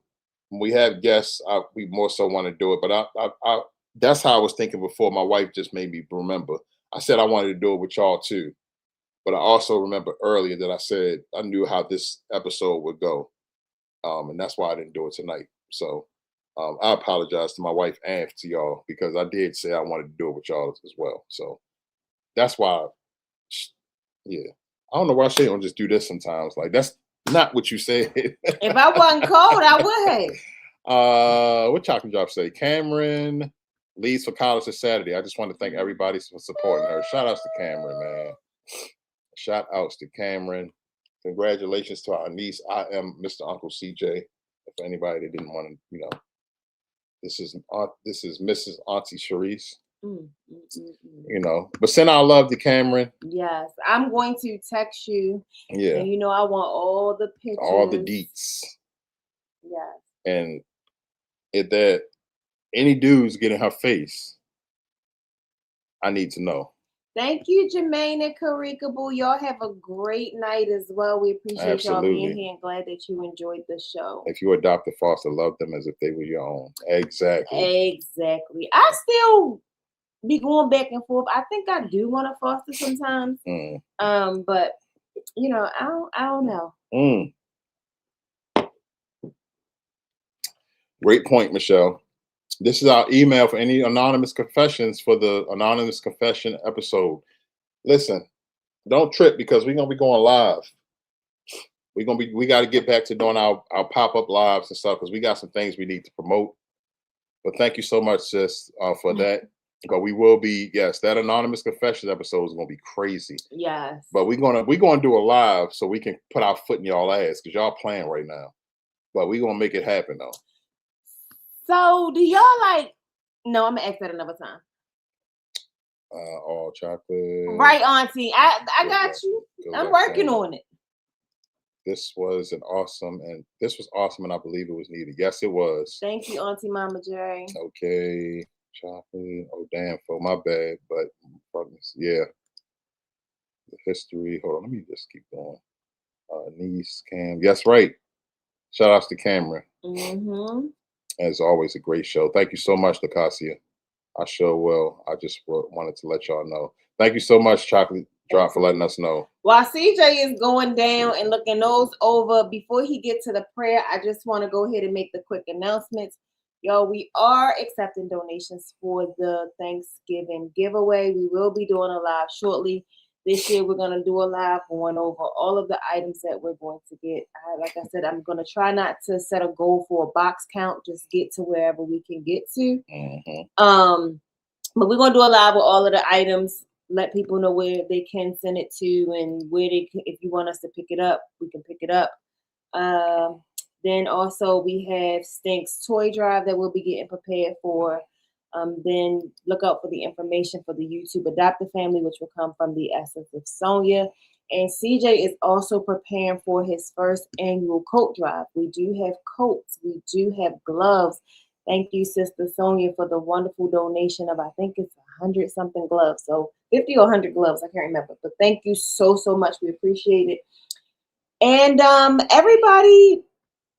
we have guests, we more so want to do it. But I that's how I was thinking before. My wife just made me remember. I said I wanted to do it with y'all too. But I also remember earlier that I said I knew how this episode would go. And that's why I didn't do it tonight. So I apologize to my wife and to y'all, because I did say I wanted to do it with y'all as well. So that's why, yeah. I don't know why she don't just do this sometimes. Like, that's not what you said. If I wasn't cold, I would have. What Chocolate Drop say? Cameron leaves for college this Saturday. I just want to thank everybody for supporting her. Shout outs to Cameron, man. Shout outs to Cameron. Congratulations to our niece. I am Mr. Uncle CJ. If anybody that didn't want to, this is Mrs. Auntie Sharice. But send our love to Cameron. Yes, I'm going to text you. Yeah. And I want all the pictures. All the deets. Yes. And if that any dudes get in her face, I need to know. Thank you, Jermaine and Karika Boo. Y'all have a great night as well. We appreciate y'all being here and glad that you enjoyed the show. If you adopt a foster, love them as if they were your own. Exactly. I still be going back and forth. I think I do want to foster sometimes. But I don't know. Great point, Michelle. This is our email for any anonymous confessions for the anonymous confession episode. Listen, don't trip, because we're gonna be going live. We got to get back to doing our pop-up lives and stuff, because we got some things we need to promote. But thank you so much, sis, for that. But we will be, yes, that anonymous confession episode is gonna be crazy. Yes. But we're gonna do a live so we can put our foot in y'all ass because y'all playing right now. But we're gonna make it happen though. So do y'all like? No, I'm gonna ask that another time. All chocolate. Right, Auntie. I got you. I'm working on it. This was awesome, and I believe it was needed. Yes, it was. Thank you, Auntie Mama Jerry. Okay, chocolate. Oh damn, for my bad, but yeah. The history. Hold on, let me just keep going. Niece, Cam. Yes, right. Shout outs to Cameron. Mm-hmm. As always, a great show. Thank you so much, Lacasia. I sure will. I just wanted to let y'all know. Thank you so much, Chocolate Drop, for letting us know. While CJ is going down and looking those over, before he gets to the prayer, I just want to go ahead and make the quick announcements. Yo, we are accepting donations for the Thanksgiving giveaway. We will be doing a live shortly. This year, we're going to do a live going over all of the items that we're going to get. Like I said, I'm going to try not to set a goal for a box count, just get to wherever we can get to. Mm-hmm. But we're going to do a live with all of the items, let people know where they can send it to and where they can, if you want us to pick it up, we can pick it up. Then also we have Stink's toy drive that we'll be getting prepared for. Then look out for the information for the YouTube Adopt a Family, which will come from the Essence of Sonia. And CJ is also preparing for his first annual coat drive. We do have coats. We do have gloves. Thank you, Sister Sonia, for the wonderful donation of, I think it's 100 something gloves. So 50 or 100 gloves. I can't remember. But thank you so, so much. We appreciate it. And everybody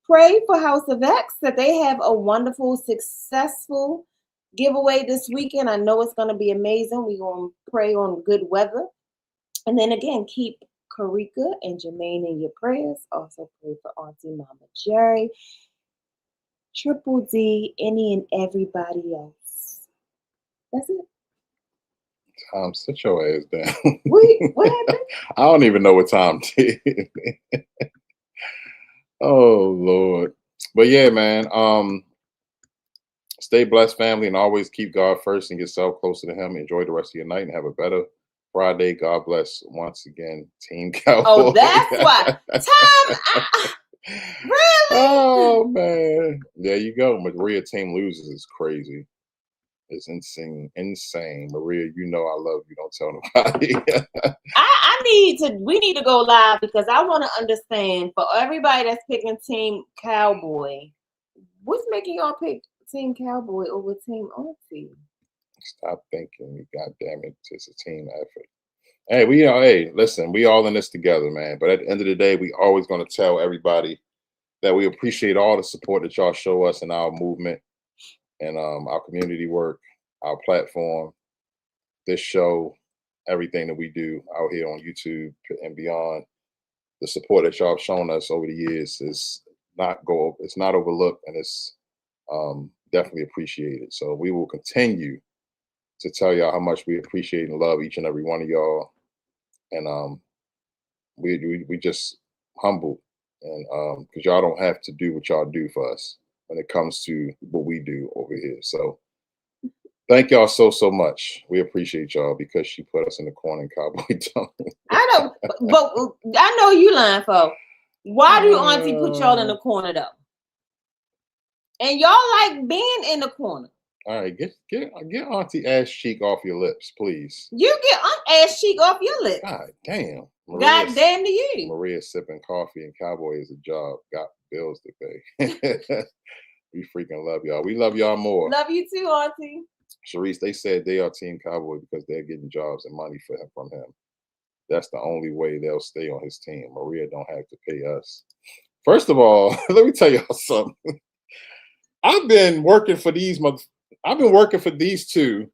pray for House of X that they have a wonderful, successful giveaway this weekend. I know it's going to be amazing. We're going to pray on good weather. And then again, keep Karika and Jermaine in your prayers. Also pray for Auntie Mama Jerry, Triple D, any and everybody else. That's it. Tom, sit your ass down. What happened? I don't even know what Tom did. Oh Lord. But yeah, man. Stay blessed, family, and always keep God first and yourself closer to Him. Enjoy the rest of your night and have a better Friday. God bless once again, Team Cowboy. Oh, that's why. Tom, really? Oh man, there you go. Maria team loses is crazy. It's insane. Maria, you know I love you. Don't tell nobody. We need to go live because I want to understand for everybody that's picking Team Cowboy, what's making y'all pick Team Cowboy over Team Auntie? Stop thinking, God damn it, it's a team effort. Hey, listen, we all in this together, man. But at the end of the day, we always gonna tell everybody that we appreciate all the support that y'all show us in our movement and our community work, our platform, this show, everything that we do out here on YouTube and beyond. The support that y'all have shown us over the years is it's not overlooked, and it's definitely appreciated. So we will continue to tell y'all how much we appreciate and love each and every one of y'all, and we just humble, and because y'all don't have to do what y'all do for us when it comes to what we do over here. So thank y'all so much. We appreciate y'all because she put us in the corner in Cowboy Tone. I know, but I know you lying, folks. Why do Auntie put y'all in the corner though? And y'all like being in the corner. All right, get Auntie ass cheek off your lips, please. You get ass cheek off your lips. God damn. God damn to you. Maria sipping coffee and Cowboy is a job. Got bills to pay. We freaking love y'all. We love y'all more. Love you too, Auntie. Sharice, they said they are Team Cowboy because they're getting jobs and money from him. That's the only way they'll stay on his team. Maria don't have to pay us. First of all, let me tell y'all something. I've been working for these two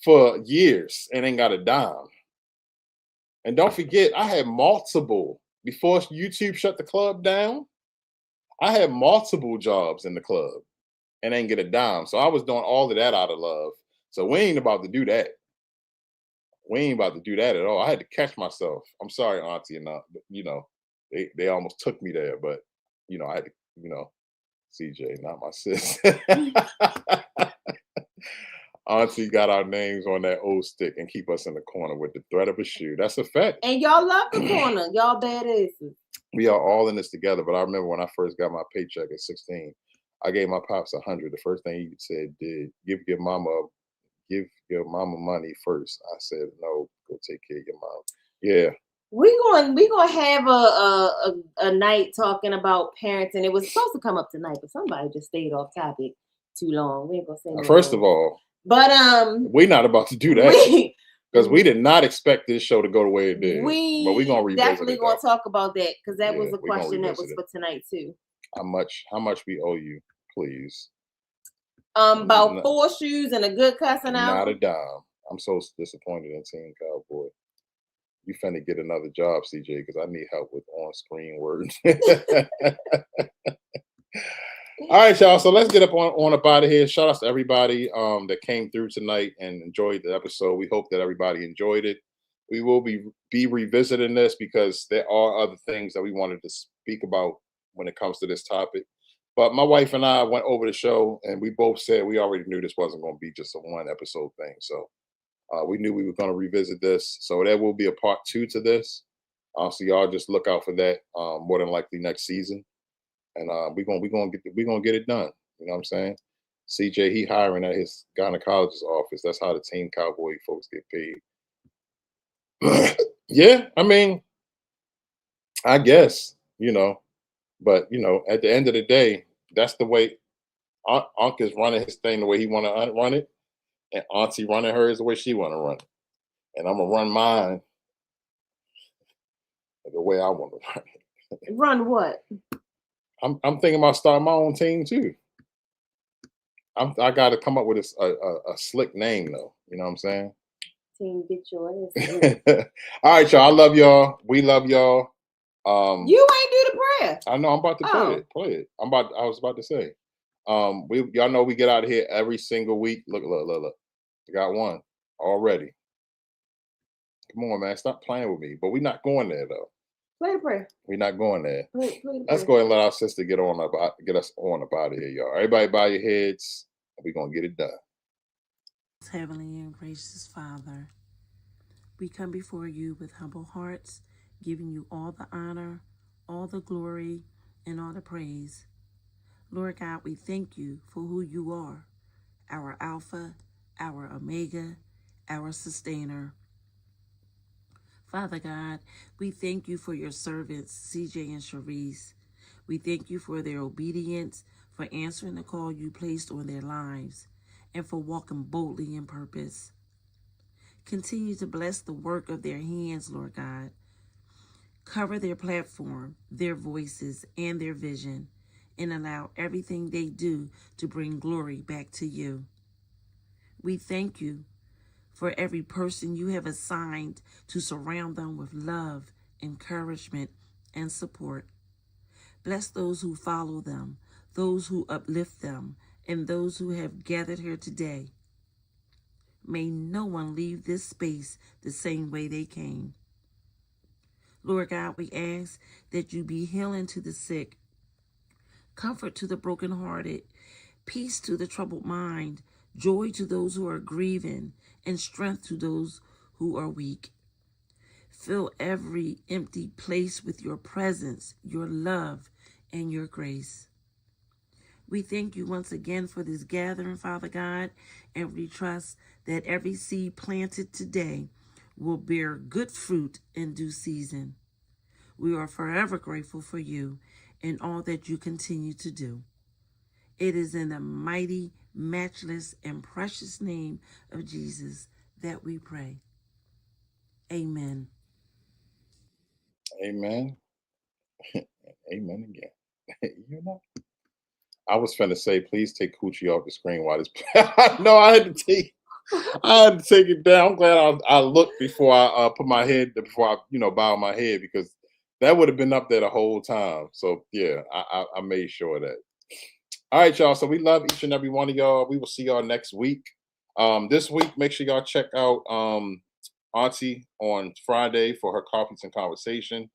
for years and ain't got a dime. And don't forget, I had multiple, before YouTube shut the club down, I had multiple jobs in the club and ain't get a dime. So I was doing all of that out of love. So we ain't about to do that. We ain't about to do that at all. I had to catch myself. I'm sorry, Auntie, but they almost took me there, but I had to, CJ, not my sis. Auntie got our names on that old stick and keep us in the corner with the threat of a shoe. That's a fact. And y'all love the corner. Y'all badasses. We are all in this together. But I remember when I first got my paycheck at 16, I gave my pops 100. The first thing he said, "Did give your mama money first?" I said, "No, go take care of your mom." Yeah. We gonna have a night talking about parenting. It was supposed to come up tonight, but somebody just stayed off topic too long. We ain't gonna say no First of names. all, But we're not about to do that because we did not expect this show to go the way it did. But we're gonna revisit definitely it, gonna though. talk about that because that Yeah, was a we gonna question that was revisit it. for tonight too. How much we owe you, please? About 4 shoes and a good cussing out. Not a dime. I'm so disappointed in Team Cowboy. You finna get another job, CJ, because I need help with on-screen words. All right, y'all. So let's get up out of here. Shout out to everybody that came through tonight and enjoyed the episode. We hope that everybody enjoyed it. We will be revisiting this because there are other things that we wanted to speak about when it comes to this topic. But my wife and I went over the show, and we both said we already knew this wasn't going to be just a one episode thing. So we knew we were going to revisit this. So there will be a part 2 to this. So y'all just look out for that. More than likely next season, and we're gonna get it done. You know what I'm saying? CJ, he hiring at his gynecologist's office. That's how the Team Cowboy folks get paid. Yeah, I mean, I guess, but at the end of the day, that's the way Unc is running his thing the way he want to run it, and Auntie running hers the way she want to run it, and I'm gonna run mine the way I want to run it. Run what? I'm thinking about starting my own team too. I got to come up with a slick name though. You know what I'm saying? Team, get your ass. All right, y'all. I love y'all. We love y'all. You ain't do the prayer. I know. I'm about to play it. I was about to say. Y'all know we get out of here every single week. Look. I got one already. Come on, man. Stop playing with me. But we're not going there though. Play the prayer. We're not going there. Play the Let's prayer. go ahead and let our sister get us on up out of here, y'all. Everybody bow your heads. We're gonna get it done. Heavenly and gracious Father, we come before you with humble hearts, giving you all the honor, all the glory, and all the praise. Lord God, we thank you for who you are, our Alpha, our Omega, our Sustainer. Father God, we thank you for your servants, CJ and Reese. We thank you for their obedience, for answering the call you placed on their lives, and for walking boldly in purpose. Continue to bless the work of their hands, Lord God. Cover their platform, their voices, and their vision, and allow everything they do to bring glory back to you. We thank you for every person you have assigned to surround them with love, encouragement, and support. Bless those who follow them, those who uplift them, and those who have gathered here today. May no one leave this space the same way they came. Lord God, we ask that you be healing to the sick, comfort to the brokenhearted, peace to the troubled mind, joy to those who are grieving, and strength to those who are weak. Fill every empty place with your presence, your love, and your grace. We thank you once again for this gathering, Father God, and we trust that every seed planted today will bear good fruit in due season. We are forever grateful for you and all that you continue to do. It is in the mighty, matchless, and precious name of Jesus that we pray. Amen. Amen. Amen again. I was finna say, please take Coochie off the screen while this. No, I had to take it down. I'm glad I looked before I put my head before I bow my head, because that would have been up there the whole time. So yeah, I made sure of that. All right, y'all. So we love each and every one of y'all. We will see y'all next week. This week, make sure y'all check out Auntie on Friday for her Coffees and Conversation.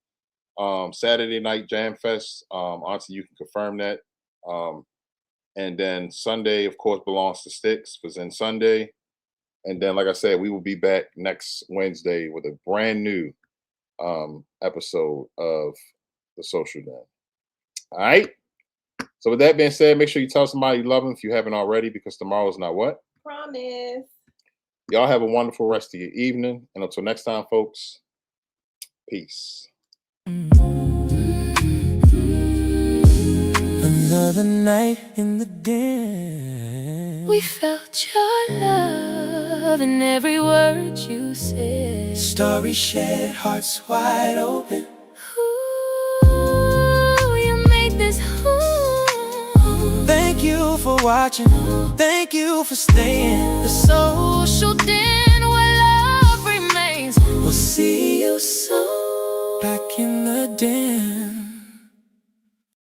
Saturday night Jam Fest. Auntie, you can confirm that. And then Sunday, of course, belongs to Sticks, because then Sunday And then, like I said, we will be back next Wednesday with a brand new episode of the Social Den. All right. So with that being said, make sure you tell somebody you love them if you haven't already, because tomorrow is not what? Promise. Y'all have a wonderful rest of your evening. And until next time, folks, peace. Another night in the den. We felt your love in every word you said. Story shared, hearts wide open. Ooh, you made this home. Thank you for watching. Thank you for staying. The Social Den where love remains. We'll see you soon. Back in the den.